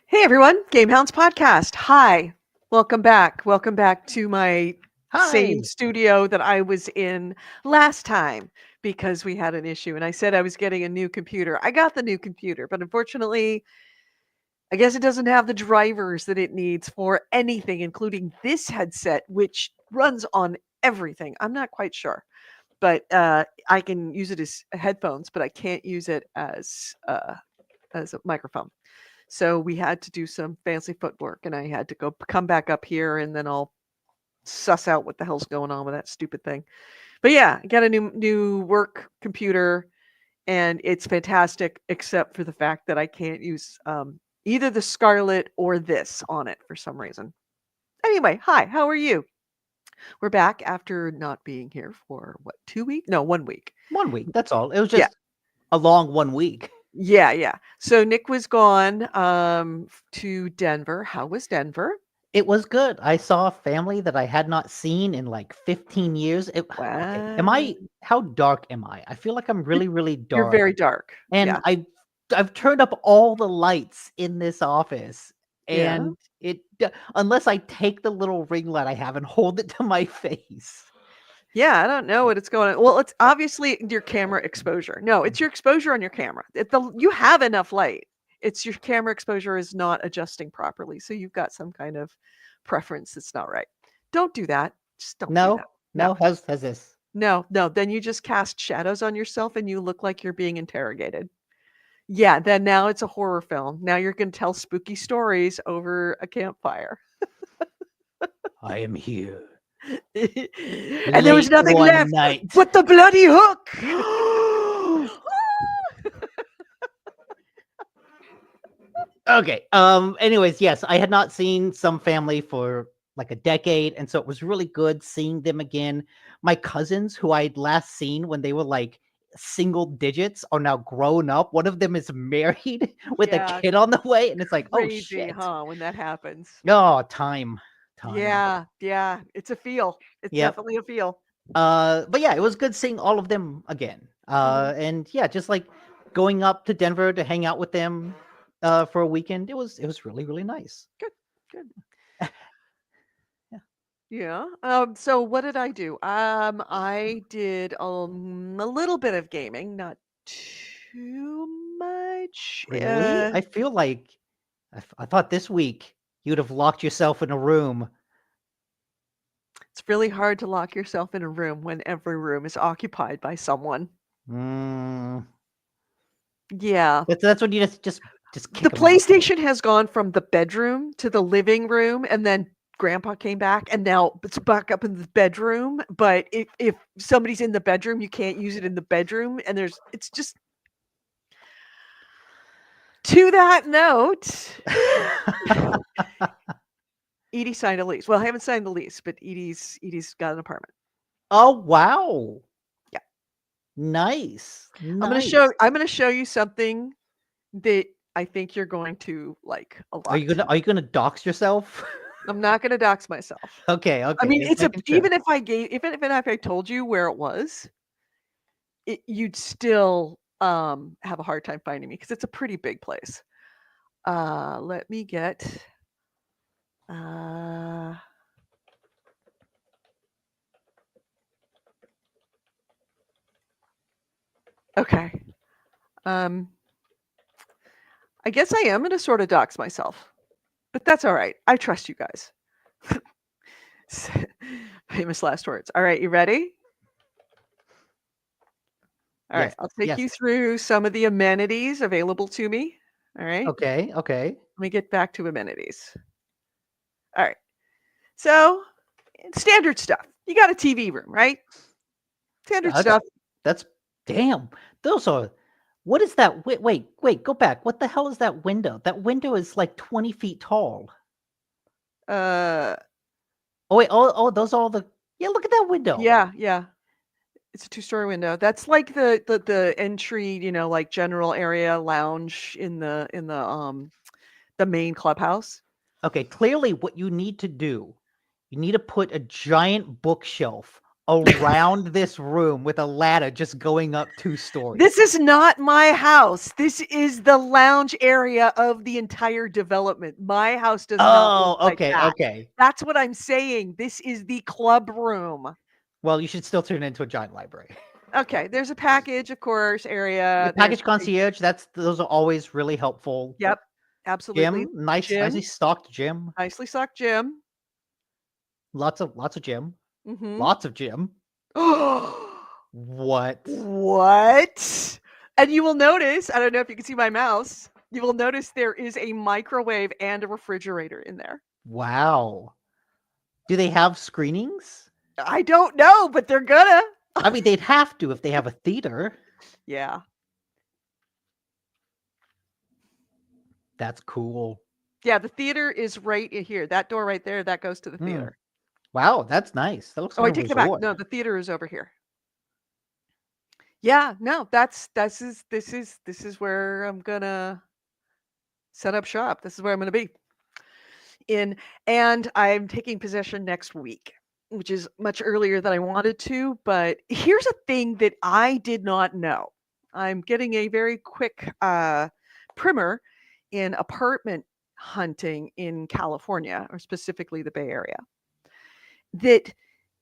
Hey everyone, GameHounds podcast. Hi, welcome back. Welcome back to my same Hi. studio that I was in last time because we had an issue and I said I was getting a new computer. I got the new computer, but unfortunately, I guess it doesn't have the drivers that it needs for anything, including this headset, which runs on everything. I'm not quite sure, but I can use it as headphones, but I can't use it as a microphone. So we had to do some fancy footwork, and I had to come back up here, and then I'll suss out what the hell's going on with that stupid thing. But yeah, I got a new work computer, and it's fantastic, except for the fact that I can't use either the Scarlet or this on it for some reason. Anyway, hi, how are you? We're back after not being here for what, 2 weeks? No, 1 week. 1 week. That's all. It was Yeah, just a long 1 week. yeah. So Nick was gone to Denver. How was Denver? It was good. I saw a family that I had not seen in like 15 years. Okay. Wow. How dark am I? I feel like I'm You're really, really you're dark. very dark. And Yeah. I've turned up all the lights in this office. Yeah. And unless I take the little ring light I have and hold it to my face. Yeah, I don't know what it's going on. Well, it's obviously your camera exposure. No, it's your exposure on your camera. You have enough light. It's your camera exposure is not adjusting properly. So you've got some kind of preference that's not right. Don't do that. Just don't do that. No, No. no, how's this? No. Then you just cast shadows on yourself and you look like you're being interrogated. Yeah, then now it's a horror film. Now you're going to tell spooky stories over a campfire. I am here. And there was Late nothing one left night. but the bloody hook. Okay. Anyways, yes, I had not seen some family for like a decade, and so it was really good seeing them again. My cousins, who I'd last seen when they were like single digits, are now grown up. One of them is married with a Yeah, kid on the way, and it's like, oh crazy, shit. huh, when that happens. Oh, time. Yeah, it's a feel. It's Yep. definitely a feel. But yeah, it was good seeing all of them again. Mhm. And yeah, just like going up to Denver to hang out with them for a weekend. It was really, really nice. Good, good. Yeah. Yeah. So what did I do? I did a little bit of gaming, not too much. Really? I feel like I thought this week you'd have locked yourself in a room. It's really hard to lock yourself in a room when every room is occupied by someone. Mm, Yeah. that's when you just The kick them out. PlayStation has gone from the bedroom to the living room, and then grandpa came back, and now it's back up in the bedroom, but if somebody's in the bedroom, you can't use it in the bedroom, and it's just to that note, Edie signed a lease. Well, I haven't signed the lease, but Edie's got an apartment. Oh wow. Yeah. Nice. Nice. I'm gonna show you something that I think you're going to like a Are you lot. gonna are you gonna dox yourself? I'm not gonna dox myself. Okay, I okay. mean, Just making sure. even if I told you where it was, you'd still have a hard time finding me because it's a pretty big place. Let me get. Uh, okay. Um, I guess I am going to sort of dox myself, but that's all right. I trust you guys. Famous last words. All right, you ready? All right, Yes, I'll take yes. you through some of the amenities available to me. All right, Okay, okay. let me get back to amenities. All right, so standard stuff. You got a TV room, right? Standard That's stuff. that's damn. Those are what is that? Wait, go back. What the hell is that window? That window is like 20 feet tall. Uh, Oh wait, oh those are all the yeah, look at that window. yeah. It's a two-story window. That's like the entry, like general area lounge the main clubhouse. Okay, clearly what you need to do, you need to put a giant bookshelf around this room with a ladder just going up 2 stories. This is not my house. This is the lounge area of the entire development. My house does not look Oh, like okay, that. okay. That's what I'm saying. This is the club room. Well, you should still turn it into a giant library. Okay, there's a package, of course, Your area. There's package concierge, those are always really helpful. Yep, absolutely. Gym, nicely Gym, stocked gym. nicely stocked gym. Lots of gym. Mhm. Lots of gym. What? What? And you will notice, I don't know if you can see my mouse, you will notice there is a microwave and a refrigerator in there. Wow. Do they have screenings? I don't know, but they're gonna. I mean, they'd have to if they have a theater. Yeah. That's cool. Yeah, the theater is right here. That door right there, that goes to the Hmm. theater. Wow, that's nice. That looks Oh, I like a take that back. resort. No, the theater is over here. Yeah, no, this is where I'm gonna set up shop. This is where I'm gonna be. And I'm taking possession next week, which is much earlier than I wanted to. But here's a thing that I did not know. I'm getting a very quick primer in apartment hunting in California, or specifically the Bay Area, that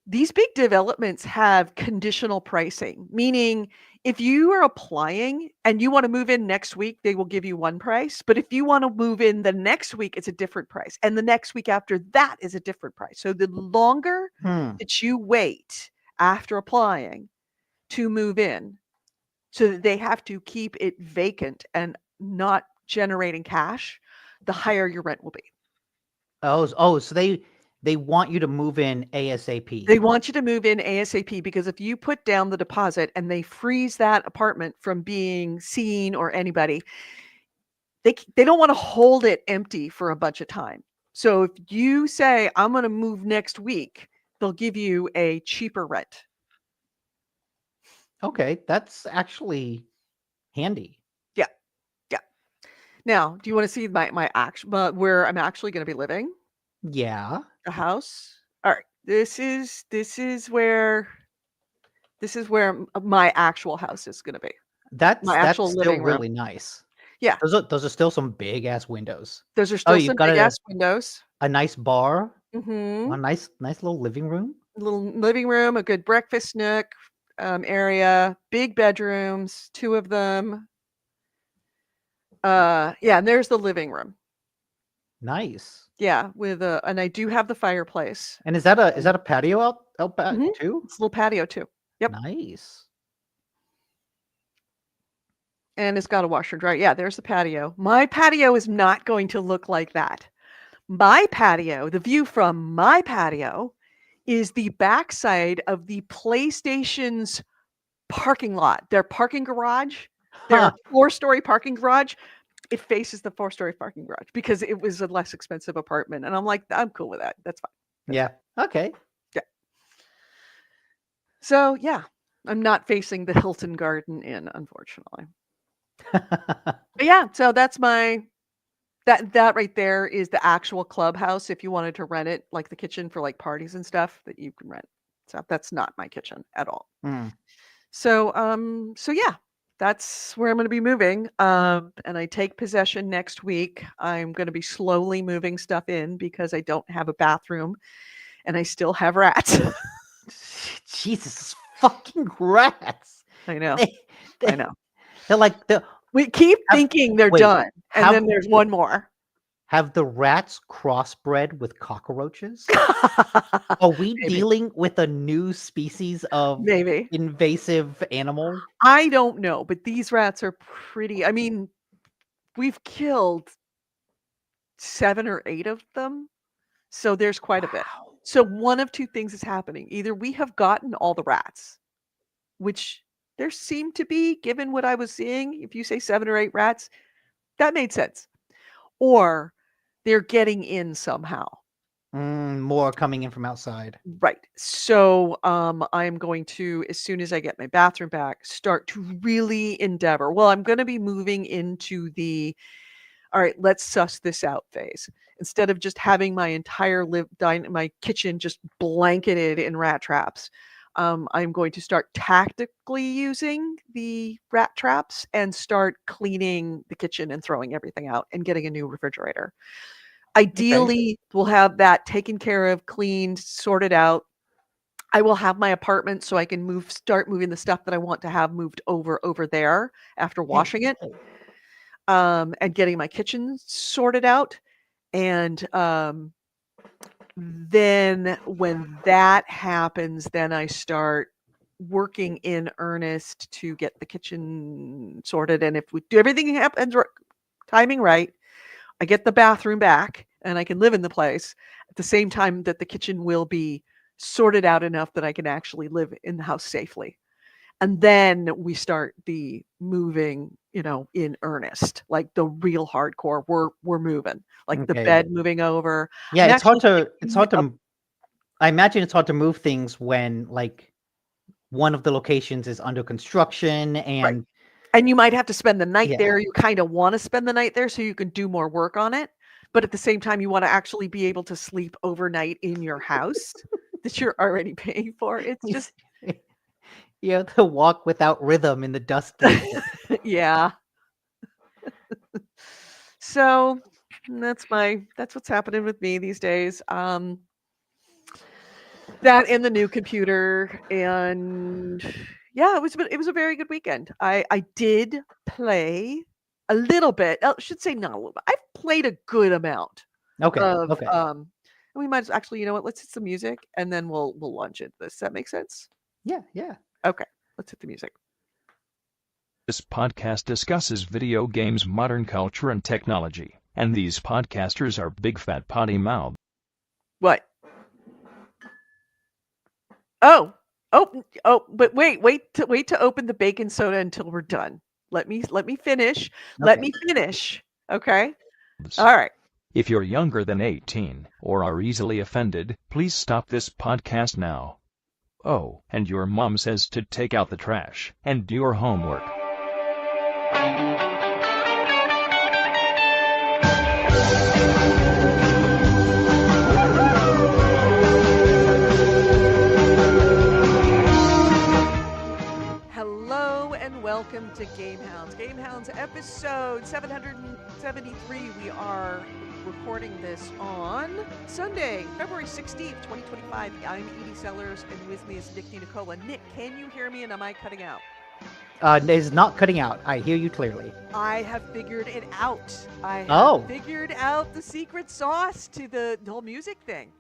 these big developments have conditional pricing, meaning if you are applying and you want to move in next week, they will give you one price. But if you want to move in the next week, it's a different price. And the next week after that is a different price. So the longer Hmm. that you wait after applying to move in, so that they have to keep it vacant and not generating cash, the higher your rent will be. So they want you to move in ASAP. They want you to move in ASAP because if you put down the deposit and they freeze that apartment from being seen or anybody, they don't want to hold it empty for a bunch of time. So if you say, I'm going to move next week, they'll give you a cheaper rent. Okay, that's actually handy. Yeah. Yeah. Now, do you want to see my actual where I'm actually going to be living? Yeah. The house? All right. This is where my actual house is going to be. My That's actual still living room. really nice. Yeah. Those are still some big ass windows. Those are Oh, still you've some got big ass windows. a nice bar, Mhm. a nice little living room. Little living room, a good breakfast nook, area, big bedrooms, 2 of them. Yeah, and there's the living room. Nice. Yeah, and I do have the fireplace. And is that a patio out back Mhm. too? It's a little patio too. Yep, Nice. and it's got a washer and dryer. Yeah, there's the patio. My patio is not going to look like that. My patio, the view from my patio is the backside of the PlayStation's parking lot, their parking garage, their Huh. 4-story parking garage. It faces the 4-story parking garage because it was a less expensive apartment, and I'm like, "I'm cool with that. That's fine. That's Yeah. fine." Okay. Yeah. So, yeah, I'm not facing the Hilton Garden Inn, unfortunately. But yeah, so that's that right there is the actual clubhouse if you wanted to rent it, like the kitchen for, like, parties and stuff that you can rent. So that's not my kitchen at all. Mm. So yeah, that's where I'm gonna be moving. And I take possession next week. I'm gonna be slowly moving stuff in because I don't have a bathroom and I still have rats. Jesus fucking rats. I know. They, I they know. they're like the We keep have thinking they're wait, done, and have then there's one more. have the rats crossbred with cockroaches? Are we Maybe. dealing with a new species of Maybe. invasive animal? I don't know, but these rats are pretty. I mean, we've killed 7 or 8 of them, so there's quite a bit. Wow. So one of 2 things is happening. Either we have gotten all the rats, which there seemed to be, given what I was seeing. If you say 7 or 8 rats, that made sense. Or they're getting in somehow. More coming in from outside. Right. So I'm going to, as soon as I get my bathroom back, start to really endeavor. Well, I'm going to be moving into the all right, let's suss this out phase. Instead of just having my entire my kitchen just blanketed in rat traps, I'm going to start tactically using the rat traps and start cleaning the kitchen and throwing everything out and getting a new refrigerator. Okay. Ideally, we'll have that taken care of, cleaned, sorted out. I will have my apartment so I can start moving the stuff that I want to have moved over there after Hey, washing it, hey. and getting my kitchen sorted out. And then when that happens, then I start working in earnest to get the kitchen sorted. And if we do everything happens timing right, I get the bathroom back and I can live in the place at the same time that the kitchen will be sorted out enough that I can actually live in the house safely. And then we start the moving, in earnest, like the real hardcore. We're moving, like the Okay. bed moving over. Yeah, I'm it's hard actually to it's thinking hard of to I imagine it's hard to move things when like one of the locations is under construction right. and And you might have to spend the night yeah. there. You kind of want to spend the night there so you can do more work on it. But at the same time, you want to actually be able to sleep overnight in your house that you're already paying for. It's You just, s- you have to walk without rhythm in the dusty. yeah. So that's what's happening with me these days. That and the new computer, and yeah, it was a very good weekend. I did play a little bit. I should say not a little bit. I've played a good amount Okay. of Okay. we might actually, you know what? Let's hit some music and then we'll launch into this. Does that make sense? Yeah, yeah. Okay, let's hit the music. This podcast discusses video games, modern culture, and technology. And these podcasters are big fat potty mouths. What? Oh, but wait to open the bacon soda until we're done. Let me finish. Let Okay. me finish. Okay. All right. If you're younger than 18 or are easily offended, please stop this podcast now. Oh, and your mom says to take out the trash and do your homework. Hello and welcome to GameHounds. GameHounds episode 773. We are recording this on Sunday, February 16th, 2025. I'm Edie Sellers and with me is Nick Nicola. Nick, can you hear me and am I cutting out? It's not cutting out. I hear you clearly. I have figured it out. I have Oh. figured out the secret sauce to the whole music thing.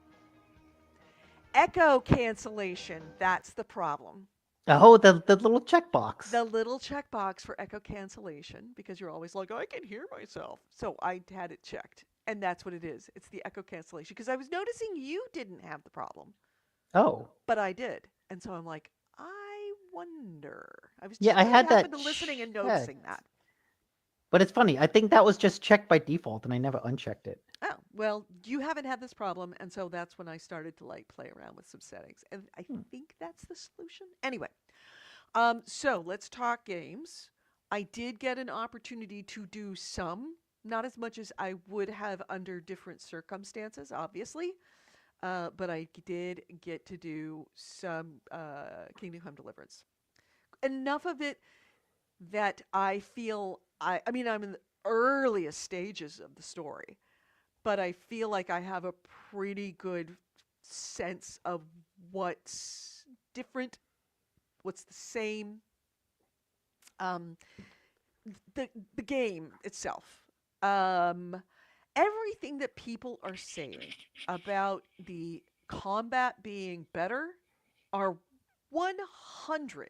Echo cancellation. That's the problem. Oh, the little checkbox. The little checkbox for echo cancellation, because you're always like, I can hear myself. So I had it checked. And that's what it is. It's the echo cancellation. Because I was noticing you didn't have the problem, Oh. but I did. And so I'm like, I wonder. I was Yeah, just I had that happened to listening and checked. noticing that. But it's funny. I think that was just checked by default and I never unchecked it. Oh, well, you haven't had this problem. And so that's when I started to like play around with some settings. And I think that's the solution. Anyway, so let's talk games. I did get an opportunity to do some, not as much as I would have under different circumstances, obviously. But I did get to do some Kingdom Come Deliverance. Enough of it that I feel I mean I'm in the earliest stages of the story, but I feel like I have a pretty good sense of what's different, what's the same. Um, the game itself. Um, Everything that people are saying about the combat being better are 110%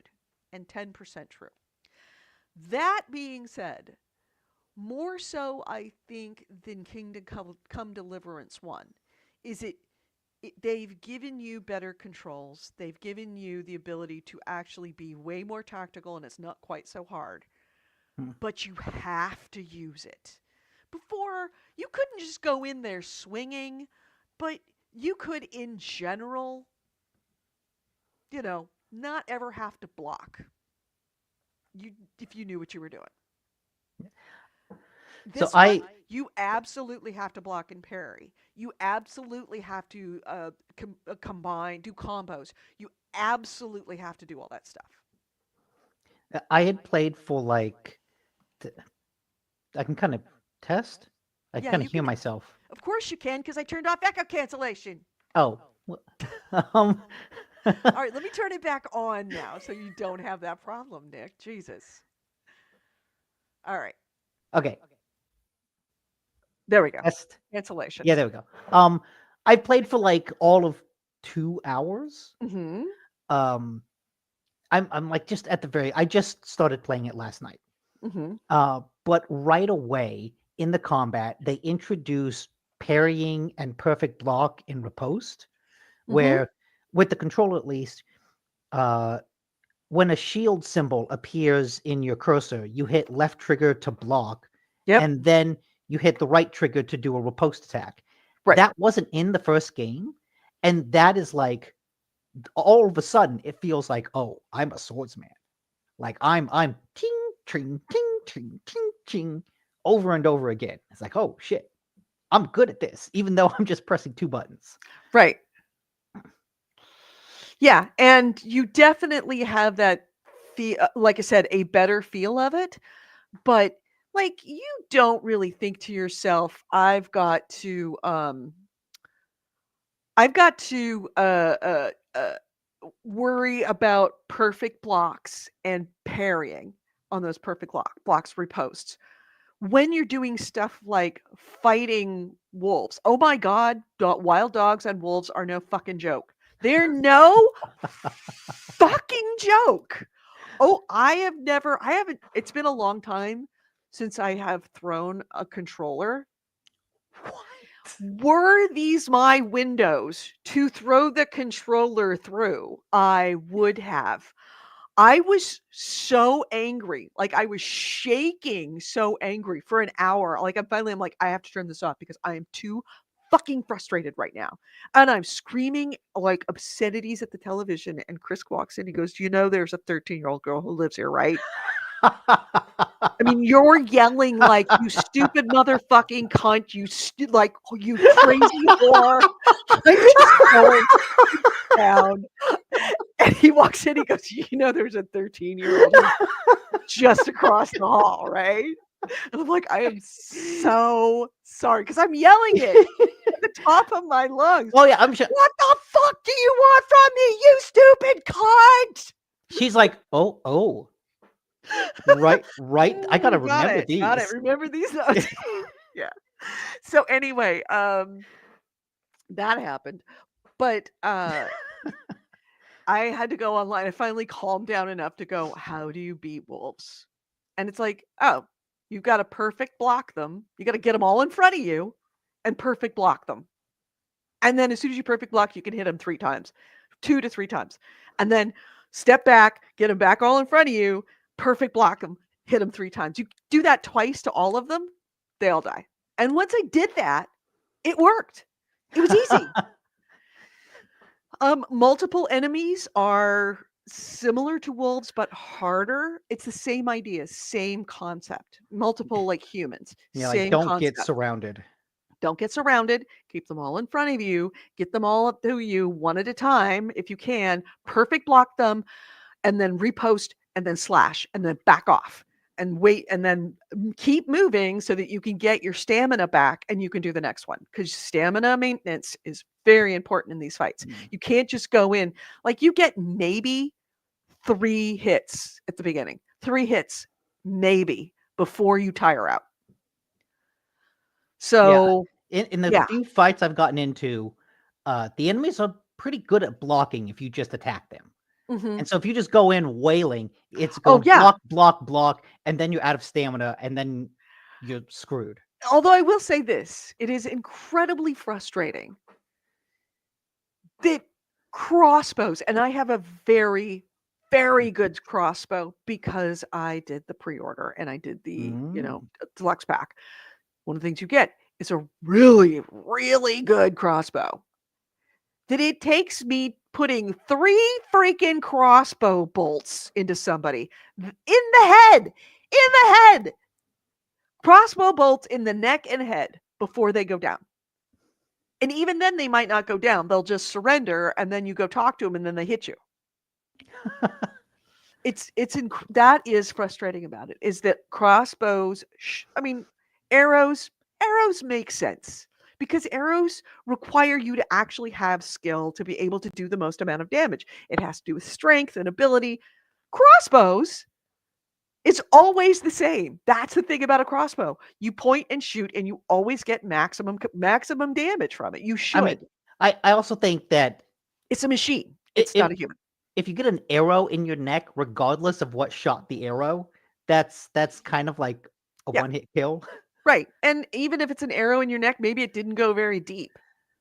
true. That being said, more so I think than Kingdom Come Deliverance 1 is they've given you better controls. They've given you the ability to actually be way more tactical and it's not quite so hard. Hmm. But you have to use it. Before, you couldn't just go in there swinging, but you could, in general, not ever have to block. If you knew what you were doing. So This one, you absolutely have to block and parry. You absolutely have to combine, do combos. You absolutely have to do all that stuff. I had played for like, I can kind of test. I can Yeah, kind you of hear can. myself. Of course you can, because I turned off echo cancellation. Oh, um, All right, let me turn it back on now so you don't have that problem, Nick. Jesus. All right, okay, there we go. test. Cancellation. Yeah, there we go. I played for like all of 2 hours. Mm-hmm. Um, I'm like just at the very. I just started playing it last night. Mm-hmm. But right away in the combat, they introduce parrying and perfect block in riposte, Mm-hmm. where with the control at least, uh, when a shield symbol appears in your cursor, you hit left trigger to block, Yep. and then you hit the right trigger to do a riposte attack. Right. That wasn't in the first game, and that is like all of a sudden it feels like, oh, I'm a swordsman. Like I'm ting ting ting ting ting ting over and over again. It's like, oh shit, I'm good at this, even though I'm just pressing 2 buttons. Right. Yeah, and you definitely have that like I said, a better feel of it, but like you don't really think to yourself, I've got to worry about perfect blocks and parrying on those perfect blocks reposts when you're doing stuff like fighting wolves. Oh my God, wild dogs and wolves are no fucking joke. They're no fucking joke. Oh, I haven't, it's been a long time since I have thrown a controller. Were these my windows to throw the controller through, I would have. I was so angry. Like I was shaking so angry for an hour. Like I'm like, I have to turn this off because I am too fucking frustrated right now. And I'm screaming like obscenities at the television. And Chris walks in. He goes, "You know, there's a 13-year-old girl who lives here, right?" I mean, you're yelling like, "You stupid motherfucking cunt, like, you crazy whore." I'm just going down. And he walks in, he goes, "You know, there's a 13-year-old just across the hall, right?" And I'm like, I am so sorry because I'm yelling it at the top of my lungs. Oh yeah, I'm sure. What the fuck do you want from me, you stupid cunt? She's like, oh, right. I gotta Got remember it. Got it. these. Remember these notes. Yeah. So anyway, that happened. But I had to go online. I finally calmed down enough to go, how do you beat wolves? And it's like, oh, you've got to perfect block them. You got to get them all in front of you and perfect block them. And then as soon as you perfect block, you can hit them 3 times, 2 to 3 times. And then step back, get them back all in front of you, perfect block them, hit them 3 times. You do that twice to all of them, they all die. And once I did that, it worked. It was easy. Multiple enemies are similar to wolves, but harder. It's the same idea, same concept. Multiple like humans, Yeah, like same don't get concept. surrounded. Don't get surrounded. Keep them all in front of you. Get them all up to you one at a time if you can. Perfect block them, and then repost, and then slash, and then back off, and wait, and then keep moving so that you can get your stamina back and you can do the next one. Because stamina maintenance is very important in these fights. You can't just go in like you get maybe 3 hits at the beginning, 3 hits maybe before you tire out. So In the yeah. few fights I've gotten into, the enemies are pretty good at blocking if you just attack them. Mhm. And so if you just go in wailing, it's Oh, going yeah. block, and then you're out of stamina, and then you're screwed. Although I will say this, it is incredibly frustrating that crossbows, and I have a very, very good crossbow because I did the pre-order and I did the, deluxe pack. One of the things you get is a really, really good crossbow. That it takes me putting 3 freaking crossbow bolts into somebody in the head, crossbow bolts in the neck and head before they go down. And even then they might not go down. They'll just surrender and then you go talk to them and then they hit you. That is frustrating about it, is that crossbows, I mean, arrows, arrows make sense because arrows require you to actually have skill to be able to do the most amount of damage. It has to do with strength and ability. Crossbows, it's always the same. That's the thing about a crossbow. You point and shoot, and you always get maximum damage from it. You I mean, should. I also think that It's a machine. i- It's if not a human. if you get an arrow in your neck, regardless of what shot the arrow, that's kind of like a Yeah, one-hit kill. right. And even if it's an arrow in your neck, maybe it didn't go very deep.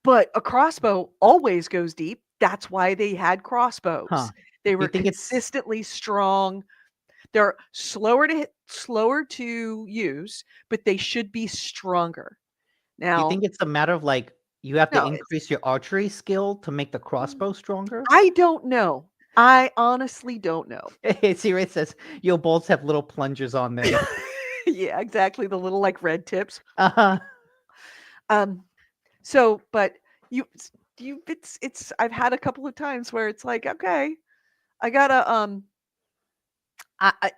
But a crossbow always goes deep. That's why they had Huh. crossbows. They Do you were think it's consistently strong. They're slower to hit, slower to use, but they should be stronger. do you Now, think it's a matter of like you have to no, it's increase your archery skill to make the crossbow stronger? I don't know. I honestly don't know. See, it says your bolts have little plungers on them. Yeah, exactly. The little like red tips. Uh-huh. Um, but you, it's. I've had a couple of times where it's like, okay, I gotta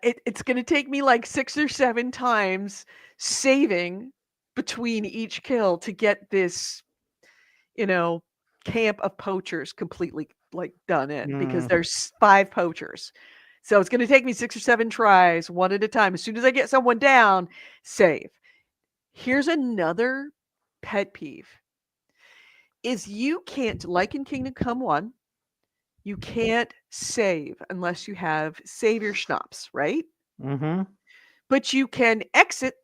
it's going to take me like 6 or 7 times saving between each kill to get this, you know, camp of poachers completely like done in because Mm. there's 5 poachers. So it's going to take me 6 or 7 tries, one at a time. As soon as I get someone down, save. Here's another pet peeve is you can't, like in Kingdom Come 1, you can't save unless you have save your schnapps, right? Mm-hmm. But you can exit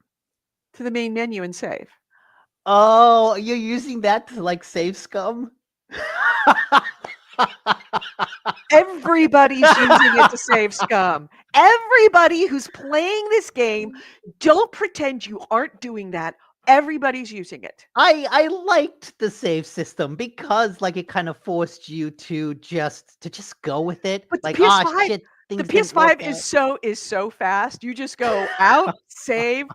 to the main menu and save. Oh, you're using that to like save scum? Everybody's using it to save scum. Everybody who's playing this game, don't pretend you aren't doing that. Everybody's using it. I liked the save system because like it kind of forced you to just go with it. But Like, ah, shit, The things didn't work PS5 out. is so fast. You just go out, save,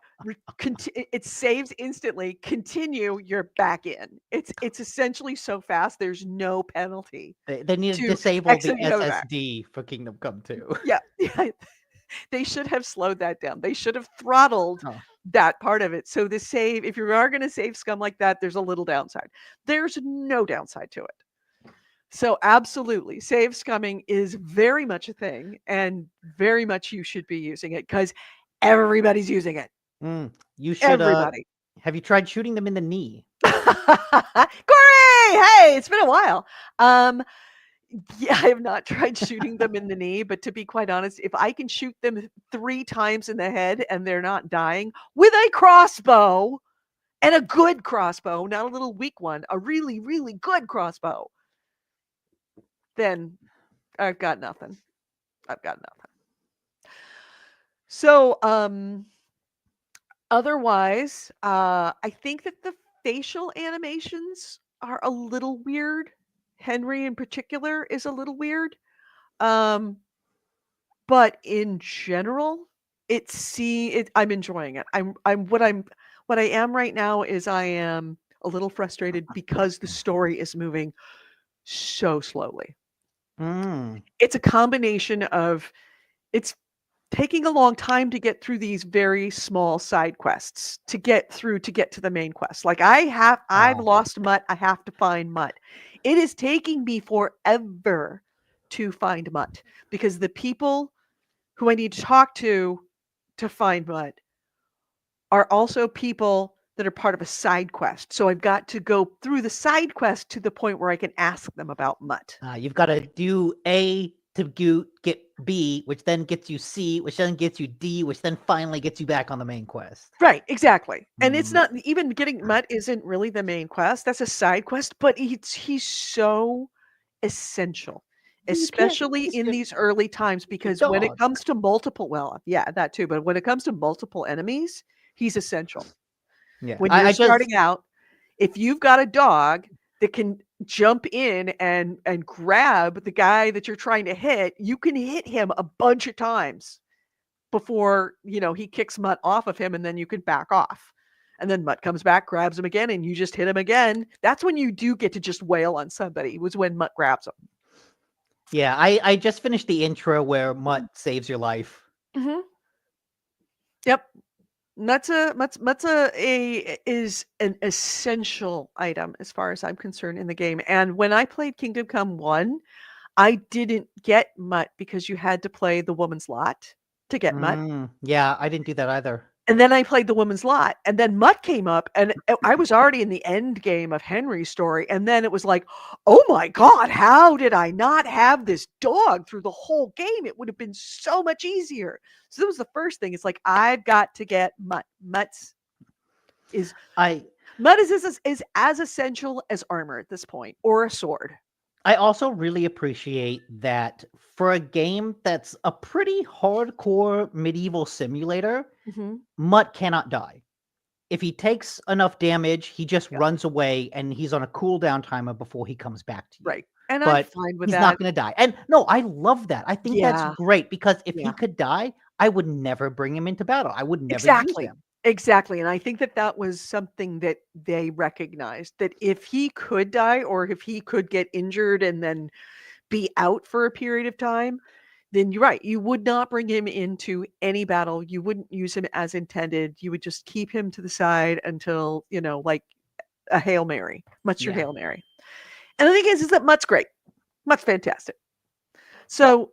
it saves instantly. Continue, you're back in. It's essentially so fast. There's no penalty They need to to disable the exit and go back. SSD for Kingdom Come 2. Yeah, yeah. They should have slowed that down. They should have throttled Oh. that part of it. So the save, if you are going to save scum like that, there's a little downside. There's no downside to it. So absolutely, save scumming is very much a thing, and very much you should be using it because everybody's using it. You should Everybody. have you tried shooting them in the knee? Corey, hey, it's been a while. Yeah, I have not tried shooting them in the knee, but to be quite honest, if I can shoot them 3 times in the head and they're not dying with a crossbow, and a good crossbow, not a little weak one, a really, really good crossbow, then I've got nothing. I've got nothing. So, otherwise, I think that the facial animations are a little weird. Henry in particular is a little weird. Um, but in general, I'm enjoying it. What I am right now is I am a little frustrated because the story is moving so slowly. Mm. It's a combination of it's taking a long time to get through these very small side quests to get to the main quest. Like I've Oh. lost Mutt. I have to find Mutt. It is taking me forever to find Mutt because the people who I need to talk to find Mutt are also people that are part of a side quest. So I've got to go through the side quest to the point where I can ask them about Mutt. You've got to do A to get B, which then gets you C, which then gets you D, which then finally gets you back on the main quest. Right, exactly. And it's Mm. not even getting Mutt isn't really the main quest. That's a side quest, but he's so essential, You can't especially lose in these early times your because when it dog. comes to yeah, that too, but when it comes to multiple enemies, he's essential. Yeah, When you're I just starting out, if you've got a dog that can jump in and grab the guy that you're trying to hit, you can hit him a bunch of times before, he kicks Mutt off of him, and then you can back off. And then Mutt comes back, grabs him again, and you just hit him again. That's when you do get to just wail on somebody, was when Mutt grabs him. Yeah, I just finished the intro where Mutt saves your life. Mm-hmm. Yep. Matza is an essential item as far as I'm concerned in the game. And when I played Kingdom Come 1, I didn't get Mutt because you had to play the woman's lot to get Mutt. Yeah, I didn't do that either. And then I played the woman's lot, and then Mutt came up, and I was already in the end game of Henry's story, and then it was like, oh my God, how did I not have this dog through the whole game? It would have been so much easier. So that was the first thing. It's like, I've got to get Mutt. Is I Mutt is as essential as armor at this point, or a sword. I also really appreciate that for a game that's a pretty hardcore medieval simulator, Mhm. Mutt cannot die. If he takes enough damage, he just Yeah. runs away and he's on a cooldown timer before he comes back to you. Right. And I'm But fine with he's that. not going to die. And no, I love that. I think that's Yeah. great because if Yeah. he could die, I would never bring him into battle. I would never use Exactly. him. Exactly, and I think that that was something that they recognized, that if he could die or if he could get injured and then be out for a period of time, then you're right, you would not bring him into any battle, you wouldn't use him as intended, you would just keep him to the side until, like a Hail Mary. Mutt's your Yeah. Hail Mary. And the thing is that Mutt's great. Mutt's fantastic. So,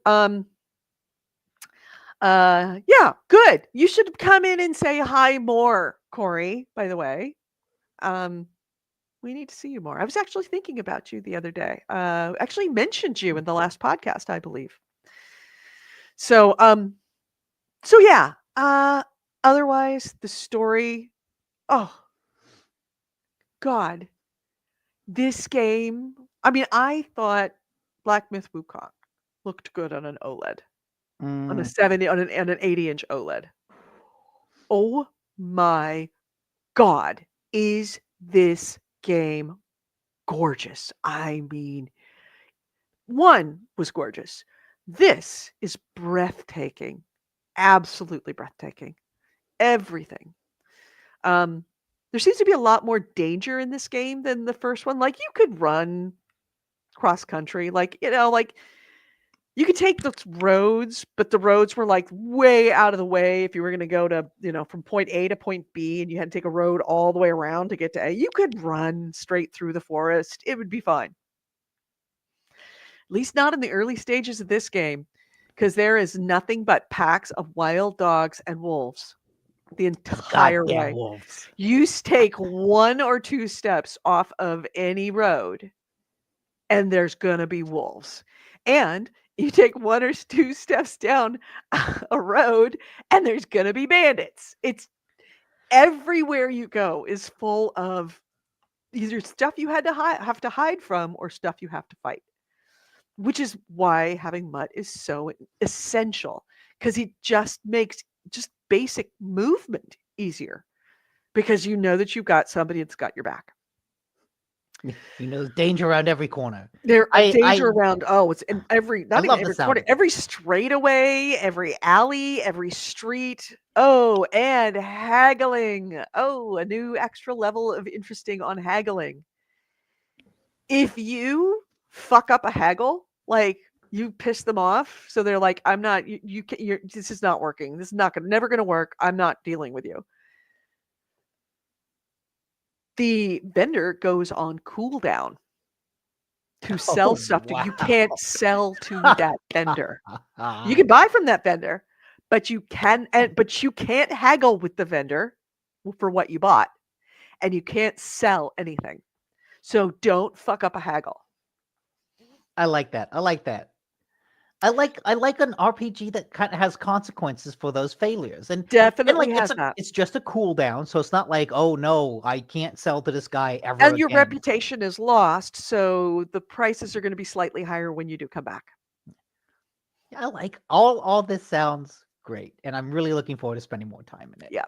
yeah, good. You should come in and say hi more, Corey, by the way. We need to see you more. I was actually thinking about you the other day. Actually mentioned you in the last podcast, I believe. So, so yeah. Otherwise, the story. Oh God, this game. I mean, I thought Black Myth Wukong looked good on an OLED, on a Mm. 70, on an 80-inch OLED. Oh my God, is this game gorgeous? I mean, one was gorgeous. This is breathtaking, absolutely breathtaking. Everything. There seems to be a lot more danger in this game than the first one. Like you could run cross country, like like you could take the roads, but the roads were like way out of the way if you were going to go to, from point A to point B and you had to take a road all the way around to get to A. You could run straight through the forest. It would be fine. At least not in the early stages of this game, because there is nothing but packs of wild dogs and wolves the entire Goddamn way. wolves. You take 1 or 2 steps off of any road, and there's gonna be wolves. And you take 1 or 2 steps down a road, and there's gonna be bandits. It's everywhere you go is full of either stuff you had to have to hide from or stuff you have to fight. Which is why having Mutt is so essential, because he just makes just basic movement easier, because you know that you've got somebody that's got your back. There's danger around every corner. There are I danger around, it's in every, I not even love the every sound corner, of it. every straightaway, every alley, every street. Oh, and haggling. Oh, a new extra level of interesting on haggling. If you fuck up a haggle, like you piss them off, so they're like, I'm not, you're, this is not working. This is never gonna work. I'm not dealing with you. The vendor goes on cooldown to sell Oh, stuff to you. wow. Can't sell to that vendor. You can buy from that vendor, but you can't haggle with the vendor for what you bought, and you can't sell anything. So don't fuck up a haggle. I like that. I like that. I like an RPG that kind of has consequences for those failures. And like Definitely has that. it's just a cooldown, so it's not like, oh no, I can't sell to this guy ever And your again. reputation is lost, so the prices are going to be slightly higher when you do come back. I like all this sounds great, and I'm really looking forward to spending more time in it. Yeah.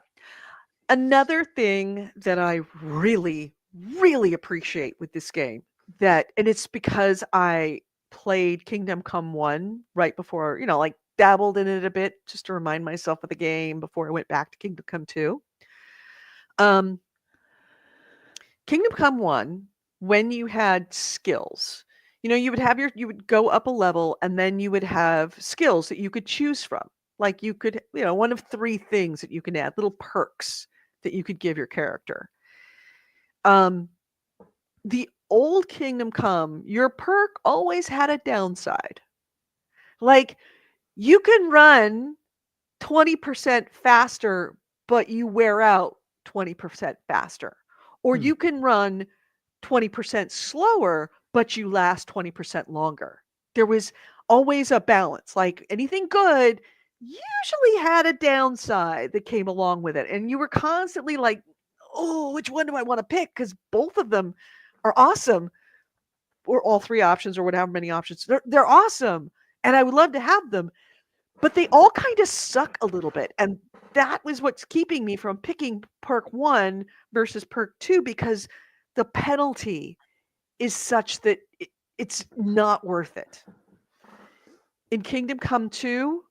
Another thing that I really, really appreciate with this game, and it's because I played Kingdom Come 1 right before, like dabbled in it a bit just to remind myself of the game before I went back to Kingdom Come 2. Kingdom Come 1, when you had skills, you would go up a level and then you would have skills that you could choose from. Like you could, one of 3 things that you can add, little perks that you could give your character. The old Kingdom Come, your perk always had a downside. Like you can run 20% faster, but you wear out 20% faster. Or Hmm. you can run 20% slower, but you last 20% longer. There was always a balance. Like anything good usually had a downside that came along with it. And you were constantly like, oh, which one do I want to pick? Because both of them are awesome, or all 3 options, or whatever many options. They're awesome. And I would love to have them, but they all kind of suck a little bit. And that was what's keeping me from picking perk 1 versus perk 2, because the penalty is such that it's not worth it. In Kingdom Come 2,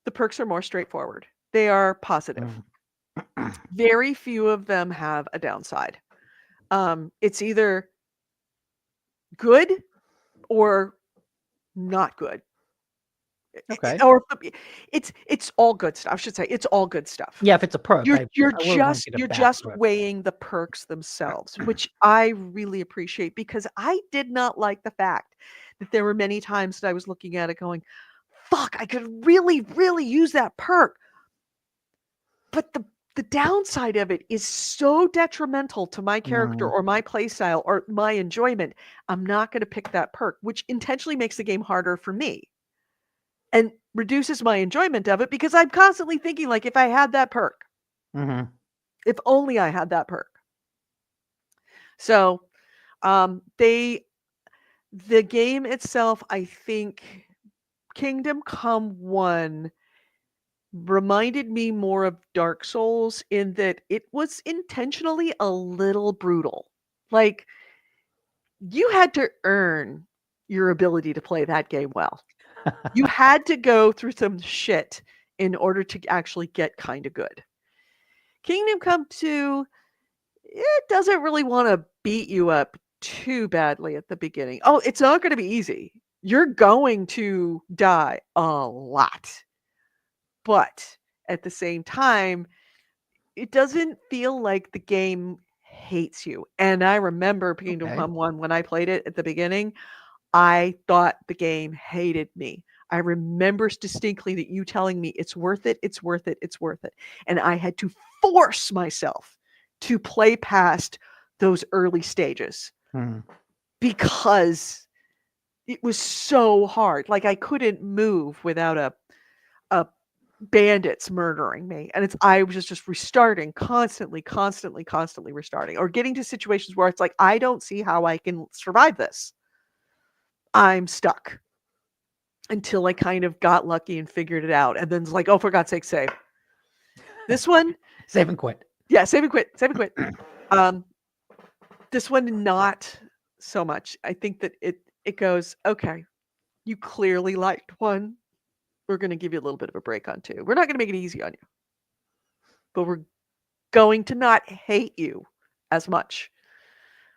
the perks are more straightforward. They are positive. Very few of them have a downside. It's either good or not good. Okay. Or it's all good stuff. I should say it's all good stuff. Yeah, if it's a perk, You're I you're wouldn't want just to get a you're bad just perk. weighing the perks themselves, which I really appreciate, because I did not like the fact that there were many times that I was looking at it going, "Fuck, I could really, really use that perk." But the downside of it is so detrimental to my character Mhm. or my playstyle or my enjoyment. I'm not going to pick that perk, which intentionally makes the game harder for me and reduces my enjoyment of it, because I'm constantly thinking, like, if I had that perk, Mhm. if only I had that perk. So, the game itself, I think Kingdom Come 1 reminded me more of Dark Souls in that it was intentionally a little brutal. Like, you had to earn your ability to play that game well. You had to go through some shit in order to actually get kind of good. Kingdom Come 2, it doesn't really want to beat you up too badly at the beginning. Oh, it's not going to be easy. You're going to die a lot. But at the same time, it doesn't feel like the game hates you. And I remember Kingdom Okay. Come 1 when I played it at the beginning, I thought the game hated me. I remember distinctly that you telling me it's worth it, it's worth it, it's worth it. And I had to force myself to play past those early stages Hmm. because it was so hard. Like I couldn't move without a bandits murdering me. And I was just restarting constantly, constantly, constantly restarting, or getting to situations where it's like, I don't see how I can survive this. I'm stuck. Until I kind of got lucky and figured it out. And then it's like, oh, for God's sake, save. This one, Save and quit. yeah, save and quit, save and quit. This one, not so much. I think that it goes, okay, you clearly liked 1. We're going to give you a little bit of a break on 2. We're not going to make it easy on you, but we're going to not hate you as much.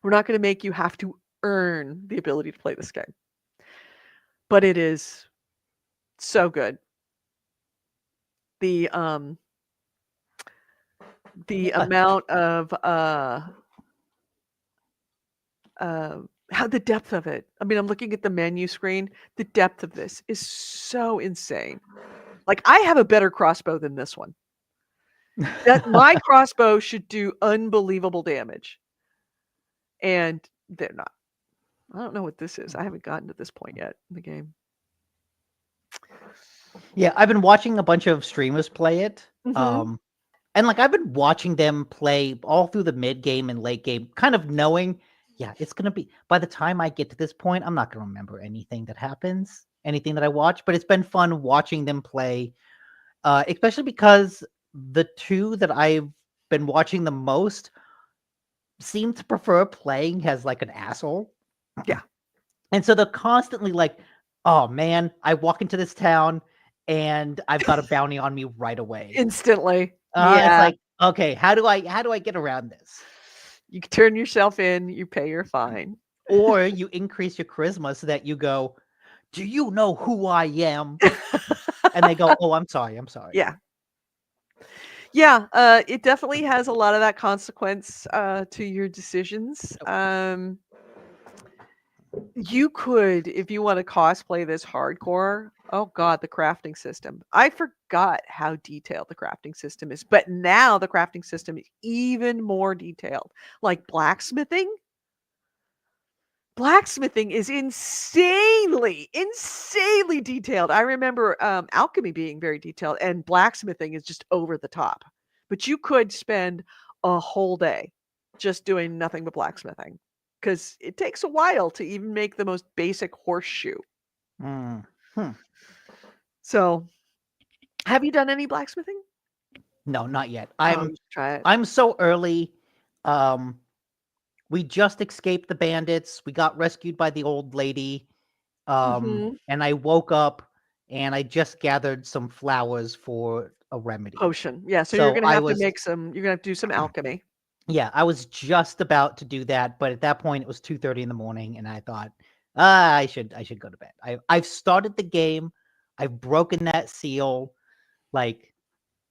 We're not going to make you have to earn the ability to play this game. But it is so good. The amount of how the depth of it. I mean, I'm looking at the menu screen. The depth of this is so insane. Like I have a better crossbow than this one. That my crossbow should do unbelievable damage. And they're not. I don't know what this is. I haven't gotten to this point yet in the game. Yeah, I've been watching a bunch of streamers play it. Mhm. And like I've been watching them play all through the mid game and late game, kind of knowing, yeah, it's gonna be by the time I get to this point, I'm not gonna remember anything that happens, anything that I watch. But it's been fun watching them play, especially because the 2 that I've been watching the most seem to prefer playing as like an asshole. Yeah. And so they're constantly like, oh man, I walk into this town and I've got a bounty on me right away. Instantly. It's Yeah. like, okay, how do I get around this? You turn yourself in, you pay your fine. or you increase your charisma so that you go, "Do you know who I am?" And they go, "Oh, I'm sorry, I'm sorry." Yeah. Yeah, it definitely has a lot of that consequence to your decisions. You could, if you want to cosplay this hardcore, oh god, the crafting system. I forgot how detailed the crafting system is, but now the crafting system is even more detailed. Like blacksmithing. Blacksmithing is insanely detailed. I remember alchemy being very detailed, and blacksmithing is just over the top. But you could spend a whole day just doing nothing but blacksmithing because it takes a while to even make the most basic horseshoe. Mm. Hmm. So, have you done any blacksmithing? No, not yet. Oh, you should try it. I'm so early. Um, we just escaped the bandits. We got rescued by the old lady. Hmm. And I woke up and I just gathered some flowers for a remedy. Potion. Yeah, so you're So gonna I have to was, make some. You're gonna have to do some alchemy. yeah, I was just about to do that, but at that point it was 2:30 in the morning, and I thought, I should go to bed. I've started the game. I've broken that seal. Like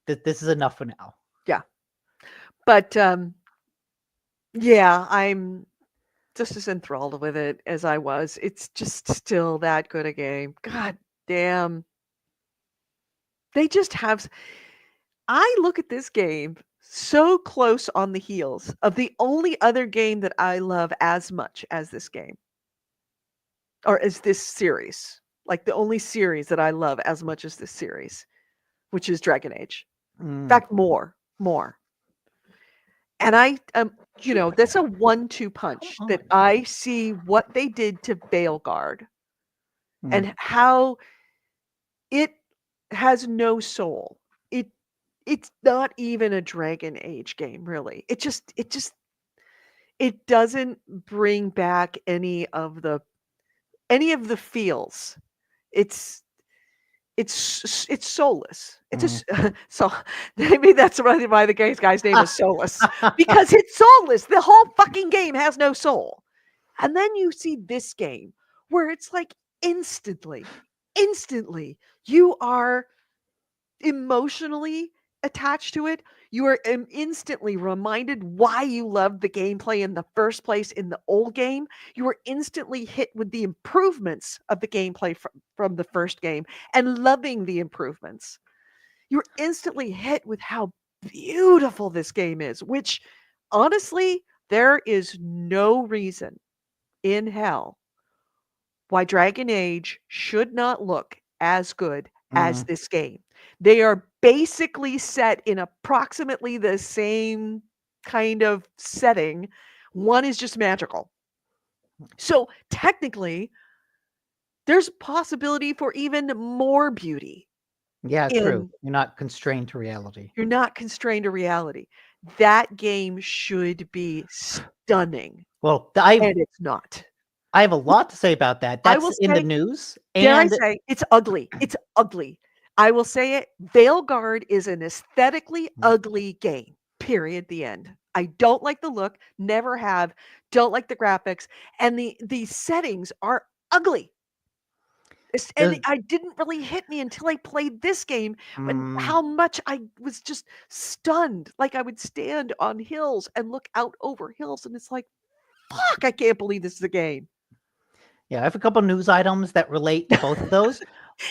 this is enough for now. Yeah, but yeah, I'm just as enthralled with it as I was. It's just still that good a game. God damn. They just have. I look at this game so close on the heels of the only other game that I love as much as this game, or as this series. Like the only series that I love as much as this series, which is Dragon Age. In Mm. fact, more. And that's a 1-2 Come punch that on. I see what they did to Veilguard Mm. and how it has no soul. It's not even a Dragon Age game, really. It doesn't bring back any of the feels. It's it's soulless. It's Mm. just so maybe that's why the guy's name is Soulless because it's soulless. The whole fucking game has no soul. And then you see this game where it's like instantly, you are emotionally attached to it. You are instantly reminded why you loved the gameplay in the first place in the old game. You were instantly hit with the improvements of the gameplay from the first game and loving the improvements. You're instantly hit with how beautiful this game is, which honestly, there is no reason in hell why Dragon Age should not look as good as Mm. this game. They are basically set in approximately the same kind of setting. One is just magical. So technically, there's a possibility for even more beauty Yeah, true. in You're not constrained to reality. you're not constrained to reality. That game should be stunning, Well, I've and it's not. I have a lot to say about that. I That's will in the say news, Dare I and say, it's ugly. It's ugly. I will say it. Veilguard is an aesthetically ugly game. Period. The end. I don't like the look. Never have. Don't like the graphics, and the settings are ugly. And the I didn't really hit me until I played this game, but mm, how much I was just stunned. Like I would stand on hills and look out over hills, and it's like, fuck! I can't believe this is a game. yeah, I have a couple news items that relate to both of those.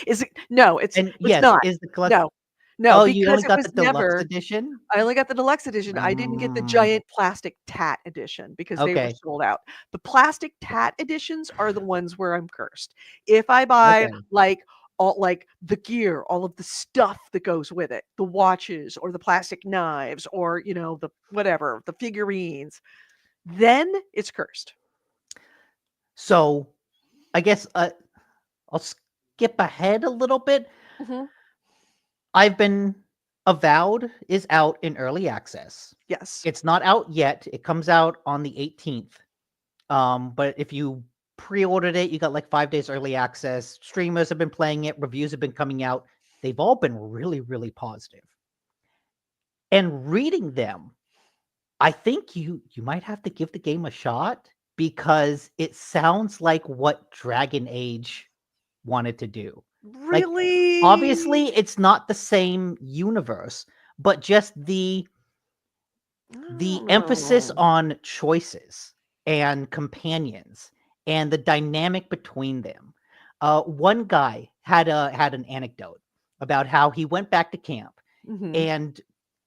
Is it? No, And it's yes, not. is the collect. No, no, Oh, you because only it got was the deluxe never. edition? I only got the deluxe edition. I didn't get the Mm, giant plastic tat edition because they were okay, sold out. The plastic tat editions are the ones where I'm cursed. If I buy okay. like the gear, all of the stuff that goes with it, the watches or the plastic knives or the whatever, the figurines, then it's cursed. So I guess I'll skip ahead a little bit. Mhm. I've been Avowed is out in early access. Yes. It's not out yet. It comes out on the 18th. But if you pre-ordered it, you got like 5 days early access. Streamers have been playing it, reviews have been coming out. They've all been really, really positive. And reading them, I think you might have to give the game a shot because it sounds like what Dragon Age wanted to do. Like, Really? obviously, it's not the same universe, but just the I don't emphasis know. on choices and companions and the dynamic between them. One guy had an anecdote about how he went back to camp, Mhm. and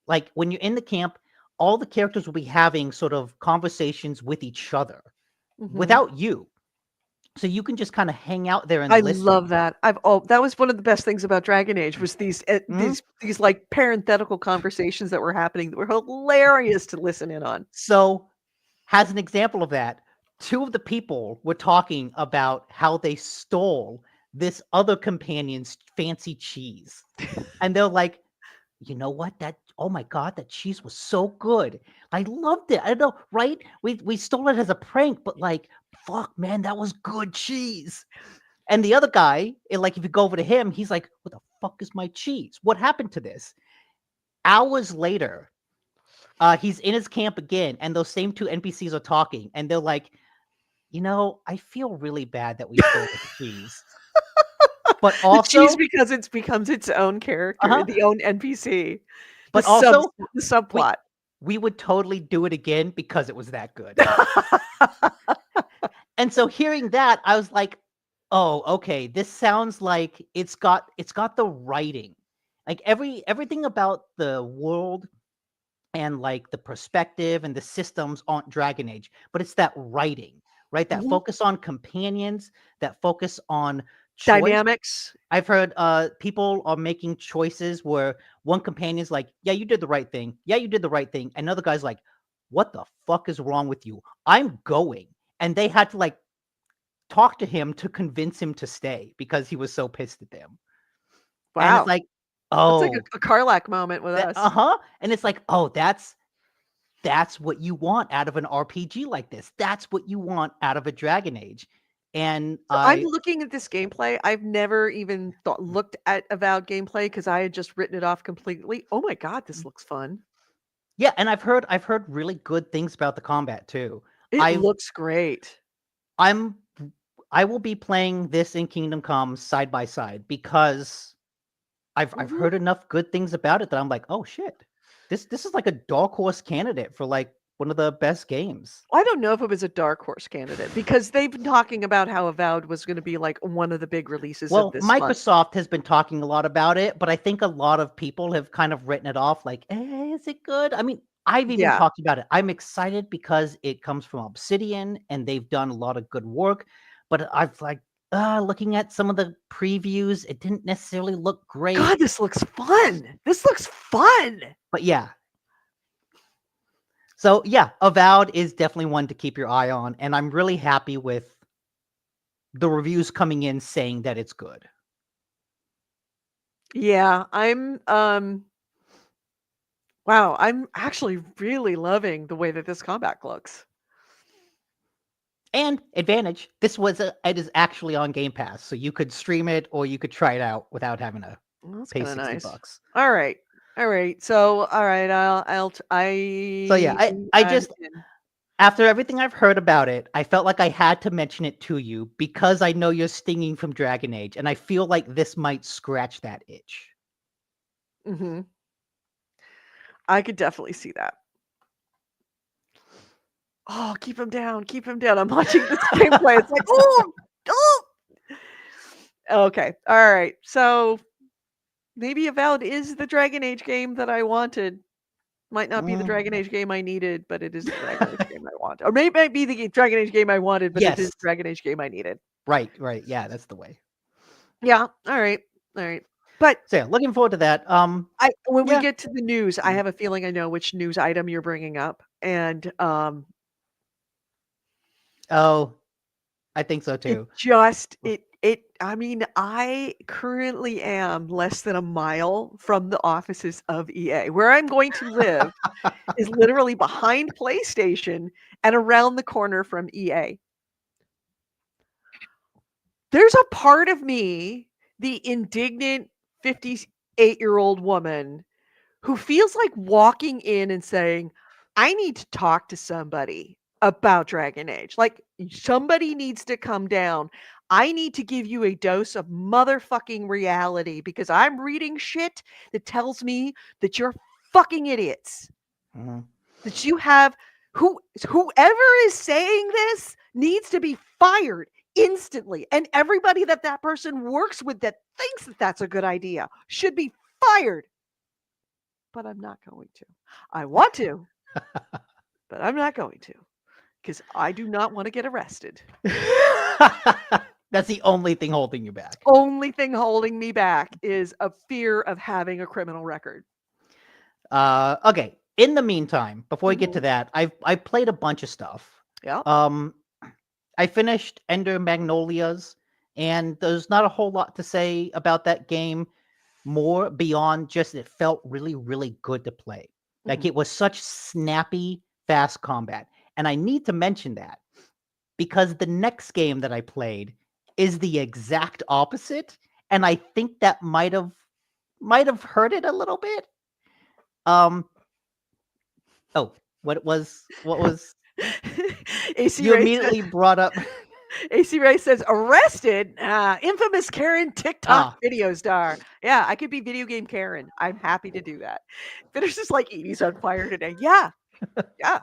like when you're in the camp, all the characters will be having sort of conversations with each other Mhm. without you, so you can just kind of hang out there and I listen. love that. That was one of the best things about Dragon Age was Mhm. these like parenthetical conversations that were happening that were hilarious to listen in on. So, as an example of that, two of the people were talking about how they stole this other companion's fancy cheese. And they're like, you know what? Oh my god, that cheese was so good. I loved it. I don't know, right? We stole it as a prank, but like, fuck, man, that was good cheese. And the other guy, like, if you go over to him, he's like, what the fuck is my cheese? What happened to this? Hours later, he's in his camp again, and those same two NPCs are talking, and they're like, I feel really bad that we stole the cheese. But The cheese also, because it becomes its own character, uh-huh, the own NPC. but also, The we subplot. we would totally do it again because it was that good. And so hearing that, I was like, "Oh, okay, this sounds like it's got the writing. Like everything about the world and like the perspective and the systems aren't Dragon Age, but it's that writing, right? That Mhm. focus on companions, that focus on choice. Dynamics. I've heard people are making choices where one companion's like, "Yeah, you did the right thing. Yeah, you did the right thing." Another guy's like, "What the fuck is wrong with you? I'm going." And they had to like talk to him to convince him to stay because he was so pissed at them. And it's Wow. like, That's like "Oh, a Carlac moment with us. uh-huh." And it's like, "Oh, that's what you want out of an RPG like this. That's what you want out of a Dragon Age." And So I'm looking at this gameplay. I've never even looked at Avowed gameplay because I had just written it off completely. Oh my god, this looks fun. yeah, and I've heard really good things about the combat too. It I've looks great. I'm I will be playing this in Kingdom Come side by side because I've Mhm. heard enough good things about it that I'm like, "Oh shit. This is like a dark horse candidate for like one of the best games." I don't know if it was a dark horse candidate because they've been talking about how Avowed was gonna be, like, one of the big releases of Well, this month. Microsoft has been talking a lot about it, but I think a lot of people have kind of written it off like, is it good?" I mean, I've even Yeah. talked about it. I'm excited because it comes from Obsidian and they've done a lot of good work, but I've like, looking at some of the previews, it didn't necessarily look great. God, this looks fun. This looks fun. But yeah. So yeah, Avowed is definitely one to keep your eye on, and I'm really happy with the reviews coming in saying that it's good. Yeah, wow, I'm actually really loving the way that this combat looks. And advantage, it is actually on Game Pass, so you could stream it or you could try it out without having to Well, that's pay kinda 60 nice. bucks. Alright. Alright. So, alright, So yeah, I I'm just in. after everything I've heard about it, I felt like I had to mention it to you because I know you're stinging from Dragon Age, and I feel like this might scratch that itch. Mhm. I could definitely see that. Oh, keep him down, keep him down. I'm watching this gameplay. It's like, "Oh, oh!" Okay. Alright. So, maybe Avowed is the Dragon Age game that I wanted. Might not be the Mm. Dragon Age game I needed, but it is the Dragon Age game I want. Or maybe it might be the Dragon Age game I wanted, but it is Yes. the Dragon Age game I needed. Right, right. Yeah, that's the way. Yeah. Alright. Alright. But So yeah, looking forward to that. when we Yeah. get to the news, I Mm. have a feeling I know which news item you're bringing up, and, Oh, I think so it too. just I mean, I currently am less than a mile from the offices of EA. Where I'm going to live is literally behind PlayStation and around the corner from EA. There's a part of me, the indignant 58-year-old woman, who feels like walking in and saying, "I need to talk to somebody about Dragon Age. Like, somebody needs to come down. I need to give you a dose of motherfucking reality because I'm reading shit that tells me that you're fucking idiots. Mhm. That you have whoever is saying this needs to be fired instantly. And everybody that person works with that thinks that that's a good idea should be fired. But I'm not going to. I want to, but I'm not going to because I do not want to get arrested. That's the only thing holding you back. Only thing holding me back is a fear of having a criminal record. Okay. In the meantime, before we get to Mhm. that, I played a bunch of stuff. Yeah. I finished Ender Magnolias, and there's not a whole lot to say about that game more beyond just it felt really, really good to play. Like Mhm. it was such snappy, fast combat. And I need to mention that because the next game that I played is the exact opposite. And I think that might have hurt it a little bit. Oh, what was AC you Ray said, immediately brought up AC Ray says, arrested, infamous Karen TikTok ah video star. Yeah, I could be video game Karen. I'm happy to do that. Finish is like Edie's on fire today. Yeah,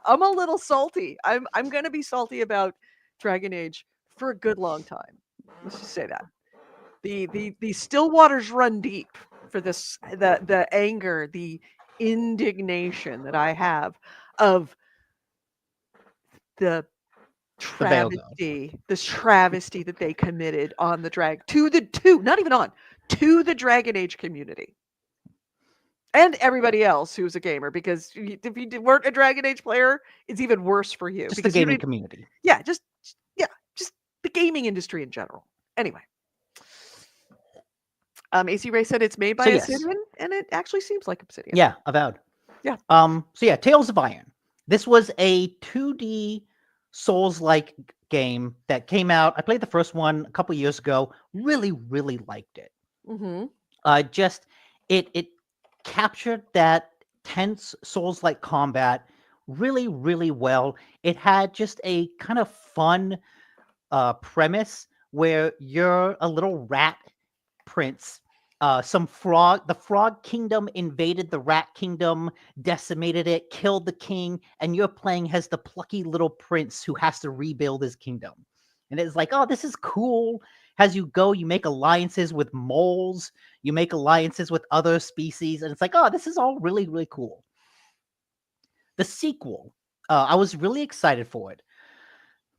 I'm a little salty. I'm gonna be salty about Dragon Age for a good long time. Let's just say that. The still waters run deep for this the anger, the indignation that I have of the the Veil God. this travesty that they committed on the not even on, to the Dragon Age community. And everybody else who's a gamer, because if you weren't a Dragon Age player, it's even worse for you. Just the Because you gaming didn't, community. yeah, just the gaming industry in general. Anyway, AC Ray said it's made by So yes. Obsidian, and it actually seems like Obsidian. Yeah, avowed. Yeah. So yeah, Tales of Iron. This was a 2D Souls-like game that came out. I played the first one a couple years ago. Really, really liked it. Mm-hmm. Just it captured that tense Souls-like combat really, really well. It had just a kind of fun premise where you're a little rat prince. The frog kingdom invaded the rat kingdom, decimated it, killed the king, and you're playing as the plucky little prince who has to rebuild his kingdom. And it's like, oh, this is cool. As you go, you make alliances with moles, you make alliances with other species, and it's like, oh, this is all really, really cool. The sequel, I was really excited for it.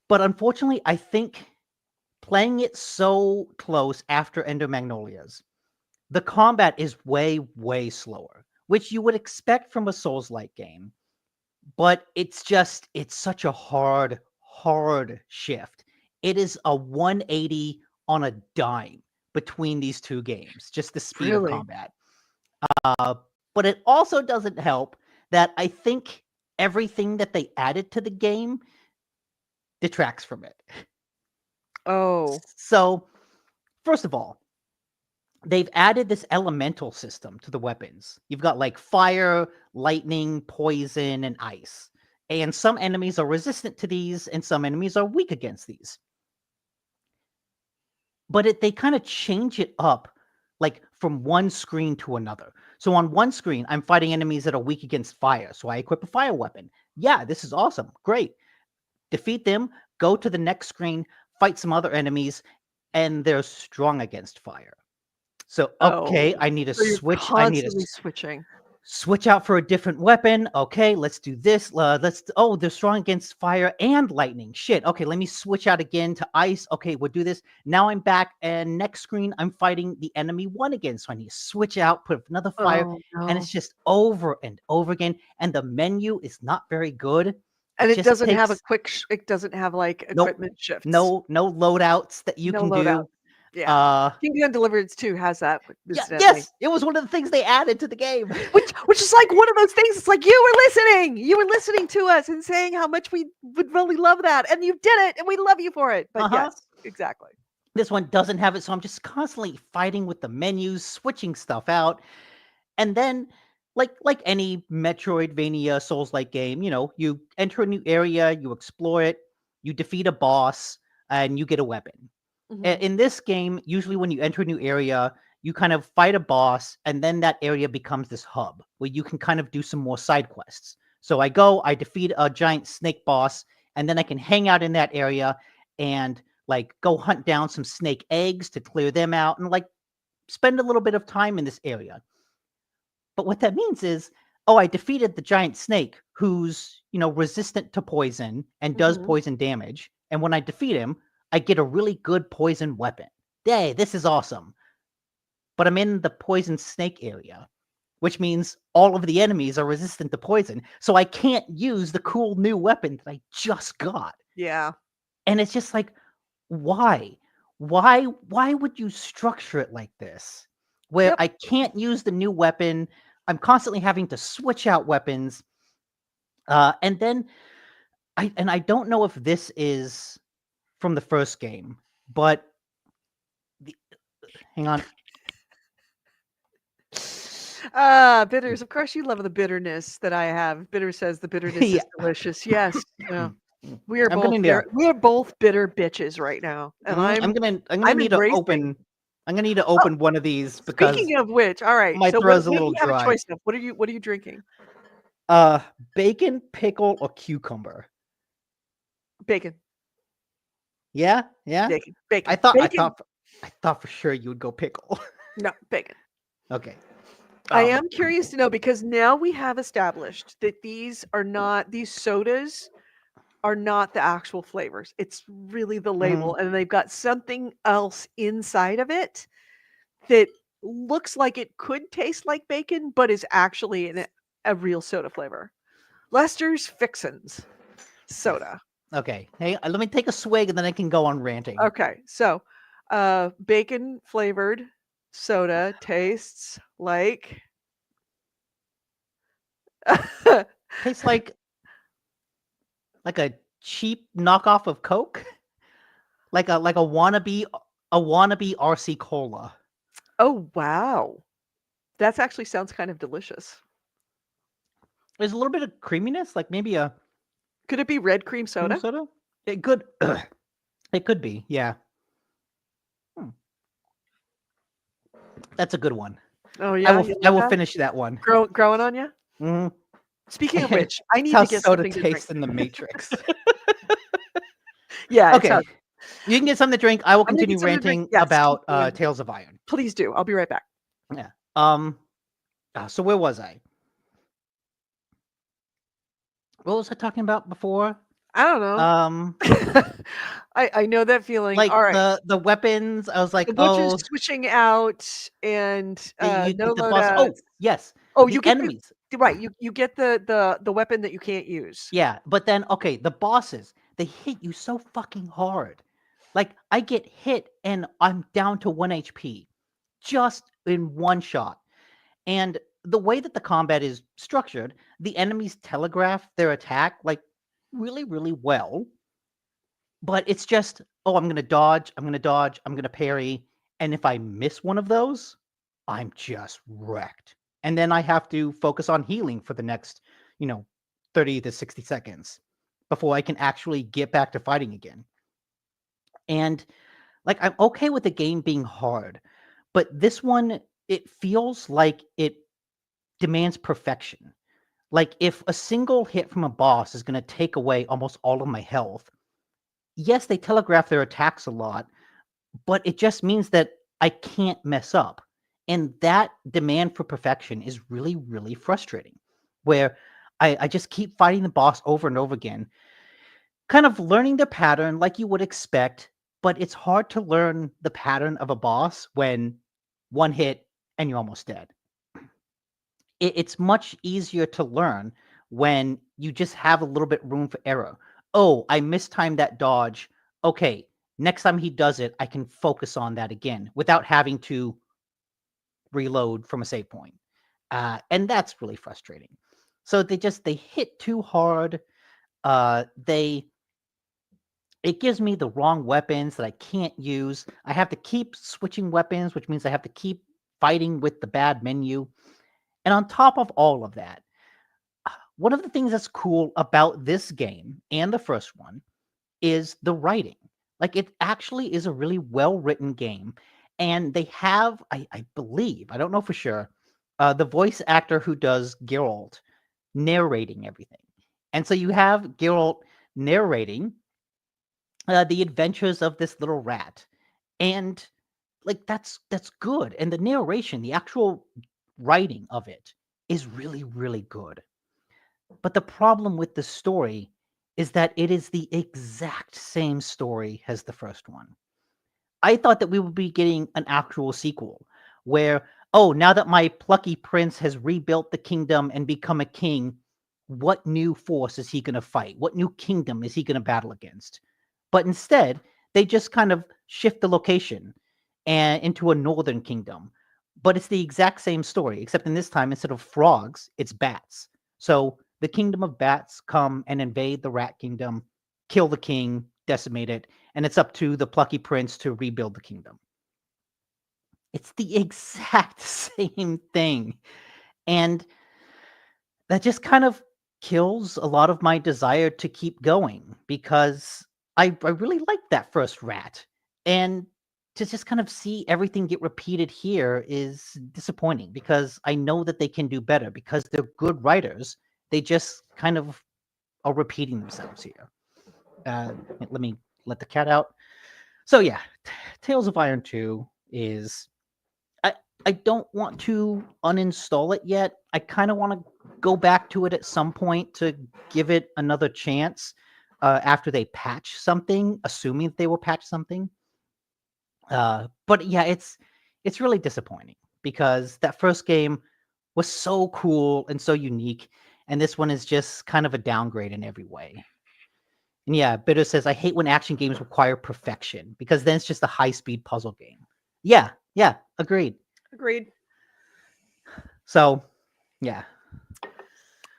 But unfortunately, I think playing it so close after Ender Magnolias, the combat is way, way slower, which you would expect from a Souls-like game. But it's such a hard shift. It is a 180 on a dime between these two games, just the speed of Really? combat. But it also doesn't help that I think everything that they added to the game detracts from it. Oh. So, first of all, they've added this elemental system to the weapons. You've got like fire, lightning, poison, and ice. And some enemies are resistant to these, and some enemies are weak against these. But they kind of change it up like from one screen to another. So on one screen, I'm fighting enemies that are weak against fire. So I equip a fire weapon. Yeah, this is awesome. Great. Defeat them, go to the next screen, fight some other enemies, and they're strong against fire. So, okay, I need to So you're switch. I need to constantly switching. switch out for a different weapon. Okay, let's do this. Oh, they're strong against fire and lightning. Shit. Okay, let me switch out again to ice. Okay, we'll do this. Now I'm back, and next screen, I'm fighting the enemy one again. So I need to switch out, put another fire, Oh, and no. it's just over and over again. And the menu is not very good. And it just doesn't have a takes- quick it doesn't have, like, Nope. equipment shifts. no loadouts that you No can loadout. do. Yeah. King Beyond Deliverance 2 has that, Yeah, incidentally. yes, it was one of the things they added to the game. Which is like one of those things, it's like, you were listening! You were listening to us and saying how much we would really love that, and you did it, and we love you for it. But yes, exactly. This one doesn't have it, so I'm just constantly fighting with the menus, switching stuff out. And then like any Metroidvania Souls-like game, you enter a new area, you explore it, you defeat a boss, and you get a weapon. Mhm. In this game, usually when you enter a new area, you kind of fight a boss, and then that area becomes this hub where you can kind of do some more side quests. So I defeat a giant snake boss, and then I can hang out in that area and like go hunt down some snake eggs to clear them out and like spend a little bit of time in this area. But what that means is, oh, I defeated the giant snake who's, resistant to poison and does Mhm. poison damage. And when I defeat him, I get a really good poison weapon. Yay, this is awesome. But I'm in the poison snake area, which means all of the enemies are resistant to poison. So I can't use the cool new weapon that I just got. Yeah. And it's just like, why? Why would you structure it like this? Where Yep. I can't use the new weapon, I'm constantly having to switch out weapons. And then I don't know if this is from the first game, but the, hang on. Bitters. Of course, you love the bitterness that I have. Bitter says the bitterness Yeah. is delicious. Yes. Yeah. We are I'm both gonna very, we are both bitter bitches right now, and I'm gonna I'm need to embracing. open one of these because Speaking of which, all right. my So throat's a what do little you have a dry. choice of? What are you drinking? Uh, bacon, pickle, or cucumber. Bacon. Yeah, yeah. Bacon. I Bacon. thought I Bacon. thought I thought for sure you would go pickle. No, bacon. Okay. I Um, am curious to know because now we have established that these sodas are not the actual flavors. It's really the mhm. label, and they've got something else inside of it that looks like it could taste like bacon, but is actually a real soda flavor. Lester's Fixins soda. Okay. Hey, let me take a swig and then I can go on ranting. Okay, so bacon flavored soda tastes like Tastes like a cheap knockoff of Coke, like a wannabe RC Cola. oh wow. That actually sounds kind of delicious. There's a little bit of creaminess, like maybe a Could it be red cream cream soda? soda. It could, it could be. Yeah, Hmm. That's a good one. Oh I yeah, will you I love will that? finish that one. Growing on you? Mhm. Speaking of which, I It's need how to get soda something to drink. tastes in the Matrix. Yeah, it's how Okay, you can get something to drink. I will I'm gonna continue get something to drink. ranting Yes, keep about going. Tales of Iron. Please do. I'll be right back. Yeah. So where was I? What was I talking about before? I don't know. Um, I know that feeling. like All right. the weapons. I was The like, butcher's oh, switching out and you no get the boss. loadouts. Oh, yes, Oh, you the get enemies. right. You get the weapon that you can't use. Yeah, but then okay, the bosses, they hit you so fucking hard. Like I get hit and I'm down to 1 HP just in one shot. And the way that the combat is structured, the enemies telegraph their attack like really, really well. But it's just, oh, I'm gonna dodge, I'm gonna dodge, I'm gonna parry. And if I miss one of those, I'm just wrecked. And then I have to focus on healing for the next, you know, 30 to 60 seconds before I can actually get back to fighting again. And like I'm okay with the game being hard, but this one, it feels like it demands perfection. Like if a single hit from a boss is going to take away almost all of my health, yes, they telegraph their attacks a lot, but it just means that I can't mess up. And that demand for perfection is really, really frustrating. Where I just keep fighting the boss over and over again, kind of learning the pattern like you would expect, but it's hard to learn the pattern of a boss when one hit and you're almost dead. It's much easier to learn when you just have a little bit room for error. Oh, I mistimed that dodge. Okay, next time he does it, I can focus on that again without having to reload from a save point. And that's really frustrating. So they hit too hard. They it gives me the wrong weapons that I can't use. I have to keep switching weapons, which means I have to keep fighting with the bad menu. And on top of all of that, one of the things that's cool about this game and the first one is the writing. Like, it actually is a really well written game. And they have, I believe, I don't know for sure, the voice actor who does Geralt narrating everything. And so you have Geralt narrating the adventures of this little rat. And like that's good. And the narration, the actual writing of it is really, really good. But the problem with the story is that it is the exact same story as the first one. I thought that we would be getting an actual sequel where, oh, now that my plucky prince has rebuilt the kingdom and become a king, what new force is he going to fight? What new kingdom is he going to battle against? But instead, they just kind of shift the location and into a northern kingdom. But it's the exact same story, except in this time, instead of frogs, it's bats. So the kingdom of bats come and invade the rat kingdom, kill the king, decimate it, and it's up to the plucky prince to rebuild the kingdom. It's the exact same thing. And that just kind of kills a lot of my desire to keep going because I really liked that first rat. And to just kind of see everything get repeated here is disappointing because I know that they can do better because they're good writers. They just kind of are repeating themselves here. Let me let the cat out. So yeah, Tales of Iron 2 is I I don't want to uninstall it yet. I kind of want to go back to it at some point to give it another chance after they patch something, assuming that they will patch something. But yeah, it's really disappointing because that first game was so cool and so unique, and this one is just kind of a downgrade in every way. And yeah, Bitter says, I hate when action games require perfection because then it's just a high speed puzzle game. Yeah, agreed. Agreed. So, yeah.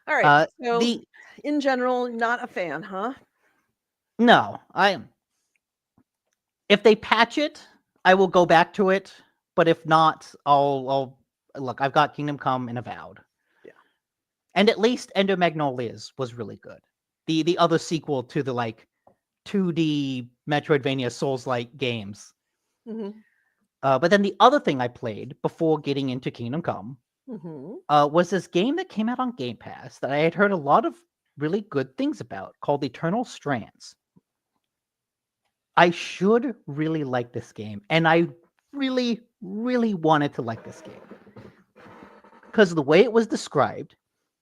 All right. So, The in general, not a fan, huh? no, if they patch it, I will go back to it. But if not, I'll look. I've got Kingdom Come and Avowed. Yeah. And at least Ender Magnolias was really good. The other sequel to the like 2D Metroidvania Souls-like games. Mm-hmm. But then the other thing I played before getting into Kingdom Come Mm-hmm. was this game that came out on Game Pass that I had heard a lot of really good things about called Eternal Strands. I should really like this game, and I really, really wanted to like this game because the way it was described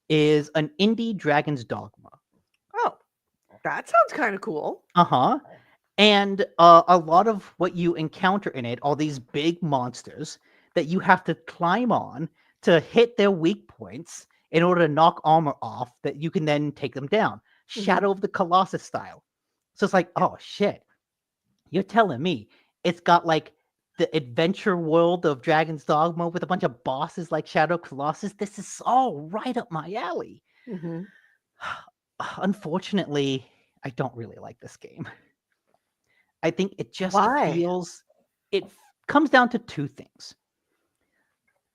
is an indie Dragon's Dogma. Oh, that sounds kind of cool. And a lot of what you encounter in it are these big monsters that you have to climb on to hit their weak points in order to knock armor off that you can then take them down. Shadow of the Colossus style. So it's like, oh shit, you're telling me it's got like the adventure world of Dragon's Dogma with a bunch of bosses like Shadow Colossus? This is all right up my alley. Mm-hmm. Unfortunately, I don't really like this game. I think it just Why? feels it comes down to two things.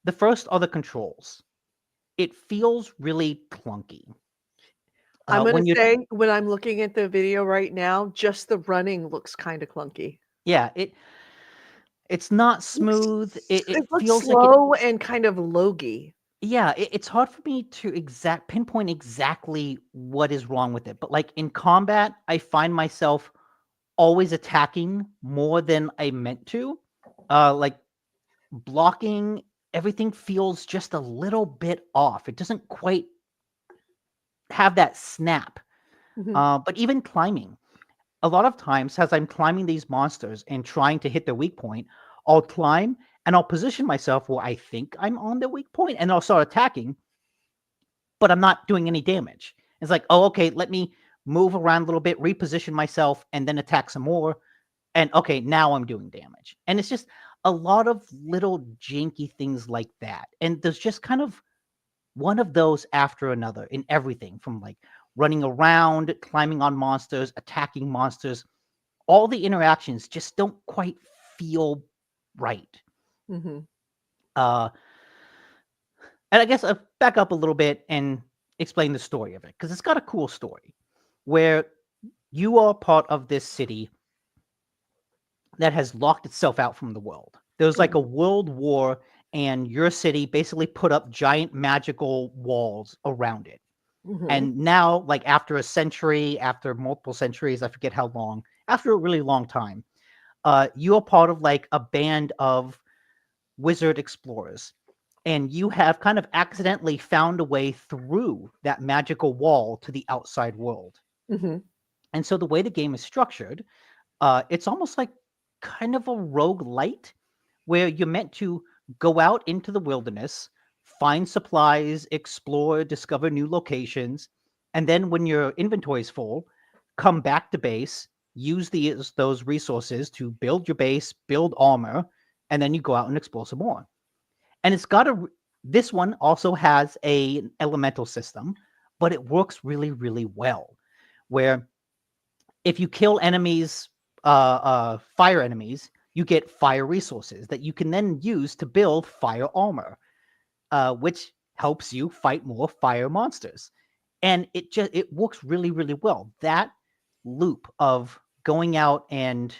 The first are the controls. It feels really clunky. I'm going When to you say, when I'm looking at the video right now, just the running looks kind of clunky. yeah, it's not smooth. It It looks feels like it slow and kind of logy. yeah, it's hard for me to pinpoint exactly what is wrong with it. But like in combat, I find myself always attacking more than I meant to. Like blocking, everything feels just a little bit off. It doesn't quite have that snap. Mhm. But even climbing, a lot of times as I'm climbing these monsters and trying to hit their weak point, I'll climb and I'll position myself where I think I'm on the weak point and I'll start attacking, but I'm not doing any damage. It's like, oh, okay, let me move around a little bit, reposition myself, and then attack some more. And okay, now I'm doing damage. And it's just a lot of little janky things like that. And there's just kind of one of those after another in everything from like running around, climbing on monsters, attacking monsters. All the interactions just don't quite feel right. Mhm. Uh, And I guess I'll back up a little bit and explain the story of it, because it's got a cool story where you are part of this city that has locked itself out from the world. There's like a world war, and your city basically put up giant magical walls around it. Mhm. And now, like after a century, after multiple centuries, I forget how long, after a really long time, you are part of like a band of wizard explorers. And you have kind of accidentally found a way through that magical wall to the outside world. Mhm. And so the way the game is structured, it's almost like kind of a roguelite where you're meant to go out into the wilderness, find supplies, explore, discover new locations, and then when your inventory is full, come back to base, use those resources to build your base, build armor, and then you go out and explore some more. And it's got this one also has an elemental system, but it works really, really well. Where if you kill enemies, fire enemies, you get fire resources that you can then use to build fire armor, which helps you fight more fire monsters. And it works really, really well. That loop of going out and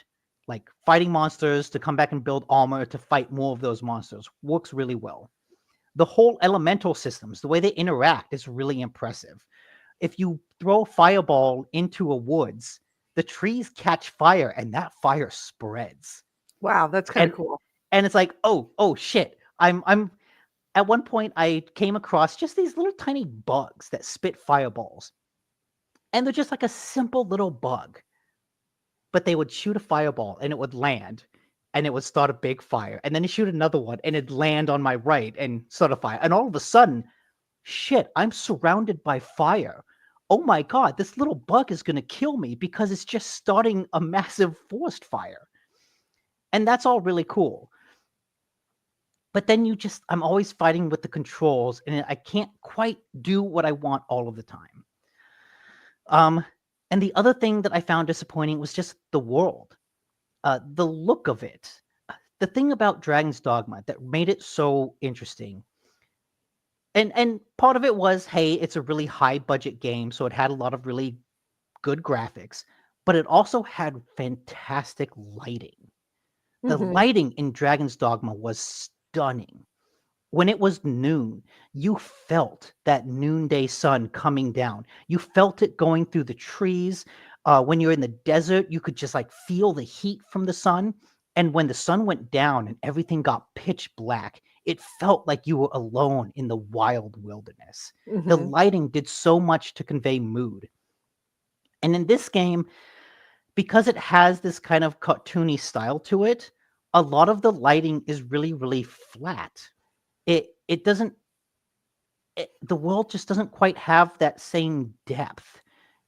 like fighting monsters to come back and build armor to fight more of those monsters works really well. The whole elemental systems, the way they interact is really impressive. If you throw a fireball into a woods, the trees catch fire and that fire spreads. Wow, that's kind of And cool. and it's like, oh shit. I'm at one point I came across just these little tiny bugs that spit fireballs. And they're just like a simple little bug. But they would shoot a fireball and it would land and it would start a big fire. And then you shoot another one and it'd land on my right and start a fire. And all of a sudden, shit, I'm surrounded by fire. Oh my God, this little bug is going to kill me because it's just starting a massive forest fire. And that's all really cool. But then I'm always fighting with the controls and I can't quite do what I want all of the time. And the other thing that I found disappointing was just the world, the look of it. The thing about Dragon's Dogma that made it so interesting, and part of it was, hey, it's a really high budget game, so it had a lot of really good graphics, but it also had fantastic lighting. The Mhm. lighting in Dragon's Dogma was stunning. When it was noon, you felt that noonday sun coming down. You felt it going through the trees. When you're in the desert, you could just like feel the heat from the sun. And when the sun went down and everything got pitch black, it felt like you were alone in the wild wilderness. The Mhm. lighting did so much to convey mood. And in this game, because it has this kind of cartoony style to it, a lot of the lighting is really, really flat. It doesn't the world just doesn't quite have that same depth.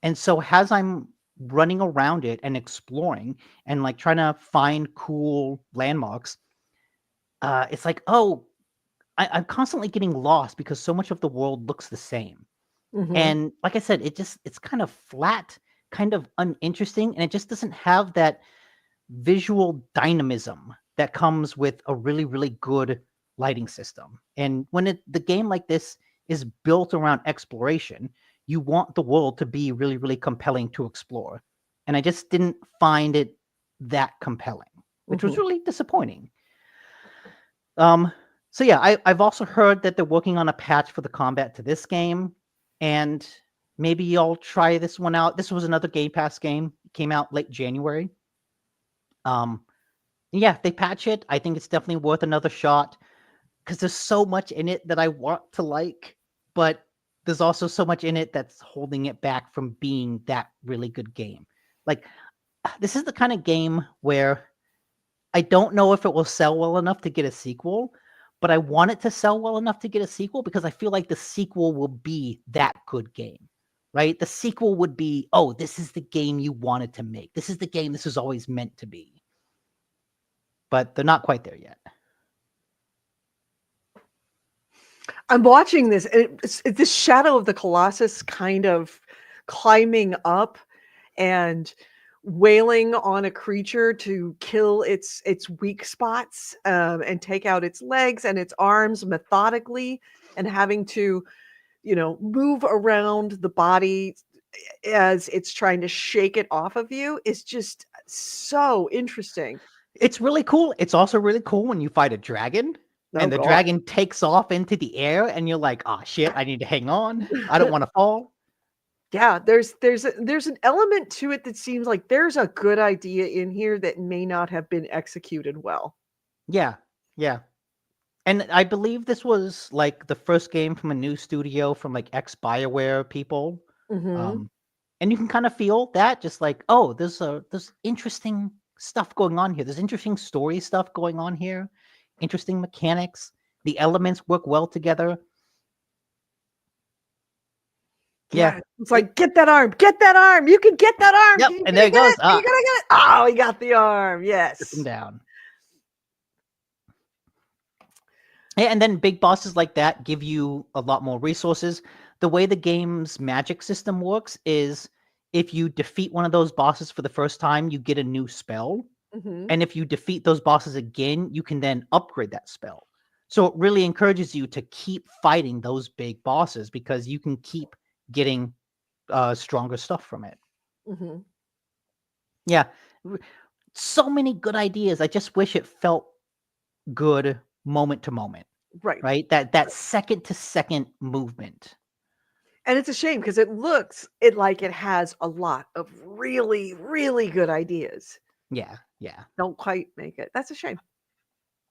And so as I'm running around it and exploring and like trying to find cool landmarks, it's like, oh, I'm constantly getting lost because so much of the world looks the same. Mhm. And like I said, it's kind of flat, kind of uninteresting, and it just doesn't have that visual dynamism that comes with a really, really good lighting system. And when the game like this is built around exploration, you want the world to be really, really compelling to explore. And I just didn't find it that compelling, which was Mhm. really disappointing. Um, so yeah, I've also heard that they're working on a patch for the combat to this game, and maybe I'll try this one out. This was another Game Pass game. It came out late January. Um, yeah, if they patch it, I think it's definitely worth another shot because there's so much in it that I want to like, but there's also so much in it that's holding it back from being that really good game. Like, this is the kind of game where I don't know if it will sell well enough to get a sequel, but I want it to sell well enough to get a sequel because I feel like the sequel will be that good game, right? The sequel would be, oh, this is the game you wanted to make. This is the game this was always meant to be. But they're not quite there yet. I'm watching this. It's this shadow of the Colossus kind of climbing up, and wailing on a creature to kill its weak spots, and take out its legs and its arms methodically, and having to, move around the body as it's trying to shake it off of you is just so interesting. It's really cool. It's also really cool when you fight a dragon Oh and the god. dragon takes off into the air and you're like, oh shit, I need to hang on. I don't want to fall. Yeah, there's an element to it that seems like there's a good idea in here that may not have been executed well. Yeah. Yeah. And I believe this was like the first game from a new studio from like ex-BioWare people. Mhm. And you can kind of feel that just like, oh, there's interesting stuff going on here. There's interesting story stuff going on here. Interesting mechanics. The elements work well together. Yeah. Yeah, it's like, "Get that arm! Get that arm! You can get that arm! Yep. You And gonna there it get goes. it? Are you gonna get it? Oh, he got the arm, Took yes." him down. Yeah, and then big bosses like that give you a lot more resources. The way the game's magic system works is if you defeat one of those bosses for the first time, you get a new spell. Mhm. And if you defeat those bosses again, you can then upgrade that spell. So it really encourages you to keep fighting those big bosses because you can keep getting stronger stuff from it. Mhm. Yeah. So many good ideas. I just wish it felt good moment to moment. Right. Right? That second to second movement. And it's a shame because it like it has a lot of really, really good ideas. Yeah, yeah, Don't quite make it. That's a shame.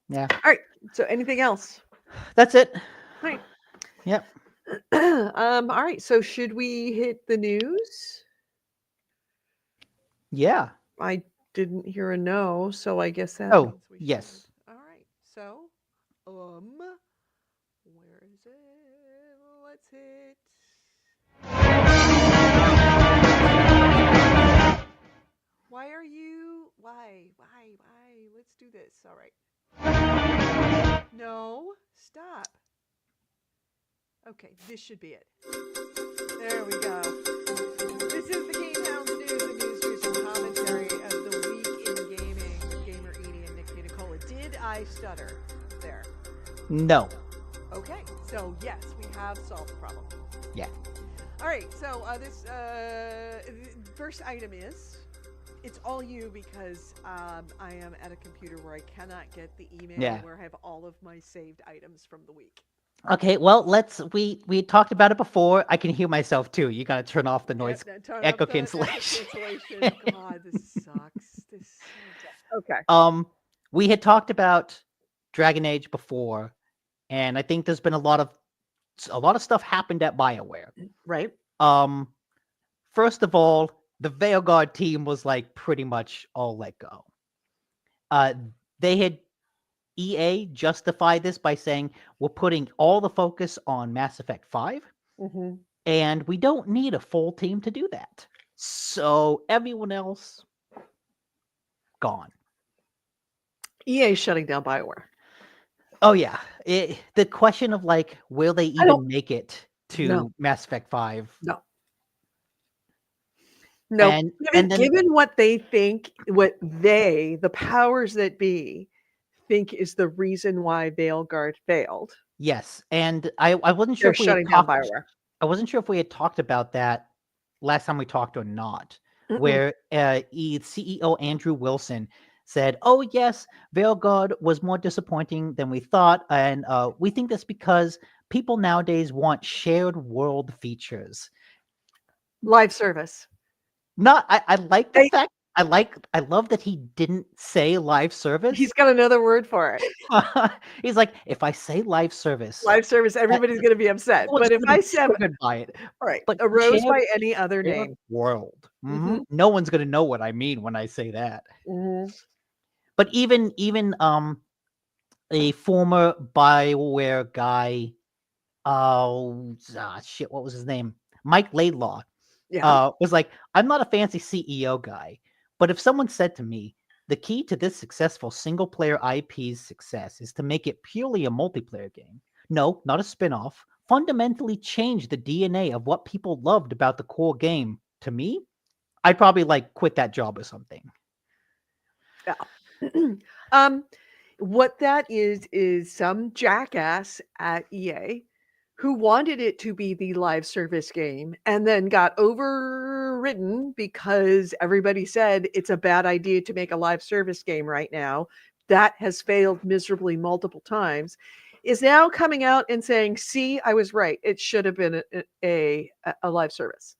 yeah. Alright, so anything else? That's it. Right. Yep. Alright, so should we hit the news? Yeah. I didn't hear a no, so I guess that Oh, means we should. yes. Alright, so, where is it? Let's hit. Why are you? Why? Let's do this. All right. No, stop. Okay, this should be it. There we go. This is the GameHounds news and news and commentary of the week in gaming with Gamer Edie and Nick Nicola. Did I stutter there? No. Okay, so yes, we have solved the problem. Yeah. All right, so this first item is, it's all you because I am at a computer where I cannot get the email where I have all of my saved items from the week. Okay, well, we talked about it before. I can hear myself too. You gotta turn off the noise echo cancellation. God, this sucks. Okay. We had talked about Dragon Age before, and I think there's been a lot of stuff happened at BioWare. Right. First of all, the Veilguard team was like pretty much all let go. They had EA justified this by saying we're putting all the focus on Mass Effect 5, and we don't need a full team to do that. So everyone else gone. EA shutting down BioWare. Oh yeah, the question of like, will they even make it to Mass Effect 5? No. And given what they think, the powers that be, think is the reason why Veilguard failed. Yes, and I wasn't sure if we had talked. I wasn't sure if we had talked about that last time we talked or not. Where CEO Andrew Wilson said, "Oh yes, Veilguard was more disappointing than we thought, and we think that's because people nowadays want shared world features, live service." I like the fact. I love that he didn't say live service. He's got another word for it. He's like, if I say live service, everybody's going to be upset. But if I said by it, right, arose by any other name, world, no one's going to know what I mean when I say that. But even a former BioWare guy, what was his name? Mike Laidlaw. Was like, I'm not a fancy CEO guy, but if someone said to me, the key to this successful single player IP's success is to make it purely a multiplayer game. No, not a spin-off. Fundamentally change the DNA of what people loved about the core game. To me, I'd probably like quit that job or something. What that is some jackass at EA who wanted it to be the live service game and then got overridden because everybody said it's a bad idea to make a live service game right now. That has failed miserably multiple times. Is now coming out and saying, "See, I was right. It should have been a live service,"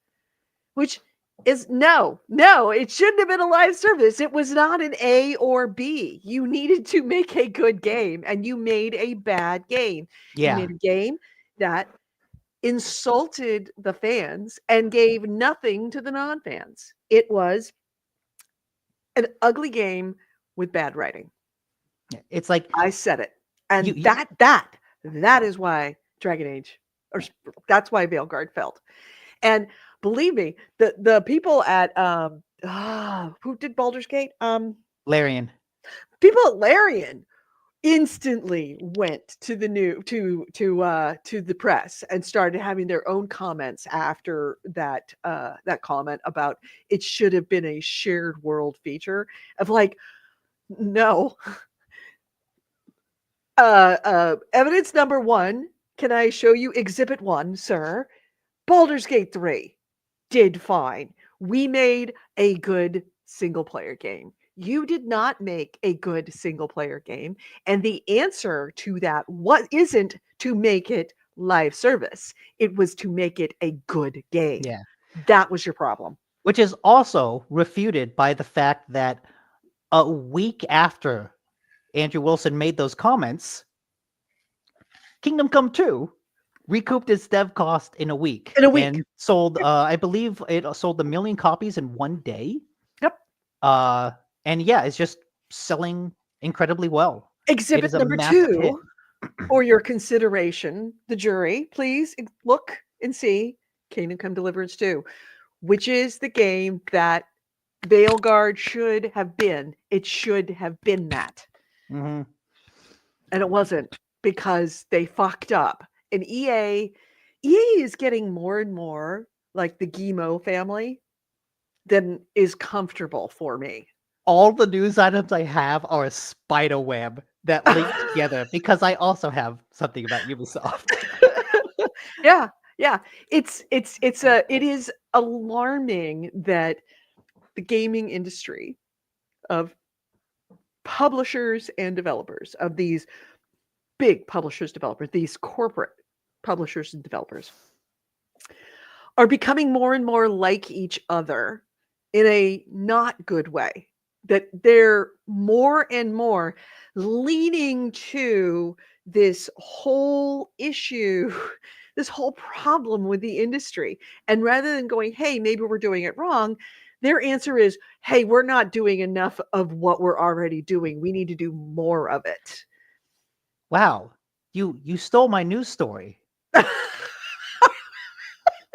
which is no, it shouldn't have been a live service. It was not an A or B. You needed to make a good game, and you made a bad game. You Yeah. made a game that insulted the fans and gave nothing to the non-fans. It was an ugly game with bad writing. It's like I said it. And You- that is why Dragon Age, or that's why Veilguard failed. And believe me, the people at who did Baldur's Gate? Larian. People at Larian instantly went to the new to the press and started having their own comments after that comment about it should have been a shared world feature of like, no. Evidence number 1, can I show you exhibit 1, sir? Baldur's Gate 3 did fine. We made a good single player game. You did not make a good single player game. And the answer to that isn't to make it live service. It was to make it a good game. Yeah. That was your problem. Which is also refuted by the fact that a week after Andrew Wilson made those comments, Kingdom Come 2 recouped its dev cost in a week. And sold, I believe it sold 1 million copies in one day. Yep. And yeah, it's just selling incredibly well. Exhibit number 2, for your consideration, the jury, please look and see Kingdom Come Deliverance 2, which is the game that Veilguard should have been. It should have been that. Mm-hmm. And it wasn't, because they fucked up. And EA is getting more and more like the Guillemot family than is comfortable for me. All the news items I have are a spider web that link together because I also have something about Ubisoft. Yeah. It is alarming that the gaming industry of publishers and developers, of these big publishers, developers, these corporate publishers and developers, are becoming more and more like each other in a not good way. That they're more and more leaning to this whole issue, this whole problem with the industry. And rather than going, hey, maybe we're doing it wrong, their answer is, hey, we're not doing enough of what we're already doing. We need to do more of it. Wow. You stole my news story.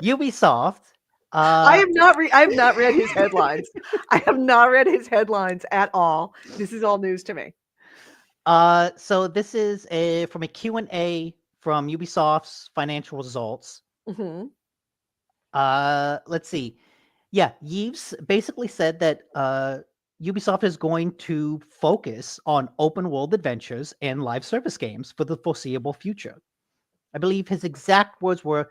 Ubisoft. I have not read his headlines. I have not read his headlines at all. This is all news to me. So this is from a Q&A from Ubisoft's financial results. Mm-hmm. Let's see. Yeah, Yves basically said that Ubisoft is going to focus on open world adventures and live service games for the foreseeable future. I believe his exact words were,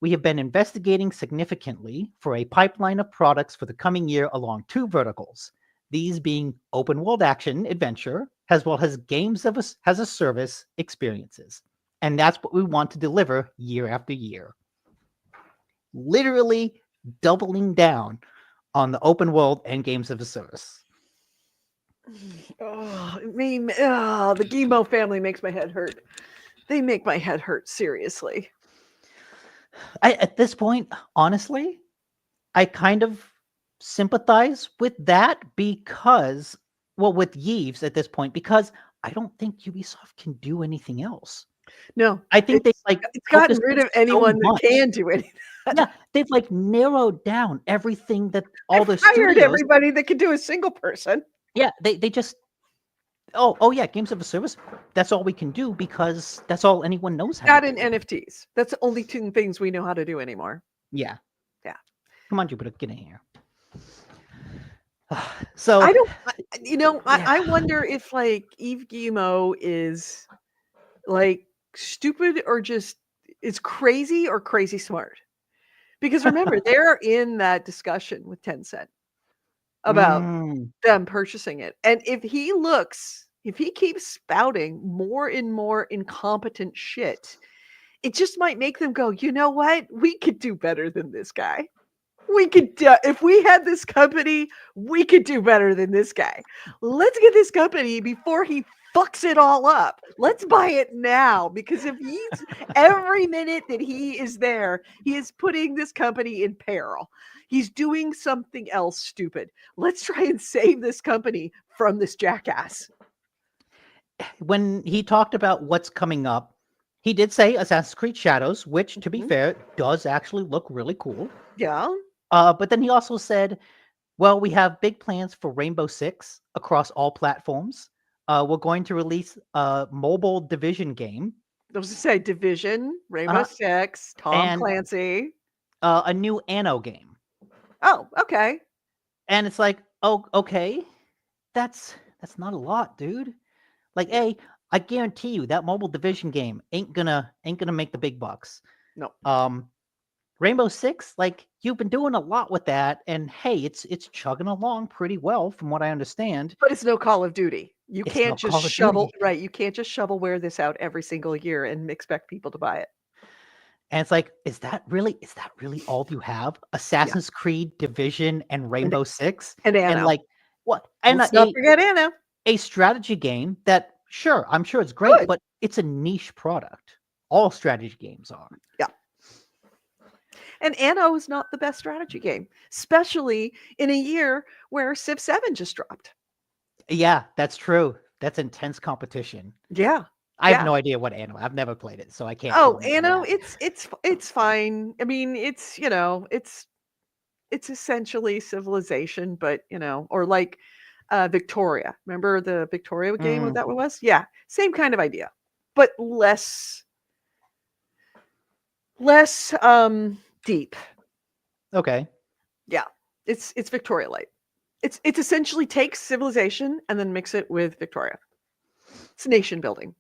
"We have been investigating significantly for a pipeline of products for the coming year along 2 verticals, these being open world action adventure as well as games as a service experiences. And that's what we want to deliver year after year." Literally doubling down on the open world and games as a service. Oh, the Guillemot family makes my head hurt. They make my head hurt, seriously. At this point, honestly, I kind of sympathize with that because, well, with Yves at this point, because I don't think Ubisoft can do anything else. No, I think it's gotten rid of anyone that can do anything. Yeah, they've like narrowed down everything that all the hired studios. Everybody that can do a single person. Yeah, they just. Oh yeah, games of a service. That's all we can do because that's all anyone knows how. That and NFTs. That's the only 2 things we know how to do anymore. Yeah. Yeah. Come on, Jupiter, get in here. So I don't, I yeah. wonder if like Eve Guillemot is like stupid or just is crazy or crazy smart. Because remember, they're in that discussion with Tencent about Mm, them purchasing it. And if he keeps spouting more and more incompetent shit, it just might make them go, you know what? We could do better than this guy. We could, if we had this company, we could do better than this guy. Let's get this company before he fucks it all up. Let's buy it now because if he's every minute that he is there, he is putting this company in peril. He's doing something else stupid. Let's try and save this company from this jackass. when he talked about what's coming up, he did say Assassin's Creed Shadows, which, to be Mhm. fair, does actually look really cool. Yeah. But then he also said, well, we have big plans for Rainbow Six across all platforms. We're going to release a mobile Division game I was to say Division, Rainbow uh, Six, Tom and Clancy. a new Anno game. Oh, okay. And it's like, oh, okay, that's not a lot, dude. Like, Yeah. I guarantee you that mobile Division game ain't gonna make the big bucks. No. Rainbow Six, like you've been doing a lot with that, and hey, it's chugging along pretty well from what I understand. But it's no Call of Duty. You It's can't not just Call of Duty, you can't just shovelware this out every single year and expect people to buy it. and it's like, is that really all you have? Yeah. Assassin's Creed, Division, and And Rainbow Six, and and Anno. like what? And Let's not forget Anno. a strategy game that, sure, I'm sure it's great, Good. but it's a niche product. All strategy games are. Yeah. And Anno is not the best strategy game, especially in a year where Civ 7 just dropped. Yeah, that's true. That's intense competition. Yeah. I have Yeah. no idea what Anno. I've never played it, so I can't Oh, comment on Anno, that. it's fine. I mean, it's essentially Civilization, but or like Victoria. Remember the Victoria game? What Mm, that was? Yeah, same kind of idea, but less deep. okay. Yeah, it's Victoria Light. It's essentially takes Civilization and then mix it with Victoria. It's nation building.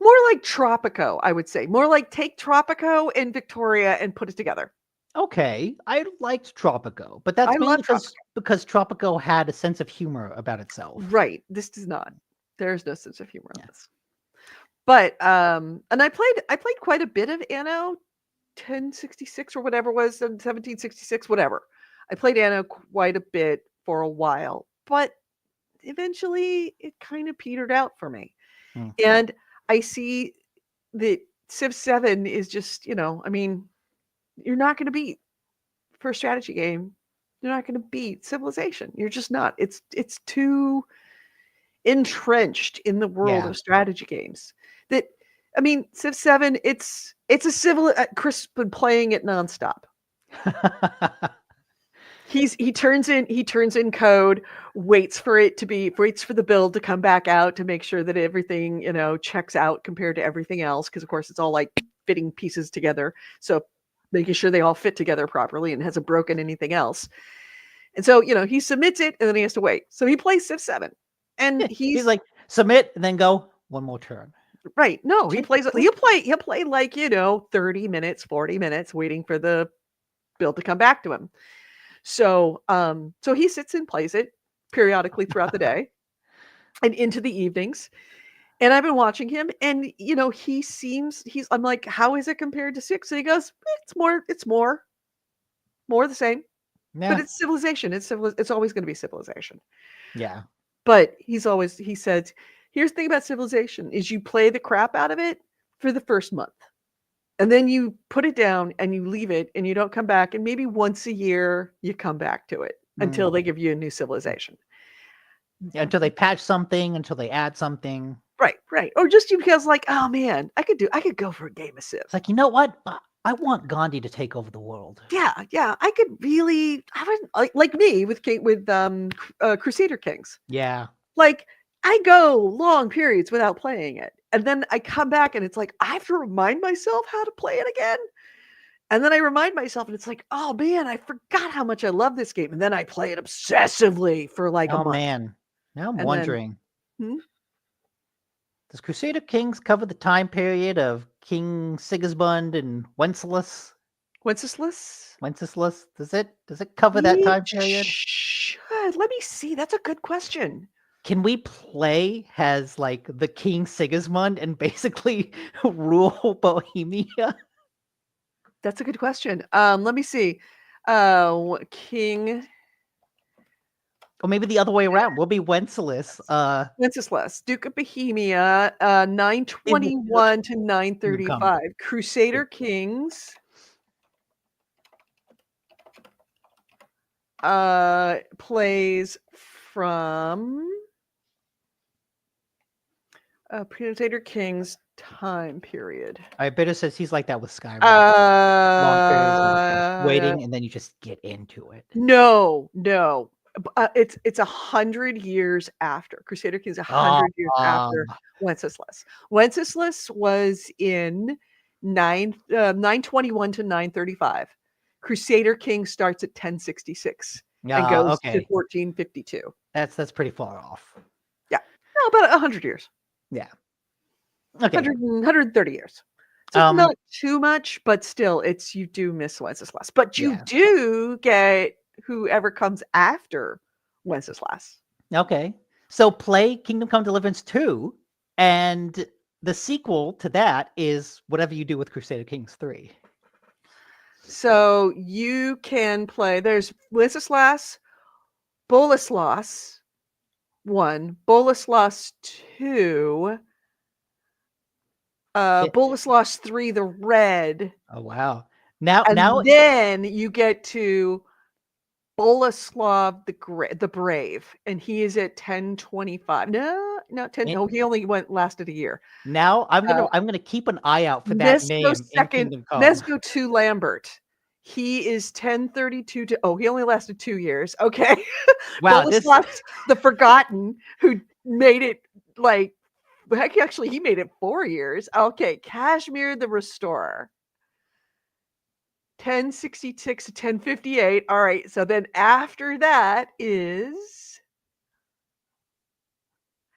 More like Tropico, I would say. More like take Tropico and Victoria and put it together. Okay, I liked Tropico, but I that's mainly love Tropico. because Tropico had a sense of humor about itself. Right. This does not. There's no sense of humor in Yeah. this. But and I played quite a bit of Anno 1066 or whatever it was, 1766, whatever. I played Anno quite a bit for a while, but eventually it kind of petered out for me. Hmm. And I see that Civ 7 is just, I mean, you're not going to beat for a strategy game. You're not going to beat Civilization. You're just not. It's too entrenched in the world Yeah. of strategy games that I mean, Civ 7, it's a civil Chris has been playing it nonstop. He turns in code, waits for the build to come back out to make sure that everything, checks out compared to everything else. Cause of course it's all like fitting pieces together. So making sure they all fit together properly and hasn't broken anything else. And so, he submits it and then he has to wait. So he plays Civ 7 and He's like, submit and then go one more turn. right. No, he Click, plays click. he'll play like, 30 minutes, 40 minutes waiting for the build to come back to him. So he sits and plays it periodically throughout the day and into the evenings. And I've been watching him and I'm like, how is it compared to 6? And he goes, it's more the same. Yeah. But it's Civilization. It's always going to be Civilization. Yeah. But he said, here's the thing about Civilization is you play the crap out of it for the first month. And then you put it down and you leave it and you don't come back. And maybe once a year you come back to it until they give you a new civilization. Yeah, until they patch something, until they add something. Right. Or just because like, oh man, I could go for a game of Civ. It's like, you know what? I want Gandhi to take over the world. Yeah. I could really, I wouldn't like me with Crusader Kings. Yeah. Like I go long periods without playing it. And then I come back and it's like, I have to remind myself how to play it again. And then I remind myself, and it's like, oh man, I forgot how much I love this game. And then I play it obsessively for like a Oh month. man. Now I'm And then, wondering, hmm? does Crusader Kings cover the time period of King Sigismund and Wenceslas? Wenceslas? Wenceslas? Does it cover that It time period? should. Let me see. That's a good question. Can we play as like the King Sigismund and basically rule Bohemia? That's a good question. Let me see. King Or maybe the other way around. We'll be Wenceslas. Wenceslas, Duke of Bohemia, In the 921 to Kingdom Come. 935. Crusader Kings plays from Crusader Kings time period. I bet it says he's like that with Skyrim. Long periods of waiting, and then you just get into it. No. It's 100 years after. Crusader Kings 100 years after Wenceslas. Wenceslas was in 921 to 935. Crusader King starts at 1066 and goes to Okay. 1452. That's pretty far off. Yeah. No, about 100 years. Yeah. Okay. 130 years. So not too much, but still, you do miss Wenceslas. But you do get whoever comes after Wenceslas. Okay. So play Kingdom Come Deliverance 2, and the sequel to that is whatever you do with Crusader Kings 3. So you can play, there's Wenceslas, Boleslas 1, Boleslas 2, Boleslas 3, the red. Oh wow. Now then you get to Boleslav the Brave, and he is at 1025. No, 10. No, he only lasted a year. Now I'm gonna keep an eye out for that name in Kingdom Come. Nesgo 2 Lambert. He is 1032 to he only lasted 2 years. Okay. Wow, Boleslav the Forgotten, who made it like actually he made it 4 years. Okay, Kashmir the Restorer. 1066 to 1058. All right. So then after that is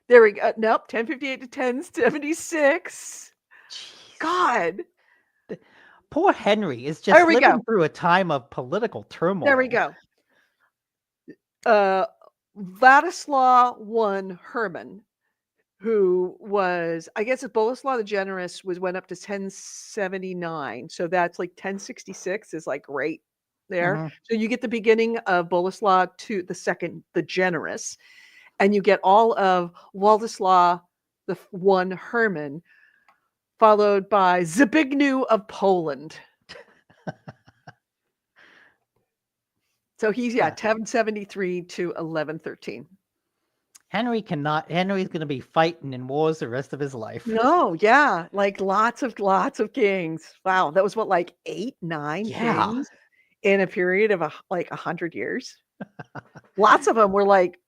there we go. Nope. 1058 to 1076. Jeez. God. Poor Henry is just living through a time of political turmoil. There we go. Vladislav I Herman, who was, I guess, Boleslav the Generous went up to 1079. So that's like 1066 is like right there. Mm-hmm. So you get the beginning of Boleslav II, the second, the Generous, and you get all of Władysław the I Herman, followed by Zbigniew of Poland. So he's 1073 to 1113. Henry's going to be fighting in wars the rest of his life. No, like lots of kings. Wow, that was what, like 8, 9 kings in a period of 100 years. Lots of them were like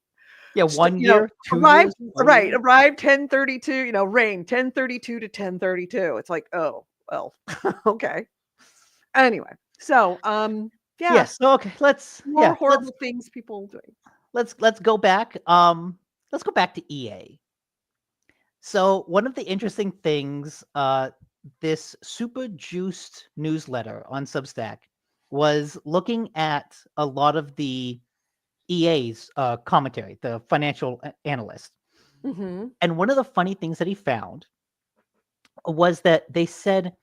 1 year, 2 arrived, years, right? Arrived 1032. Reign 1032 to 1032. It's like, oh well, okay. Anyway, so Yes. Okay. More horrible things people doing. Let's go back. Let's go back to EA. So one of the interesting things, this Super Juiced newsletter on Substack was looking at a lot of the EA's commentary, the financial analyst. Mm-hmm. And one of the funny things that he found was that they said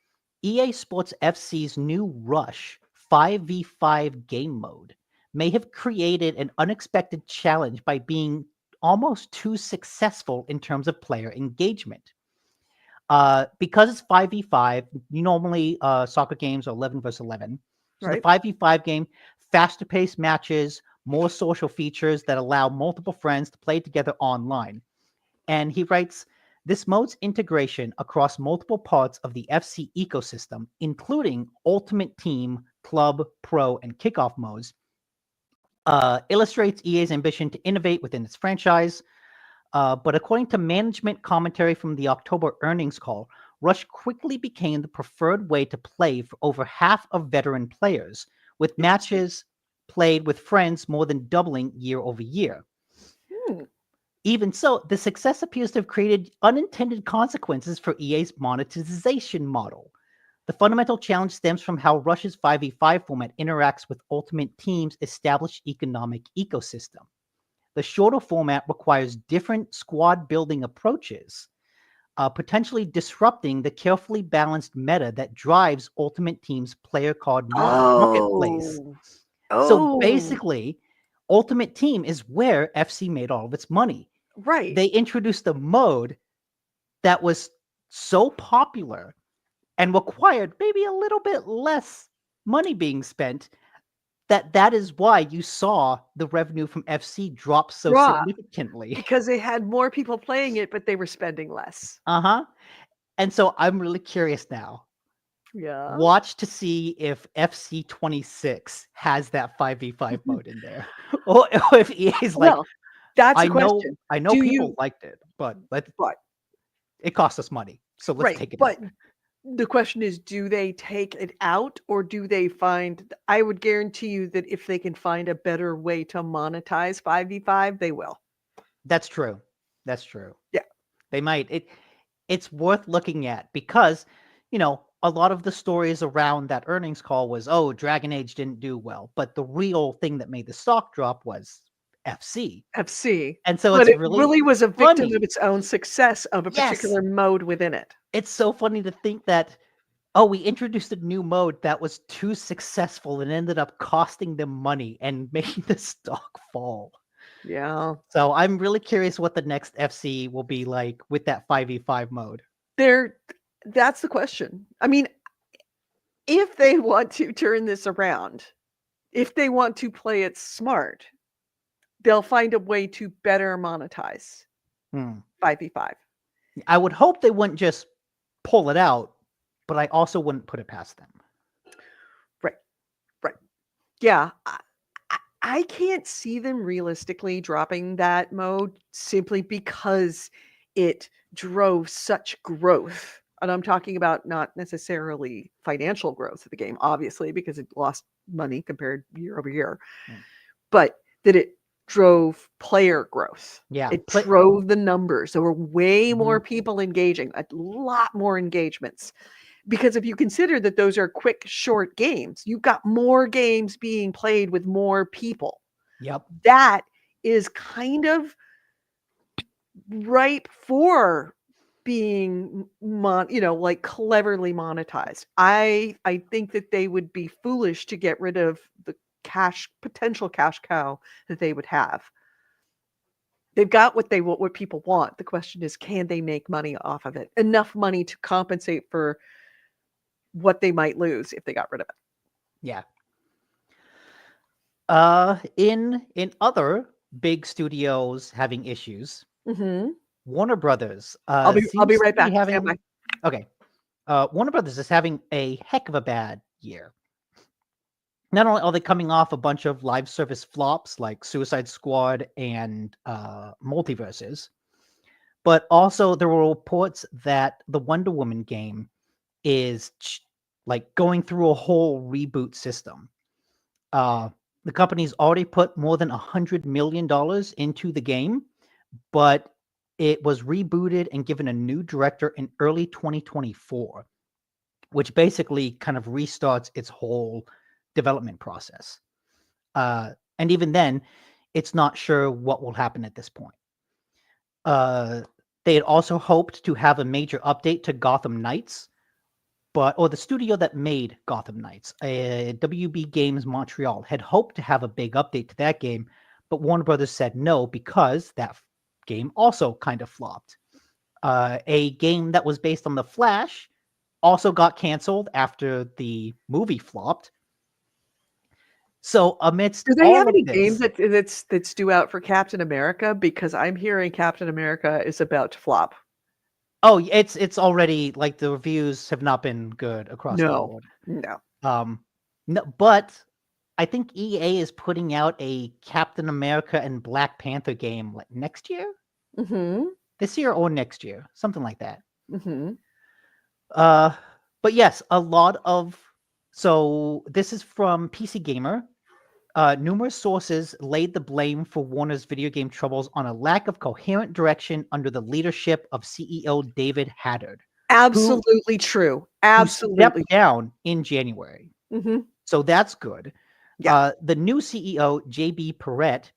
EA Sports FC's new Rush 5v5 game mode may have created an unexpected challenge by being almost too successful in terms of player engagement. Because it's 5v5, normally soccer games are 11 versus 11. So the 5v5 game, faster paced matches, more social features that allow multiple friends to play together online. And he writes, this mode's integration across multiple parts of the FC ecosystem, including Ultimate Team, Club, Pro, and Kickoff modes, illustrates EA's ambition to innovate within its franchise. But according to management commentary from the October earnings call, Rush quickly became the preferred way to play for over half of veteran players, with matches played with friends more than doubling year over year. Hmm. Even so, the success appears to have created unintended consequences for EA's monetization model. The fundamental challenge stems from how Rush's 5v5 format interacts with Ultimate Team's established economic ecosystem. The shorter format requires different squad building approaches, potentially disrupting the carefully balanced meta that drives Ultimate Team's player card marketplace. Oh. So Oh. basically, Ultimate Team is where FC made all of its money. Right. They introduced a mode that was so popular and required maybe a little bit less money being spent that is why you saw the revenue from FC drop so Drop. significantly. Because they had more people playing it, but they were spending less. Uh-huh. And so I'm really curious now. Yeah. Watch to see if FC 26 has that 5v5 mode in there. Or if EA's like, Well, that's I a know question. people liked it, but But it cost us money. So let's right, take it but out. the question is, do they take it out or do they find? I would guarantee you that if they can find a better way to monetize 5v5, they will. That's true. That's true. Yeah. They might. It's worth looking at because, a lot of the stories around that earnings call was, oh, Dragon Age didn't do well. But the real thing that made the stock drop was FC. FC. And so But it's it really really was a victim funny. of its own success of a Yes. particular mode within it. It's so funny to think that, oh, we introduced a new mode that was too successful and ended up costing them money and making the stock fall. Yeah. So I'm really curious what the next FC will be like with that 5v5 mode. That's the question. I mean, if they want to turn this around, if they want to play it smart, they'll find a way to better monetize 5v5. I would hope they wouldn't just pull it out, but I also wouldn't put it past them. Right. Yeah. I can't see them realistically dropping that mode simply because it drove such growth. And I'm talking about not necessarily financial growth of the game, obviously, because it lost money compared year over year, but that it drove player growth. Yeah. It drove the numbers. There were way more people engaging, a lot more engagements. Because if you consider that those are quick, short games, you've got more games being played with more people. Yep. That is kind of ripe for being like cleverly monetized. I think that they would be foolish to get rid of the potential cash cow that they would have. They've got what people want. The question is, can they make money off of it? Enough money to compensate for what they might lose if they got rid of it. Yeah. In other big studios having issues, Warner Brothers. I'll be right back. Stand by. Okay. Warner Brothers is having a heck of a bad year. Not only are they coming off a bunch of live service flops like Suicide Squad and Multiverses, but also there were reports that the Wonder Woman game is like going through a whole reboot system. The company's already put more than $100 million into the game, but it was rebooted and given a new director in early 2024, which basically kind of restarts its whole development process. And even then, it's not sure what will happen at this point. They had also hoped to have a major update to Gotham Knights, or the studio that made Gotham Knights, WB Games Montreal, had hoped to have a big update to that game, but Warner Brothers said no because that game also kind of flopped. A game that was based on The Flash also got canceled after the movie flopped. So amidst do they all have of any this, games that's due out for Captain America? Because I'm hearing Captain America is about to flop. oh, it's already like the reviews have not been good across the board. No. No, but I think EA is putting out a Captain America and Black Panther game like next year, Mm-hmm. this year or next year, something like that. Mm-hmm. But yes, a lot of so this is from PC Gamer. Numerous sources laid the blame for Warner's video game troubles on a lack of coherent direction under the leadership of CEO David Haddard, who Absolutely true. who Absolutely. stepped down in January. Mm-hmm. So that's good. Yeah. The new CEO, JB Perrette,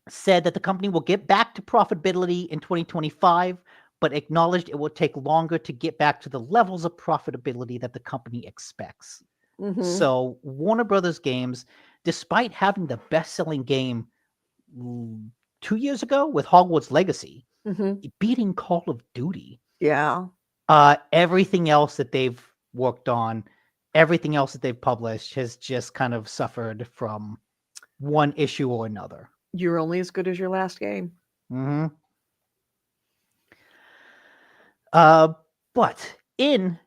said that the company will get back to profitability in 2025, but acknowledged it will take longer to get back to the levels of profitability that the company expects. Mm-hmm. So Warner Brothers Games, despite having the best-selling game 2 years ago with Hogwarts Legacy, Mm-hmm. beating Call of Duty, Yeah. everything else that they've worked on, everything else that they've published has just kind of suffered from one issue or another. You're only as good as your last game. Hmm. But in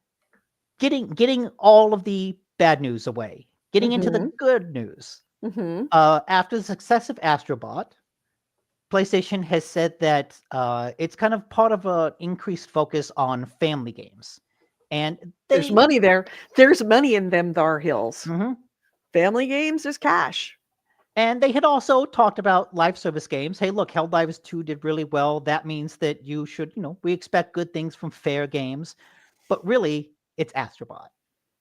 getting all of the bad news away, getting into the Mm-hmm. good news, Mm-hmm. after the success of Astrobot, PlayStation has said that it's kind of part of an increased focus on family games, and There's they money there. There's money in them Thar Hills. Mhm. Family games is cash. And they had also talked about live service games. Hey, look, Helldivers 2 did really well. That means that you should, we expect good things from fair games. But really, it's Astrobot.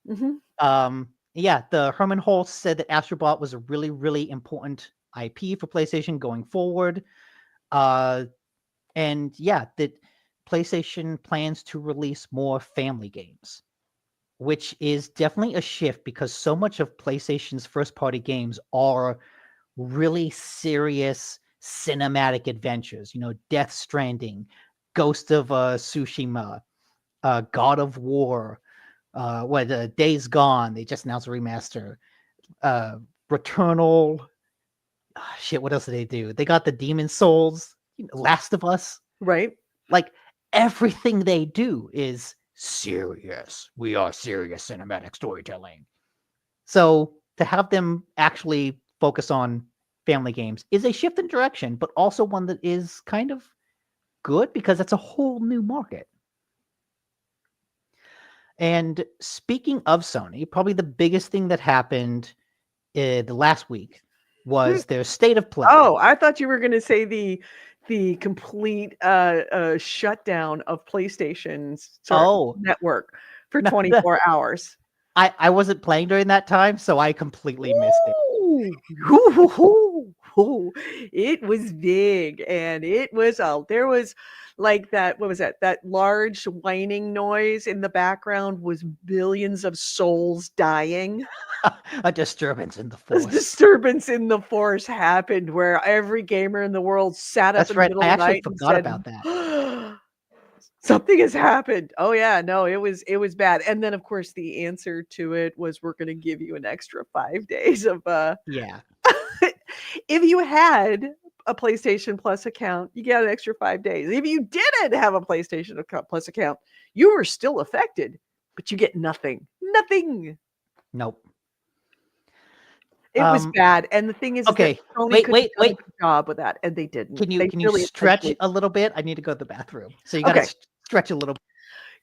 Mm-hmm. Yeah, the Herman Holtz said that Astrobot was a really, really important IP for PlayStation going forward. And yeah, that PlayStation plans to release more family games, which is definitely a shift because so much of PlayStation's first party games are really serious cinematic adventures. Death Stranding, Ghost of Tsushima, God of War, Days Gone. They just announced a remaster. Returnal. Shit, what else did they do? They got the Demon Souls, Last of Us. Right. Like everything they do is serious. We are serious cinematic storytelling. So to have them actually focus on family games is a shift in direction, but also one that is kind of good because it's a whole new market. And speaking of Sony, probably the biggest thing that happened the last week was their state of play. Oh, I thought you were going to say the complete shutdown of PlayStation's Oh, network for no, 24 hours. I wasn't playing during that time, so I completely missed it. Ooh, hoo, hoo, hoo, hoo. It was big, and there was like that. What was that? That large whining noise in the background was billions of souls dying. A disturbance in the A force. disturbance in the force happened where every gamer in the world sat up That's in the right. middle I of the actually night and forgot said, about that. something has happened. Oh yeah, no, it was bad. And then of course the answer to it was we're going to give you an extra 5 days of Yeah. if you had a PlayStation Plus account, you get an extra 5 days. If you didn't have a PlayStation Plus account, you were still affected, but you get nothing. Nothing. Nope. It was bad. And the thing is that Okay. Sony could have done a Wait. good job with that, and they didn't. Can They you really stretch essentially a little bit? I need to go to the bathroom. So you got to okay. stretch a little.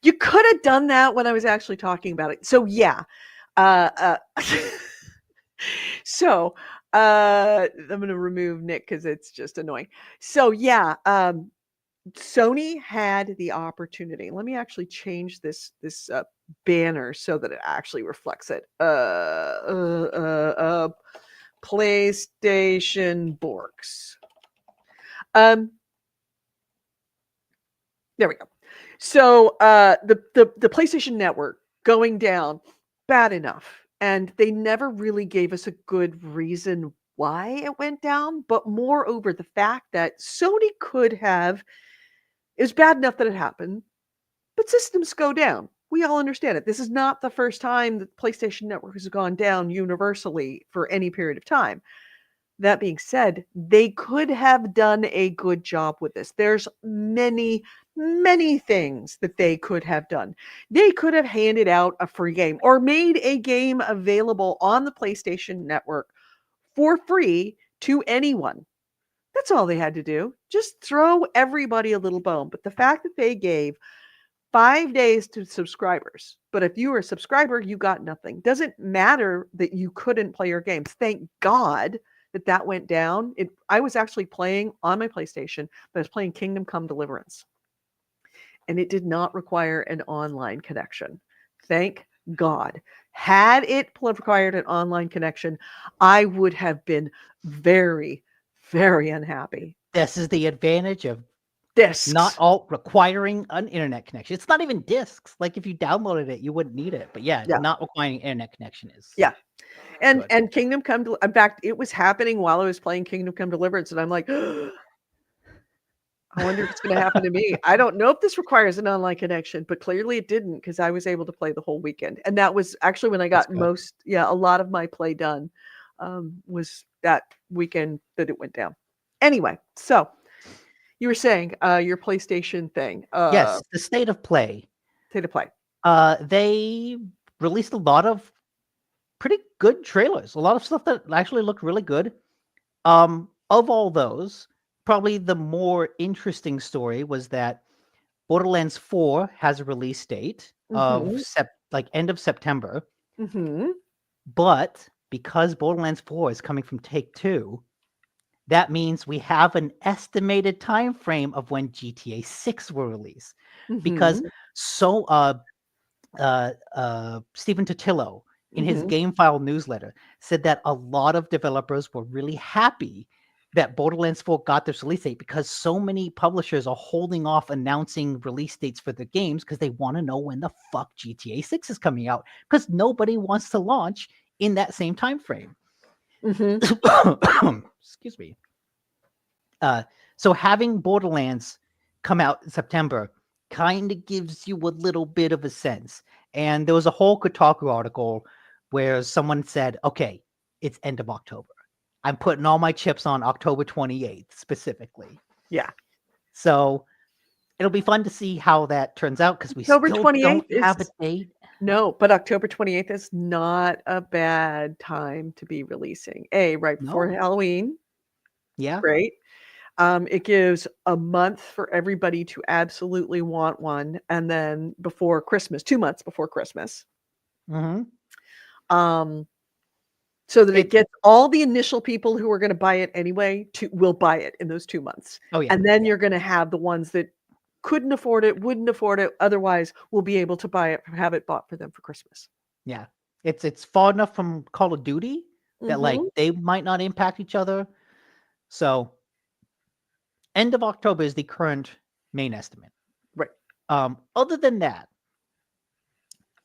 You could have done that when I was actually talking about it. So yeah. So I'm going to remove Nick because it's just annoying. So yeah, Sony had the opportunity. Let me actually change this banner so that it actually reflects it. PlayStation Borks. There we go. So the PlayStation Network going down, bad enough, and they never really gave us a good reason why it went down. But moreover, the fact that Sony could have is bad enough that it happened, but systems go down. We all understand it. This is not the first time that PlayStation Network has gone down universally for any period of time. That being said, they could have done a good job with this. There's many, many things that they could have done. They could have handed out a free game or made a game available on the PlayStation Network for free to anyone. That's all they had to do. Just throw everybody a little bone. But the fact that they gave 5 days to subscribers. But if you were a subscriber, you got nothing. Doesn't matter that you couldn't play your games. Thank God that went down. I was actually playing on my PlayStation, but I was playing Kingdom Come Deliverance. And it did not require an online connection. Thank God. Had it required an online connection, I would have been very, very unhappy. This is the advantage of Discs. not all requiring an internet connection. It's not even discs. Like if you downloaded it, you wouldn't need it. But yeah, not requiring internet connection is and Kingdom Come. In fact, it was happening while I was playing Kingdom Come Deliverance, and I'm like, I wonder if it's going to happen to me. I don't know if this requires an online connection, but clearly it didn't because I was able to play the whole weekend. And that was actually when I got a lot of my play done was that weekend that it went down. Anyway, so you were saying your PlayStation thing. Yes, the state of play. State of play. They released a lot of pretty good trailers. A lot of stuff that actually looked really good. Of all those, probably the more interesting story was that Borderlands 4 has a release date of end of September. But because Borderlands 4 is coming from Take-Two, that means we have an estimated time frame of when GTA 6 will release. Because Stephen Totillo in his GameFile newsletter said that a lot of developers were really happy that Borderlands 4 got this release date because so many publishers are holding off announcing release dates for the games because they want to know when the fuck GTA 6 is coming out because nobody wants to launch in that same time frame. Excuse me. So having Borderlands come out in September kind of gives you a little bit of a sense. And there was a whole Kotaku article where someone said, okay, it's end of October. I'm putting all my chips on October 28th specifically. Yeah. So it'll be fun to see how that turns out because we October still 28th don't have a date. No, but October 28th is not a bad time to be releasing. Right before Halloween. Yeah. Great. It gives a month for everybody to absolutely want one. And then before Christmas, 2 months before Christmas. So that it gets all the initial people who are going to buy it anyway will buy it in those 2 months. Oh, yeah. And then you're going to have the ones that couldn't afford it, wouldn't afford it, otherwise will be able to buy it, have it bought for them for Christmas. Yeah. It's far enough from Call of Duty that like they might not impact each other. So end of October is the current main estimate. Right. Other than that,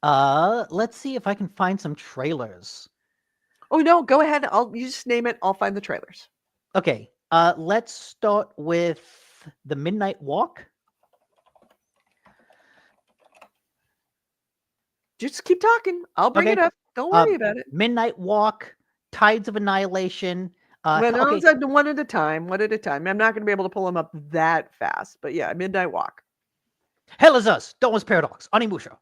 let's see if I can find some trailers. Oh no, go ahead. You just name it. I'll find the trailers. Okay. Let's start with the Midnight Walk. Just keep talking. I'll bring it up. Don't worry about it. Midnight Walk, Tides of Annihilation. One at a time. One at a time. I'm not going to be able to pull them up that fast, but yeah, Midnight Walk. Hell is Us, Dawn's Paradox, Onimusha.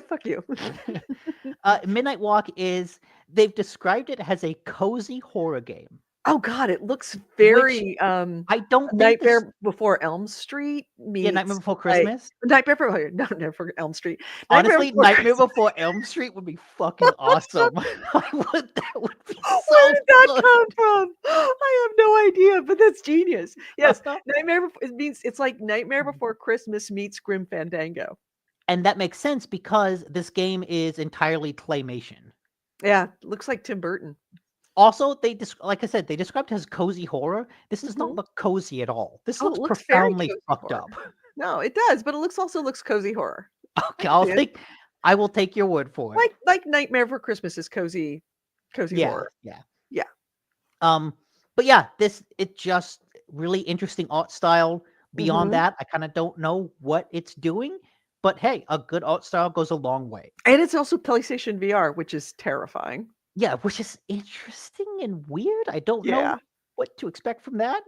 Fuck you. Midnight Walk they've described it as a cozy horror game. Oh God, it looks very I don't think Nightmare Before Elm Street meets Nightmare Before Christmas. Nightmare Before Elm Street. Honestly, Nightmare Before Elm Street would be fucking awesome. That would be so Where did that come from? I have no idea, but that's genius. Yes, it's like Nightmare Before Christmas meets Grim Fandango. And that makes sense because this game is entirely claymation. Yeah, looks like Tim Burton. Also, like I said, they described it as cozy horror. This does not look cozy at all. This looks profoundly fucked up. No, it does, but it also looks cozy horror. Okay, I will take your word for it. Like Nightmare Before Christmas is cozy horror. Yeah. But yeah, it's just really interesting art style. Beyond that, I kind of don't know what it's doing. But hey, a good art style goes a long way. And it's also PlayStation VR, which is terrifying. Yeah, which is interesting and weird. I don't know what to expect from that.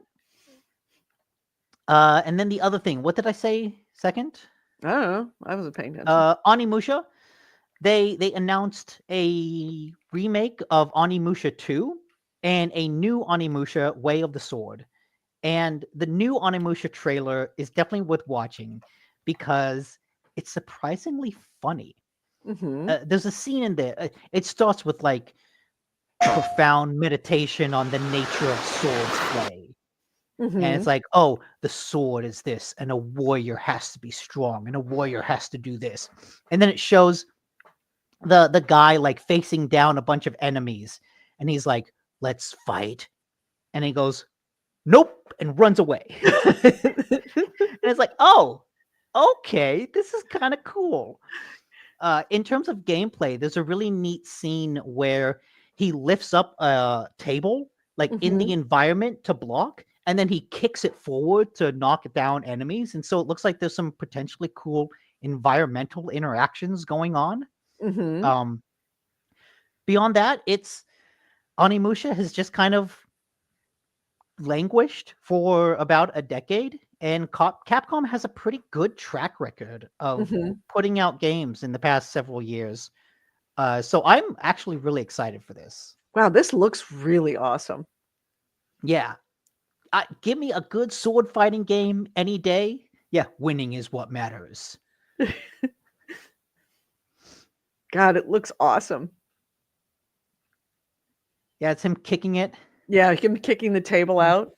And then the other thing, what did I say second? I don't know. I wasn't paying attention. Onimusha. They announced a remake of Onimusha 2 and a new Onimusha, Way of the Sword. And the new Onimusha trailer is definitely worth watching because it's surprisingly funny. Mm-hmm. There's a scene in there. It starts with like profound meditation on the nature of swords play. And Mm-hmm. it's like, oh, the sword is this, and a warrior has to be strong, and a warrior has to do this. And then it shows the guy like facing down a bunch of enemies, and he's like, let's fight. And he goes, nope, and runs away. And it's like, oh, okay, this is kind of cool. In terms of gameplay, there's a really neat scene where he lifts up a table like in the Mm-hmm. environment to block, and then he kicks it forward to knock down enemies. And so it looks like there's some potentially cool environmental interactions going on. Mm-hmm. Um, beyond that, it's Onimusha has just kind of languished for about a decade, and Capcom has a pretty good track record of Mm-hmm. putting out games in the past several years. So I'm actually really excited for this. Wow, this looks really awesome. Yeah, give me a good sword fighting game any day. Yeah, winning is what matters. God, it looks awesome. Yeah, it's him kicking it. Yeah, him kicking the table out.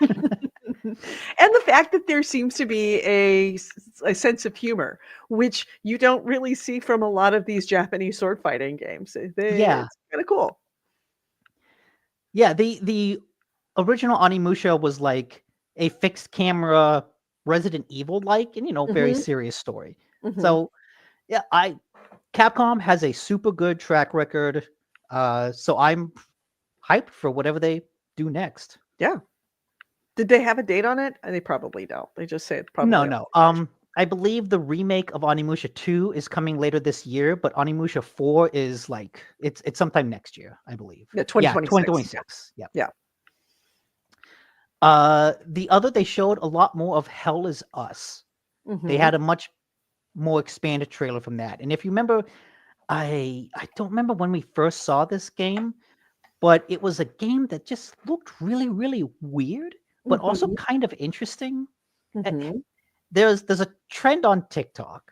And the fact that there seems to be a sense of humor, which you don't really see from a lot of these Japanese sword fighting games. Yeah, It's kind of cool. yeah. The original Onimusha was like a fixed camera Resident Evil like, and very Mm-hmm. serious story. Mm-hmm. So yeah, Capcom has a super good track record. So I'm hyped for whatever they do next. Yeah. Did they have a date on it? They probably don't. They just say it's No, probably on no. PlayStation. I believe the remake of Onimusha 2 is coming later this year, but Onimusha 4 is like it's sometime next year, I believe. Yeah, Yeah, 2026. 2026. Yeah. Yeah. They showed a lot more of Hell is Us. They Mm-hmm. had a much more expanded trailer from that. And if you remember, I don't remember when we first saw this game, but it was a game that just looked really, really weird, but also Mm-hmm. kind of interesting. Mm-hmm. There's a trend on TikTok,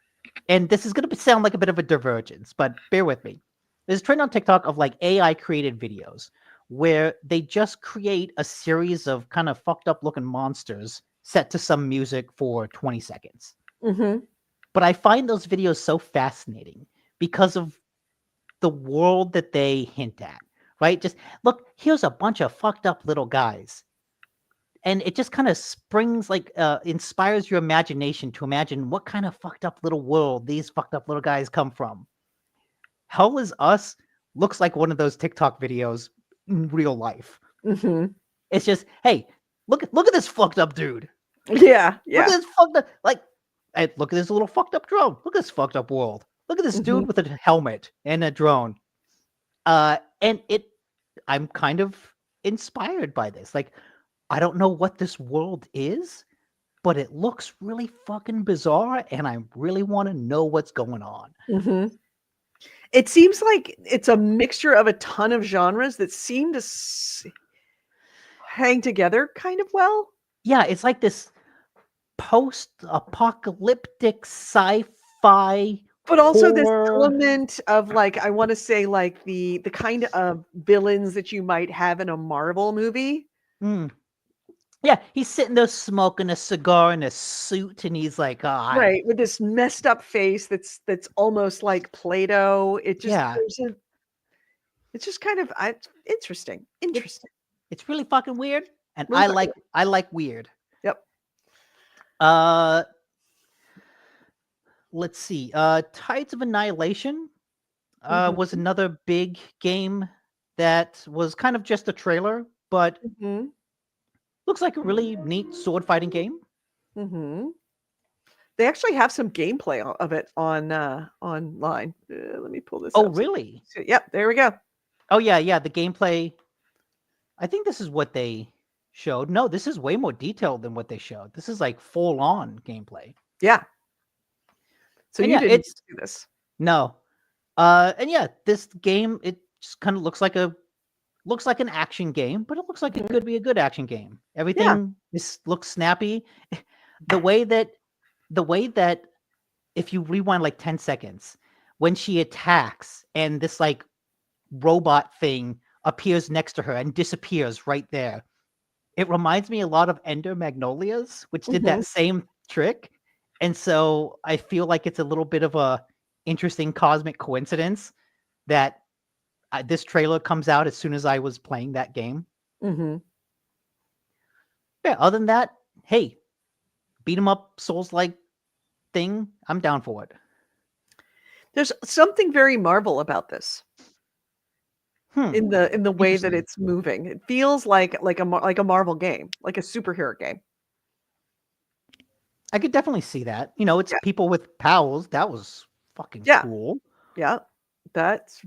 and this is going to sound like a bit of a divergence, but bear with me. There's a trend on TikTok of like AI created videos where they just create a series of kind of fucked up looking monsters set to some music for 20 seconds. Mm-hmm. But I find those videos so fascinating because of the world that they hint at, right? Just look, here's a bunch of fucked up little guys. And it just kind of inspires your imagination to imagine what kind of fucked up little world these fucked up little guys come from. Hell is Us looks like one of those TikTok videos in real life. Mm-hmm. It's just, hey, look at this fucked up dude. Yeah. Look Yeah. at this fucked up, hey, look at this little fucked up drone. Look at this fucked up world. Look at this Mm-hmm. dude with a helmet and a drone. I'm kind of inspired by this. Like, I don't know what this world is, but it looks really fucking bizarre, and I really want to know what's going on. Mm-hmm. It seems like it's a mixture of a ton of genres that seem to hang together kind of well. Yeah, it's like this post-apocalyptic sci-fi But also this horror. element of like, I want to say like the kind of villains that you might have in a Marvel movie. Mm. Yeah, he's sitting there smoking a cigar in a suit, and he's like, Right, with this messed up face that's almost like Play-Doh. It just yeah, it's just kind of interesting. Interesting. it's really fucking weird, and Really I fucking like weird. Yep. Let's see. Tides of Annihilation was Mhm. another big game that was kind of just a trailer, but Mhm. looks like a really neat sword fighting game. Mhm. They actually have some gameplay of it on online. Let me pull this Oh, up. really? So, yep, there we go. Oh, yeah. The gameplay. I think this is what they showed. No, this is way more detailed than what they showed. This is like full on gameplay. Yeah. So And you yeah, didn't it's do this. no. And yeah, this game, it just kind of looks like a looks like an action game, but it looks like it Mhm. could be a good action game. Yeah. Everything looks snappy. The way that the way that if you rewind like 10 seconds, when she attacks and this like robot thing appears next to her and disappears right there. It reminds me a lot of Ender Magnolias, which did Mhm. that same trick. And so I feel like it's a little bit of a interesting cosmic coincidence that this trailer comes out as soon as I was playing that game. Mhm. Yeah, other than that, hey, beat 'em up Souls like thing, I'm down for it. There's something very Marvel about this Hmm, in the way that interesting. it's moving. It feels like a Marvel game, like a superhero game. I could definitely see that. You know, it's Yeah. people with powers. That was fucking Yeah. cool. Yeah. That's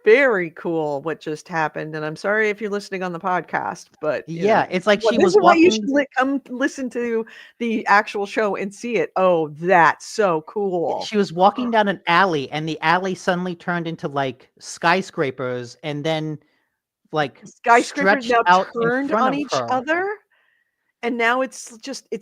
very cool what just happened, and I'm sorry if you're listening on the podcast, but, Yeah, it's like she this was is why you should walking. come listen to the actual show and see it. Oh, that's so cool. She was walking down an alley, and the alley suddenly turned into like skyscrapers, and then like Skyscrapers stretched now out in turned front on of each her. other, and now it's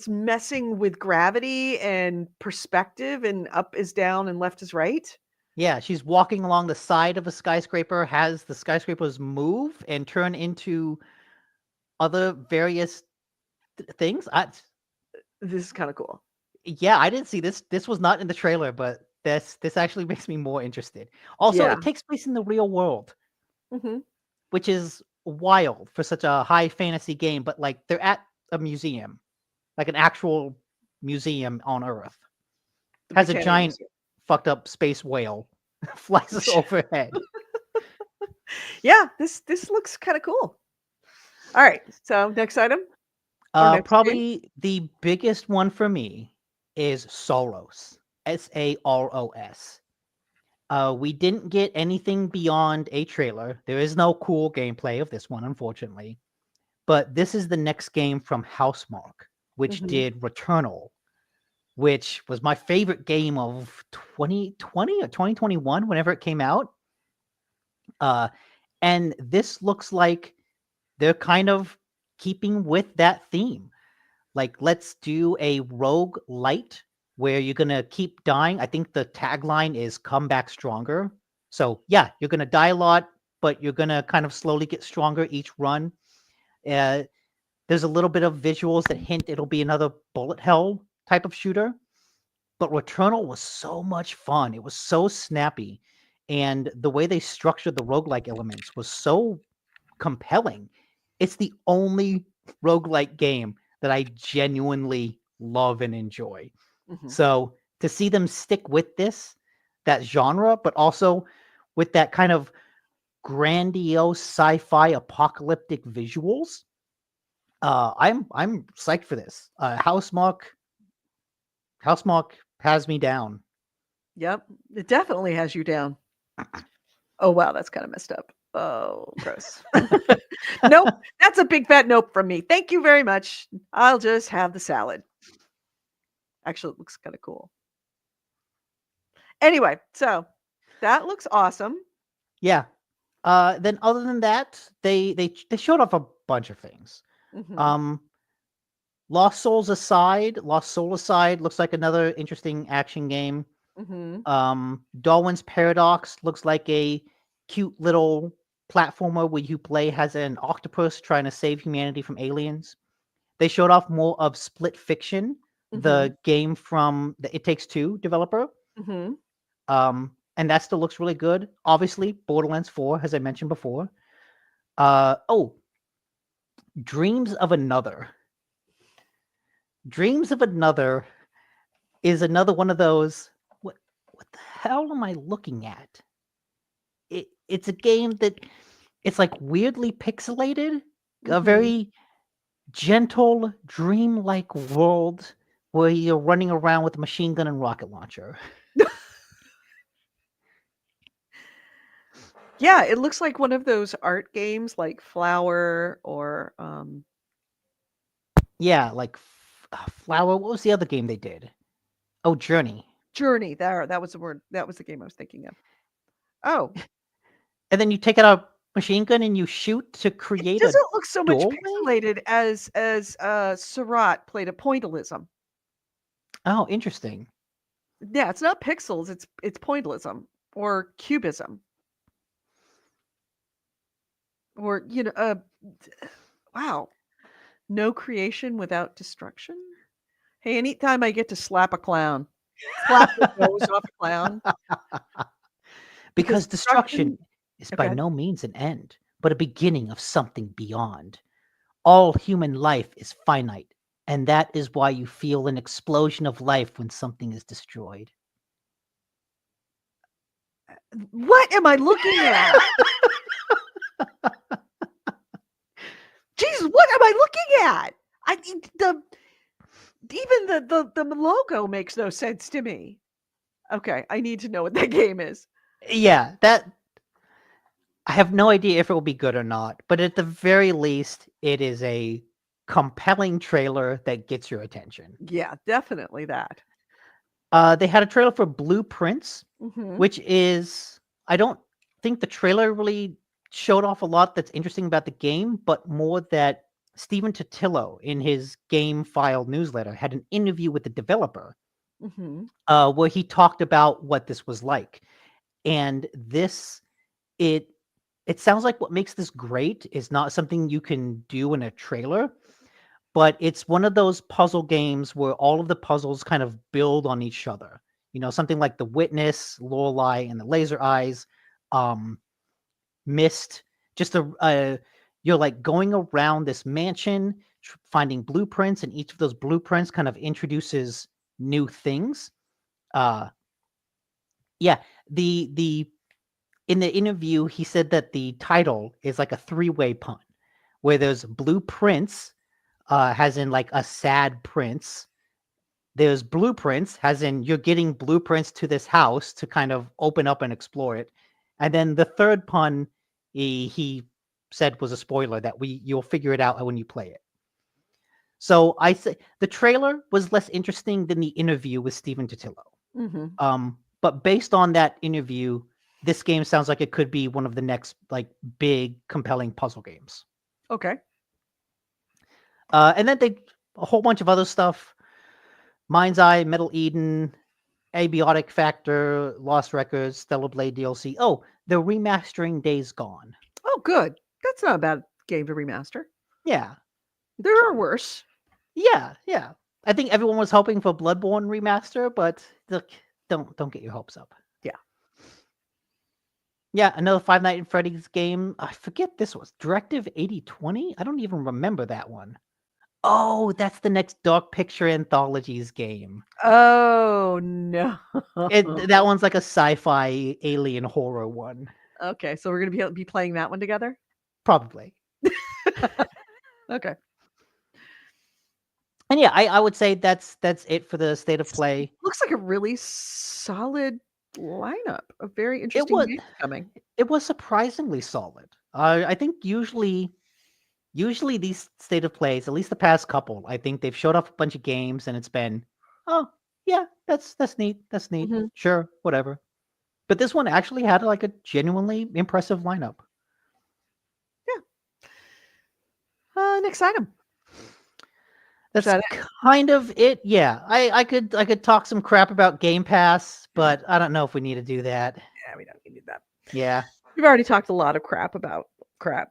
messing with gravity and perspective, and up is down and left is right. Yeah, she's walking along the side of a skyscraper, has the skyscrapers move and turn into other various things. This is kinda cool. Yeah, I didn't see this. This was not in the trailer, but this actually makes me more interested. Also, Yeah. it takes place in the real world, Mhm. which is wild for such a high fantasy game, but like they're at a museum, like an actual museum on Earth. The Has a Botanical giant Museum. fucked up space whale flies overhead. Yeah, this looks kinda cool. Alright, so next item or next game? Probably the biggest one for me is Soros. Saros. We didn't get anything beyond a trailer. There is no cool gameplay of this one, unfortunately. But this is the next game from Housemarque, which Mhm. did Returnal, which was my favorite game of 2020 or 2021, whenever it came out. Uh, and this looks like they're kind of keeping with that theme. Like, let's do a rogue light where you're gonna keep dying. I think the tagline is "Come back stronger." So yeah, you're gonna die a lot, but you're gonna kind of slowly get stronger each run. Uh, there's a little bit of visuals that hint it'll be another bullet hell type of shooter. But Returnal was so much fun. It was so snappy. And the way they structured the roguelike elements was so compelling. It's the only roguelike game that I genuinely love and enjoy. Mhm. So to see them stick with that genre, but also with that kind of grandiose sci-fi apocalyptic visuals, I'm psyched for this. Housemarque has me down. Yep, it definitely has you down. Oh, wow, that's kinda messed up. Oh, gross. Nope, that's a big fat nope from me. Thank you very much. I'll just have the salad. Actually, it looks kinda cool. Anyway, so that looks awesome. Yeah. Then other than that, they showed off a bunch of things. Mhm. Um, Lost Soul aside, looks like another interesting action game. Mhm. Darwin's Paradox looks like a cute little platformer where you play as an octopus trying to save humanity from aliens. They showed off more of Split Fiction, Mhm. the game from the It Takes Two developer. Mhm. And that still looks really good. Obviously, Borderlands 4, as I mentioned before. Oh, Dreams of Another. Dreams of Another is another one of those. What the hell am I looking at? It's a game that it's like weirdly pixelated, a Mhm. very gentle, dreamlike world where you're running around with a machine gun and rocket launcher. Yeah, it looks like one of those art games like Flower or, Yeah, like Flower. What was the other game they did? Oh, Journey. Journey. There, that was the word. That was the game I was thinking of. Oh, And then you take out a machine gun and you shoot to It create a doesn't look so much doorway? pixelated as Surratt played a pointillism. Oh, interesting. Yeah, it's not pixels, it's pointillism or cubism. Or, wow. No creation without destruction? Hey, anytime I get to slap a clown, slap the nose off a clown, because Because destruction is Okay. by no means an end, but a beginning of something beyond. All human life is finite, and that is why you feel an explosion of life when something is destroyed. What am I looking at? Jesus, what am I looking at? Even the logo makes no sense to me. Okay, I need to know what that game is. Yeah, that I have no idea if it will be good or not, but at the very least, it is a compelling trailer that gets your attention. Yeah, definitely that. They had a trailer for Blueprints, Mhm. which is I don't think the trailer really showed off a lot that's interesting about the game, but more that Stephen Totillo in his Game File newsletter had an interview with the developer Mhm. where he talked about what this was like. And it sounds like what makes this great is not something you can do in a trailer, but it's one of those puzzle games where all of the puzzles kind of build on each other. You know, something like The Witness, Lorelei, and the Laser Eyes, um, Mist. Just you're like going around this mansion, finding blueprints, and each of those blueprints kind of introduces new things. Uh, yeah, the in the interview, he said that the title is like a three-way pun, where there's blueprints, as in like a sad prince. There's blueprints, as in you're getting blueprints to this house to kind of open up and explore it. And then the third pun he said was a spoiler that you'll figure it out when you play it. So I say the trailer was less interesting than the interview with Stephen Totillo. Mhm. But based on that interview, this game sounds like it could be one of the next like big, compelling puzzle games. Okay. And then a whole bunch of other stuff: Mind's Eye, Metal Eden, Abiotic Factor, Lost Records, Stellar Blade DLC. Oh, they're remastering Days Gone. Oh, good. That's not a bad game to remaster. Yeah, There are worse. yeah. I think everyone was hoping for Bloodborne remaster, but look, don't get your hopes up. Yeah. Yeah, another Five Nights at Freddy's game. I forget this was Directive 8020. I don't even remember that one. Oh, that's the next Dark Picture Anthologies game. Oh no. That one's like a sci-fi alien horror one. Okay, so we're gonna be playing that one together. Probably. Okay. And yeah, I would say that's it for the state of play. Looks like a really solid lineup of very It interesting was games coming. it was surprisingly solid. I think usually these state of plays, at least the past couple, I think they've showed off a bunch of games and it's been, oh yeah, that's neat. That's neat. Mhm. Sure, whatever. But this one actually had like a genuinely impressive lineup. Next item. That's that kind of it. Yeah, I could talk some crap about Game Pass, but I don't know if we need to do that. Yeah, we don't need that. Yeah, We've already talked a lot of crap about crap,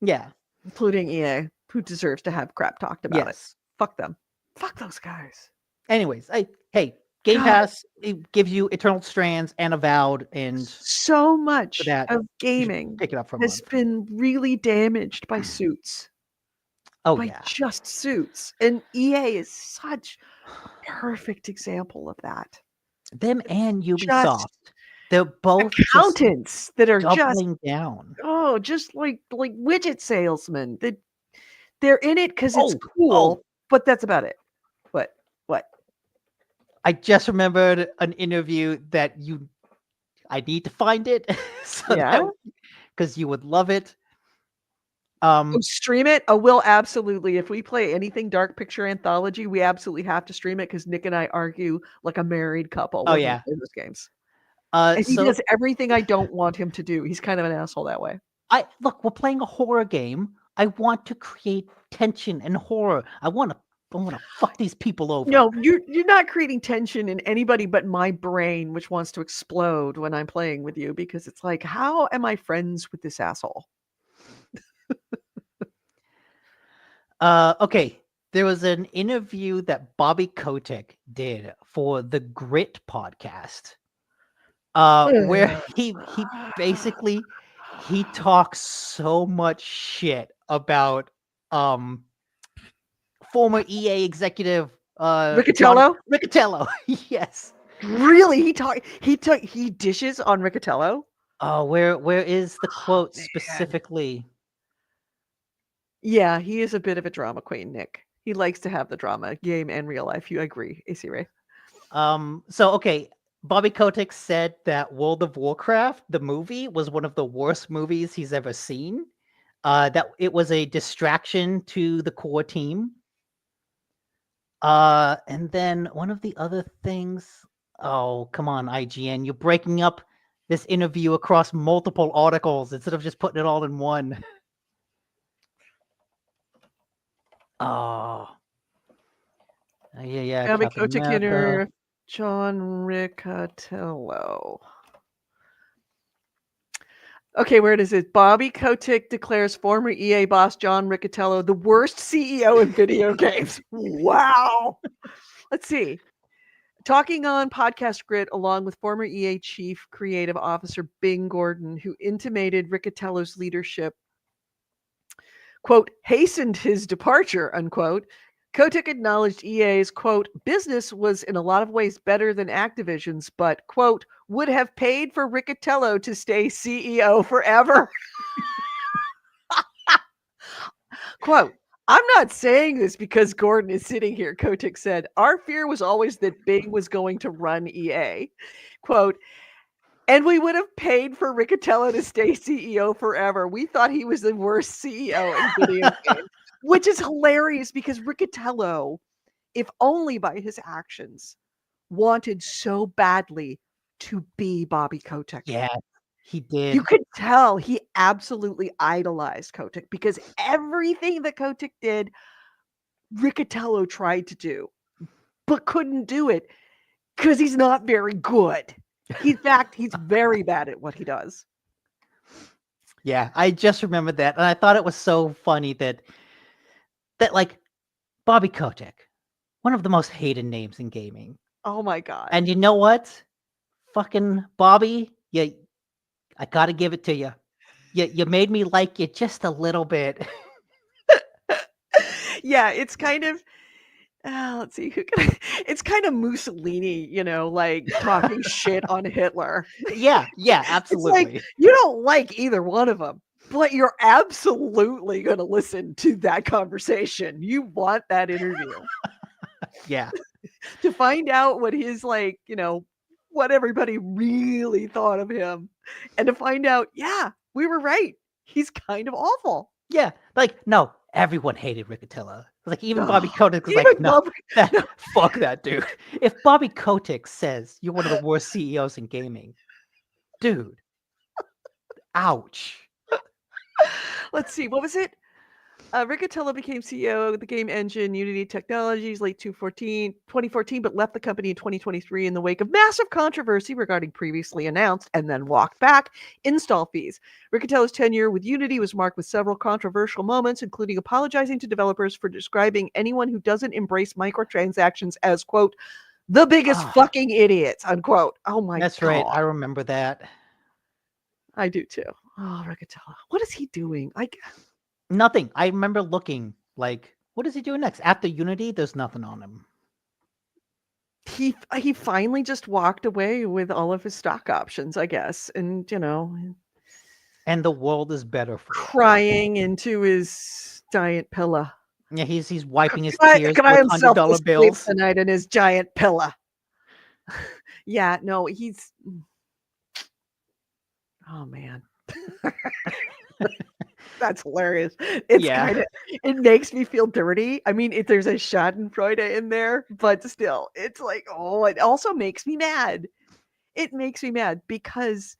yeah, including EA, who deserves to have crap talked about it. yes. Fuck them. Fuck those guys. Anyways, hey, Game God. Pass, it gives you Eternal Strands and Avowed, and So much for that, of you should gaming pick it up for a has month. been really damaged by suits. Oh By yeah, just suits. And EA is such a perfect example of that. them and Just Ubisoft, they're both just accountants that are just doubling down. just like widget salesmen. They're in it because it's Oh, cool, but that's about it. What? I just remembered an interview that I need to find it, so Yeah? because you would love it. Oh, stream it? Oh, we'll absolutely. If we play anything Dark Picture Anthology, we absolutely have to stream it because Nick and I argue like a married couple Oh when we yeah. play those games. And he So does everything I don't want him to do. He's kind of an asshole that way. We're playing a horror game. I want to create tension and horror. I want to fuck these people over. No, you're not creating tension in anybody but my brain, which wants to explode when I'm playing with you because it's like, how am I friends with this asshole? Okay. There was an interview that Bobby Kotick did for the Grit podcast, where he basically he talks so much shit about former EA executive Riccatello? Riccatello. Yes. Really? He dishes on Riccatello? Oh, where is the quote man. specifically? Yeah, he is a bit of a drama queen, Nick. He likes to have the drama, game and real life. You agree, AC Ray? So okay, Bobby Kotick said that World of Warcraft, the movie, was one of the worst movies he's ever seen. That it was a distraction to the core team. And then one of the other things. Oh, come on, IGN. You're breaking up this interview across multiple articles instead of just putting it all in one. Oh. Yeah, Bobby Captain Kotick America. inner John Riccatello. Okay, where is it? Bobby Kotick declares former EA boss John Riccatello the worst CEO in video games. Wow. Let's see. Talking on Podcast Grid along with former EA Chief Creative Officer Bing Gordon, who intimated Riccatello's leadership, quote, hastened his departure, unquote. Kotick acknowledged EA's, quote, business was in a lot of ways better than Activision's, but, quote, would have paid for Riccatello to stay CEO forever. Quote, I'm not saying this because Gordon is sitting here, Kotick said. Our fear was always that Bing was going to run EA. Quote, and we would have paid for Riccatello to stay CEO forever. We thought he was the worst CEO in video games, which is hilarious because Riccatello, if only by his actions, wanted so badly to be Bobby Kotick. Yeah, he did. You could tell he absolutely idolized Kotick because everything that Kotick did, Riccatello tried to do, but couldn't do it because he's not very good. In fact, he's very bad at what he does. Yeah, I just remembered that, and I thought it was so funny that like Bobby Kotick, one of the most hated names in gaming. Oh my god. And you know what? Fucking Bobby, I gotta give it to you. You made me like you just a little bit. Yeah, it's kind of let's see it's kind of Mussolini, like talking shit on Hitler. Yeah, absolutely. It's like you don't like either one of them, but you're absolutely going to listen to that conversation. You want that interview. Yeah. To find out what his what everybody really thought of him, and to find out, yeah, we were right. He's kind of awful. Yeah, like no, everyone hated Riccatello. Like even Bobby Kotick was Even like, no, Bobby- fuck that dude. If Bobby Kotick says you're one of the worst CEOs in gaming, dude, ouch. Let's see, what was it? Riccatello became CEO of the game engine Unity Technologies late 2014, but left the company in 2023 in the wake of massive controversy regarding previously announced and then walked back install fees. Riccatello's tenure with Unity was marked with several controversial moments, including apologizing to developers for describing anyone who doesn't embrace microtransactions as, quote, the biggest fucking idiots, unquote. Oh my god. That's right. I remember that. I do too. Oh, Riccatello. What is he doing? Nothing. I remember looking like, what is he doing next? After Unity, there's nothing on him. He finally just walked away with all of his stock options, I guess, and and the world is better for crying into his giant pillow. Yeah, he's wiping his Cry tears with himself to $100 sleep bills tonight in his giant pillow. Yeah, no, he's. Oh man. That's hilarious. It's it makes me feel dirty. I mean, if there's a Schadenfreude in there, but still, it's like, oh, it also makes me mad. It makes me mad because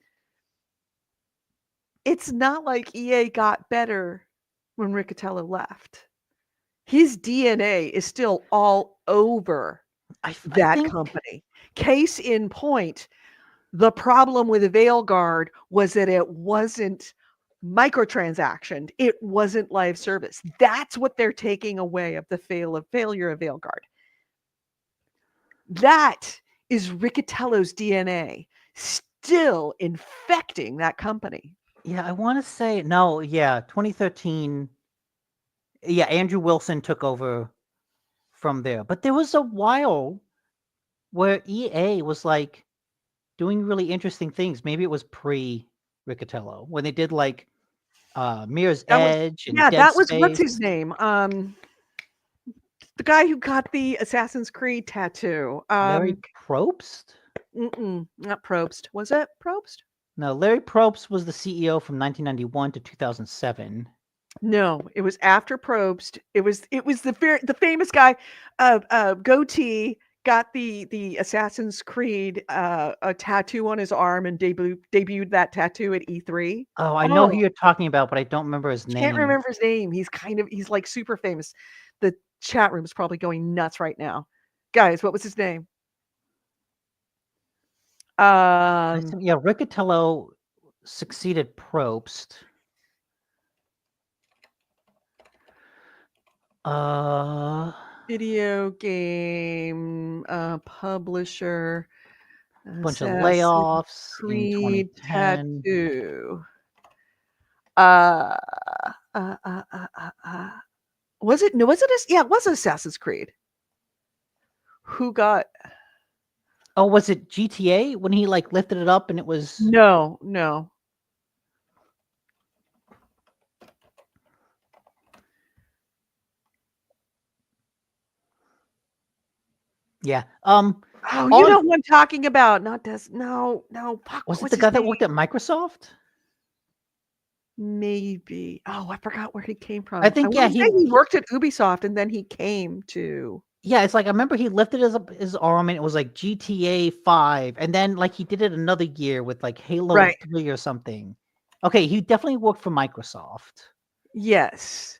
it's not like EA got better when Riccatello left. His DNA is still all over I that think company. Case in point, the problem with Veilguard was that it wasn't microtransactioned. It wasn't live service. That's what they're taking away of the failure of Veilguard. That is Riccatello's DNA still infecting that company. yeah, I want to say no, yeah, 2013. Yeah, Andrew Wilson took over from there. But there was a while where EA was like doing really interesting things. Maybe it was pre Riccatello when they did like Mirror's That was Edge and yeah, Dead that was what's Space. his name? The guy who got the Assassin's Creed tattoo. Larry Probst? Not Probst. Was it Probst? No, Larry Probst was the CEO from 1991 to 2007. No, it was after Probst. It was the famous guy, goatee, got the Assassin's Creed a tattoo on his arm and debuted that tattoo at E3. Oh, I know who Oh, you're talking about, but I don't remember his can't name. remember his name. He's like super famous. The chat room is probably going nuts right now. Guys, what was his name? Yeah, Riccatello succeeded Probst. Video game publisher, Bunch of Assassin's layoffs in Creed 2010. tattoo. Uh, uh, uh, uh, uh, uh. Was it? No, was it? Yeah, it was Assassin's Creed. Who got? Oh, was it GTA when he like lifted it up and it was? No. Yeah. Oh, you know who I'm talking about? Not Des. No. Fuck. Was it what's the his guy that name? worked at Microsoft? Maybe. Oh, I forgot where he came from. I think yeah, wanna say he worked at Ubisoft and then he came to. yeah, it's like I remember he lifted his arm and it was like GTA 5, and then like he did it another year with like Halo Right. 3 or something. Okay, he definitely worked for Microsoft. Yes.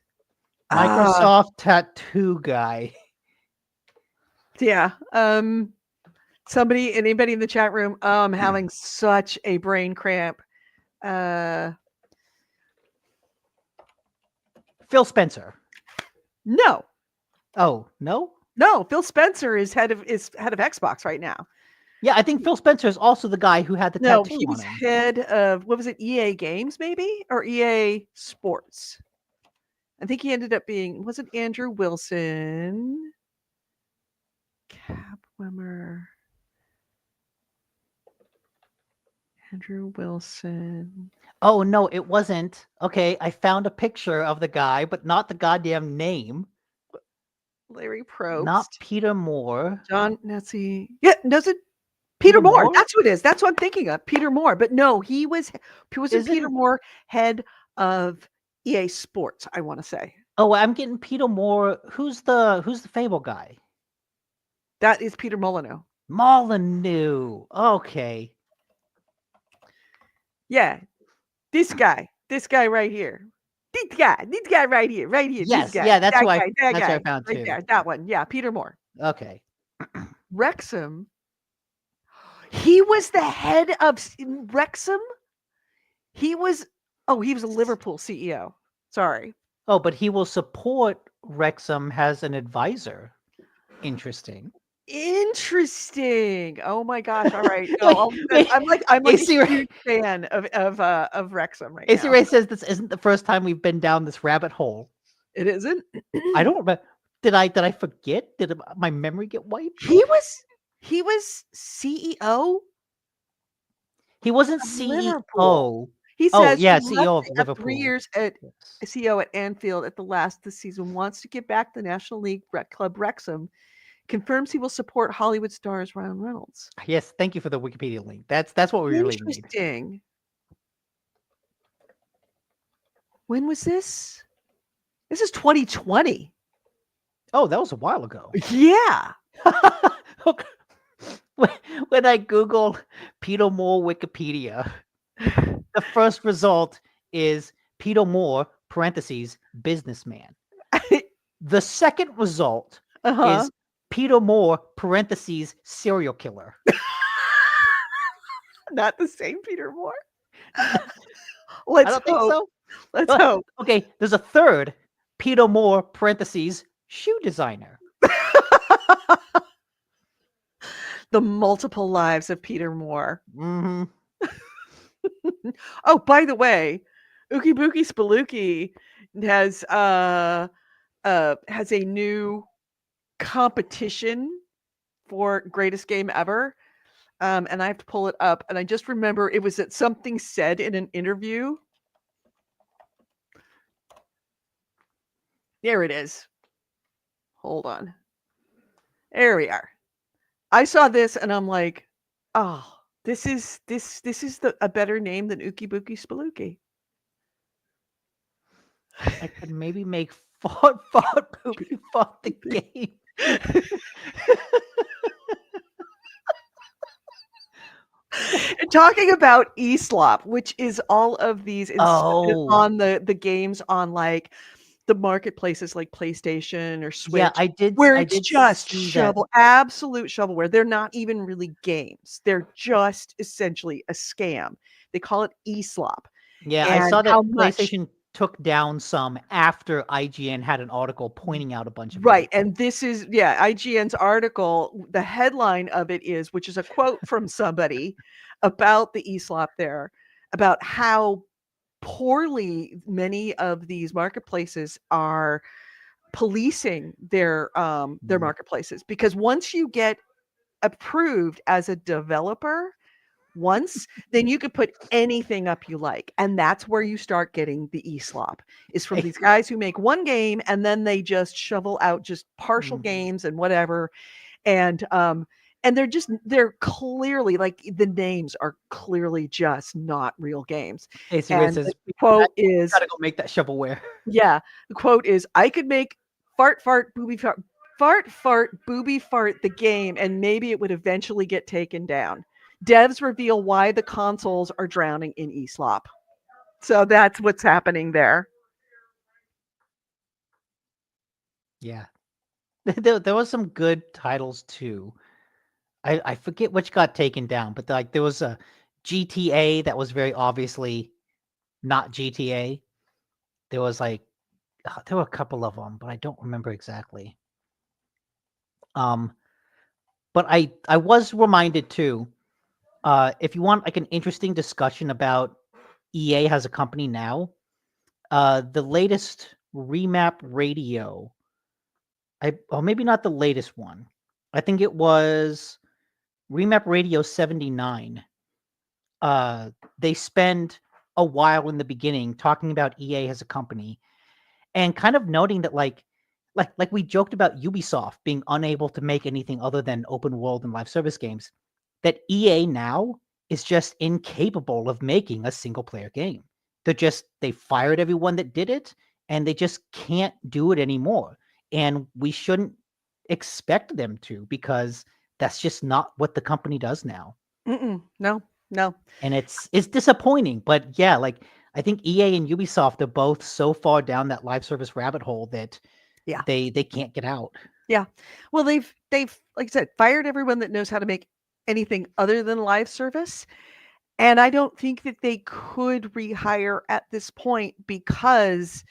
Microsoft tattoo guy. Yeah. Anybody in the chat room, having such a brain cramp. Phil Spencer. No. Oh, no? No, Phil Spencer is head of Xbox right now. Yeah, I think Phil Spencer is also the guy who had the No, tattoo he on was him. head of what was it, EA Games maybe? Or EA Sports. I think he ended up being, was it Andrew Wilson? Capwimmer. Andrew Wilson. Oh, no, it wasn't. Okay, I found a picture of the guy, but not the goddamn name. Larry Probst. Not Peter Moore. John Nessie. Yeah, does it? Peter Moore. That's who it is. That's what I'm thinking of. Peter Moore. But no, wasn't Peter Moore head of EA Sports, I want to say. Oh, I'm getting Peter Moore. Who's the Fable guy? That is Peter Molyneux. Molyneux. Okay. Yeah. This guy right here. This guy right here. Yes, This guy. yeah, that's that who guy, that that's guy, what I found right too. there. That one. Yeah, Peter Moore. Okay. Wrexham. He was the head of Wrexham. He was a Liverpool CEO. Sorry. Oh, but he will support Wrexham as an advisor. Interesting. Oh my gosh! All right, no, I'm like a huge fan of Wrexham right now. AC Ray says this isn't the first time we've been down this rabbit hole. It isn't. I don't remember. Did I forget? Did my memory get wiped? He was CEO. He wasn't CEO. Liverpool. He says, CEO of Liverpool. 3 years at CEO at Anfield at the last of the season. Wants to get back the National League club Wrexham. Confirms he will support Hollywood stars Ryan Reynolds. Yes, thank you for the Wikipedia link. That's what we really need. Interesting. When was this? This is 2020. Oh, that was a while ago. Yeah. When I Google Peter Moore Wikipedia, the first result is Peter Moore (parentheses businessman). The second result Uh-huh. is Peter Moore (parentheses serial killer). Not the same Peter Moore. I Let's don't think hope. so. Let's hope. Okay, there's a third Peter Moore (parentheses shoe designer). The multiple lives of Peter Moore. Mm-hmm. Oh, by the way, Ookie Bookie Spelookie has a new competition for greatest game ever. And I have to pull it up. And I just remember it was that something said in an interview. There it is. Hold on. There we are. I saw this and I'm like, oh, this is a better name than Ookie Bookie Spelookie. I could maybe make fought poopy fought the game. Talking about eSlop, which is all of these on the games on like the marketplaces like PlayStation or Switch. Yeah, I did. Where I it's did just see that. absolute shovelware. They're not even really games. They're just essentially a scam. They call it eSlop. Yeah, I saw that PlayStation took down some after IGN had an article pointing out a bunch of right. And this is IGN's article. The headline of it is, which is a quote from somebody about the eSlop there, about how poorly many of these marketplaces are policing their marketplaces, because once you get approved as a developer then you could put anything up you like, and that's where you start getting the eSlop is from these guys who make one game and then they just shovel out just partial games and whatever, and they're clearly, like, the names are clearly just not real games. Casey And says, the quote is, gotta go make that shovelware. yeah, the quote is, I could make fart booby fart booby fart the game and maybe it would eventually get taken down. Devs reveal why the consoles are drowning in eSlop. So that's what's happening there. Yeah. There was some good titles too. I forget which got taken down, but like there was a GTA that was very obviously not GTA. There was like there were a couple of them, but I don't remember exactly. But I was reminded too, if you want like an interesting discussion about EA as a company now, the latest Remap Radio, maybe not the latest one. I think it was Remap Radio 79. They spend a while in the beginning talking about EA as a company and kind of noting that like we joked about Ubisoft being unable to make anything other than open world and live service games, that EA now is just incapable of making a single player game. They fired everyone that did it and they just can't do it anymore. And we shouldn't expect them to, because that's just not what the company does now. No. And it's disappointing, but yeah, like I think EA and Ubisoft are both so far down that live service rabbit hole that they can't get out. Yeah. Well, they've like I said, fired everyone that knows how to make anything other than live service. And I don't think that they could rehire at this point, because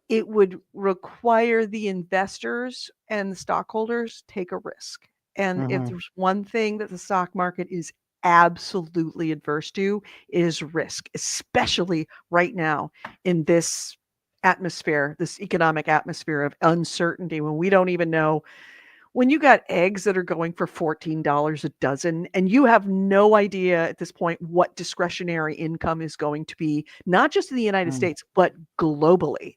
it would require the investors and the stockholders take a risk. And if there's one thing that the stock market is absolutely adverse to, is risk, especially right now in this atmosphere, this economic atmosphere of uncertainty, when we don't even know, when you got eggs that are going for $14 a dozen and you have no idea at this point what discretionary income is going to be, not just in the United States, but globally.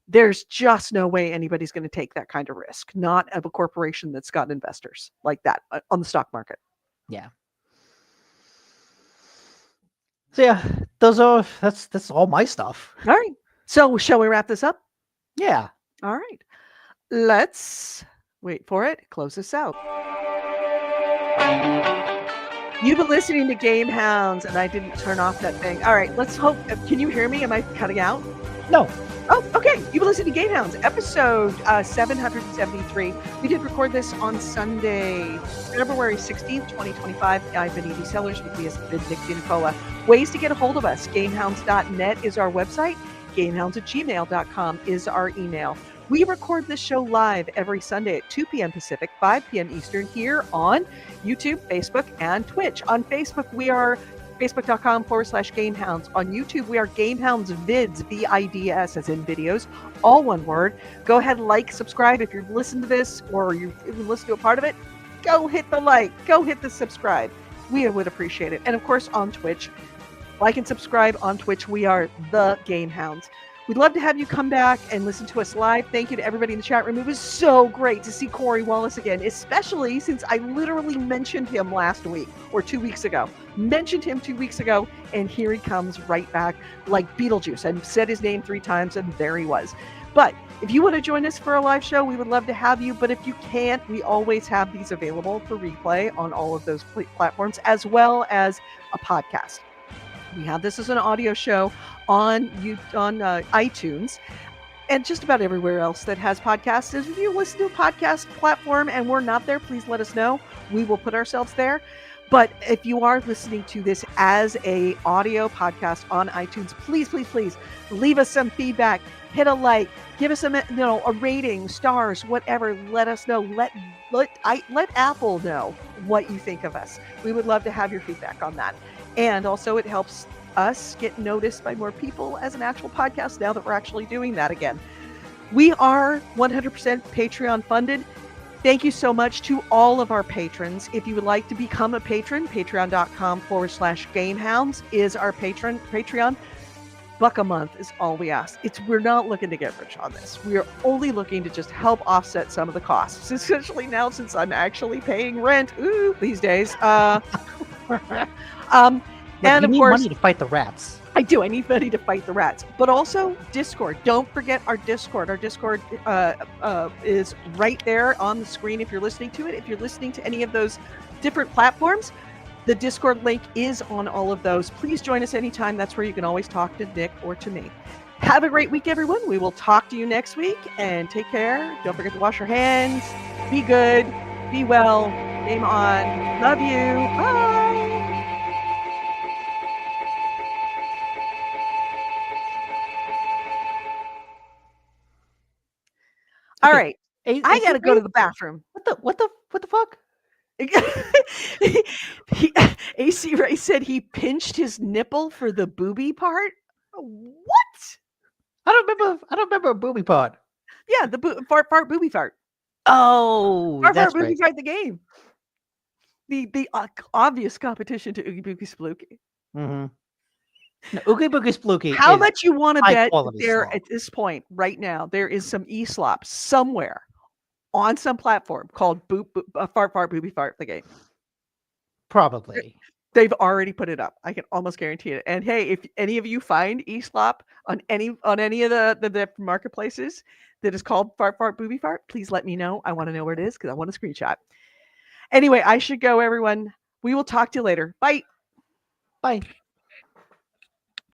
There's just no way anybody's going to take that kind of risk, not of a corporation that's got investors like that on the stock market. Yeah. So yeah, that's all my stuff. All right. So shall we wrap this up? Yeah. All right. Let's wait for it. Close this out. You've been listening to GameHounds, and I didn't turn off that thing. All right, let's hope. Can you hear me? Am I cutting out? No. Oh, okay. You've been listening to GameHounds, episode 773. We did record this on Sunday, February 16th, 2025. I've been Edie Sellers. With me has been Nick Nicola. Ways to get a hold of us. GameHounds.net is our website. GameHounds@gmail.com is our email. We record this show live every Sunday at 2 p.m. Pacific, 5 p.m. Eastern here on YouTube, Facebook, and Twitch. On Facebook, we are facebook.com/GameHounds. On YouTube, we are GameHounds Vids, VIDS, as in videos, all one word. Go ahead, like, subscribe. If you've listened to this or you've even listened to a part of it, go hit the like, go hit the subscribe. We would appreciate it. And of course, on Twitch, like and subscribe on Twitch. We are the GameHounds. We'd love to have you come back and listen to us live. Thank you to everybody in the chat room. It was so great to see Corey Wallace again, especially since I literally mentioned him last week or 2 weeks ago. Mentioned him 2 weeks ago, and here he comes right back like Beetlejuice. And said his name 3 times, and there he was. But if you want to join us for a live show, we would love to have you. But if you can't, we always have these available for replay on all of those platforms, as well as a podcast. We have this as an audio show on iTunes and just about everywhere else that has podcasts. If you listen to a podcast platform and we're not there, please let us know. We will put ourselves there. But if you are listening to this as a audio podcast on iTunes, please, please, please leave us some feedback. Hit a like, give us a rating, stars, whatever. Let us know. Let Apple know what you think of us. We would love to have your feedback on that. And also, it helps us get noticed by more people as an actual podcast now that we're actually doing that again. We are 100% Patreon funded. Thank you so much to all of our patrons. If you would like to become a patron, patreon.com/GameHounds is our Patreon. $1 a month is all we ask. We're not looking to get rich on this. We are only looking to just help offset some of the costs, especially now since I'm actually paying rent these days. And you of need course, money to fight the rats. I do. I need money to fight the rats. But also Discord. Don't forget our Discord. Our Discord is right there on the screen if you're listening to it. If you're listening to any of those different platforms, the Discord link is on all of those. Please join us anytime. That's where you can always talk to Nick or to me. Have a great week, everyone. We will talk to you next week, and take care. Don't forget to wash your hands. Be good. Be well. Game on. Love you. Bye. All right. I got to go to the bathroom. What the fuck? AC Ray said he pinched his nipple for the booby part. What? I don't remember a booby part. Yeah, the fart booby fart. Oh, Fart that's booby right. fart the game. The obvious competition to Oogie Boogie Splooky. Mm-hmm. No, Oogie Boogie Splooky. How much you want to bet there song. at this point right now? There is some e-slop somewhere on some platform called Fart Booby Fart the game. Probably. They've already put it up. I can almost guarantee it. And hey, if any of you find eSlop on any of the marketplaces that is called Fart Booby Fart, please let me know. I want to know where it is because I want a screenshot. Anyway, I should go, everyone. We will talk to you later. Bye. Bye.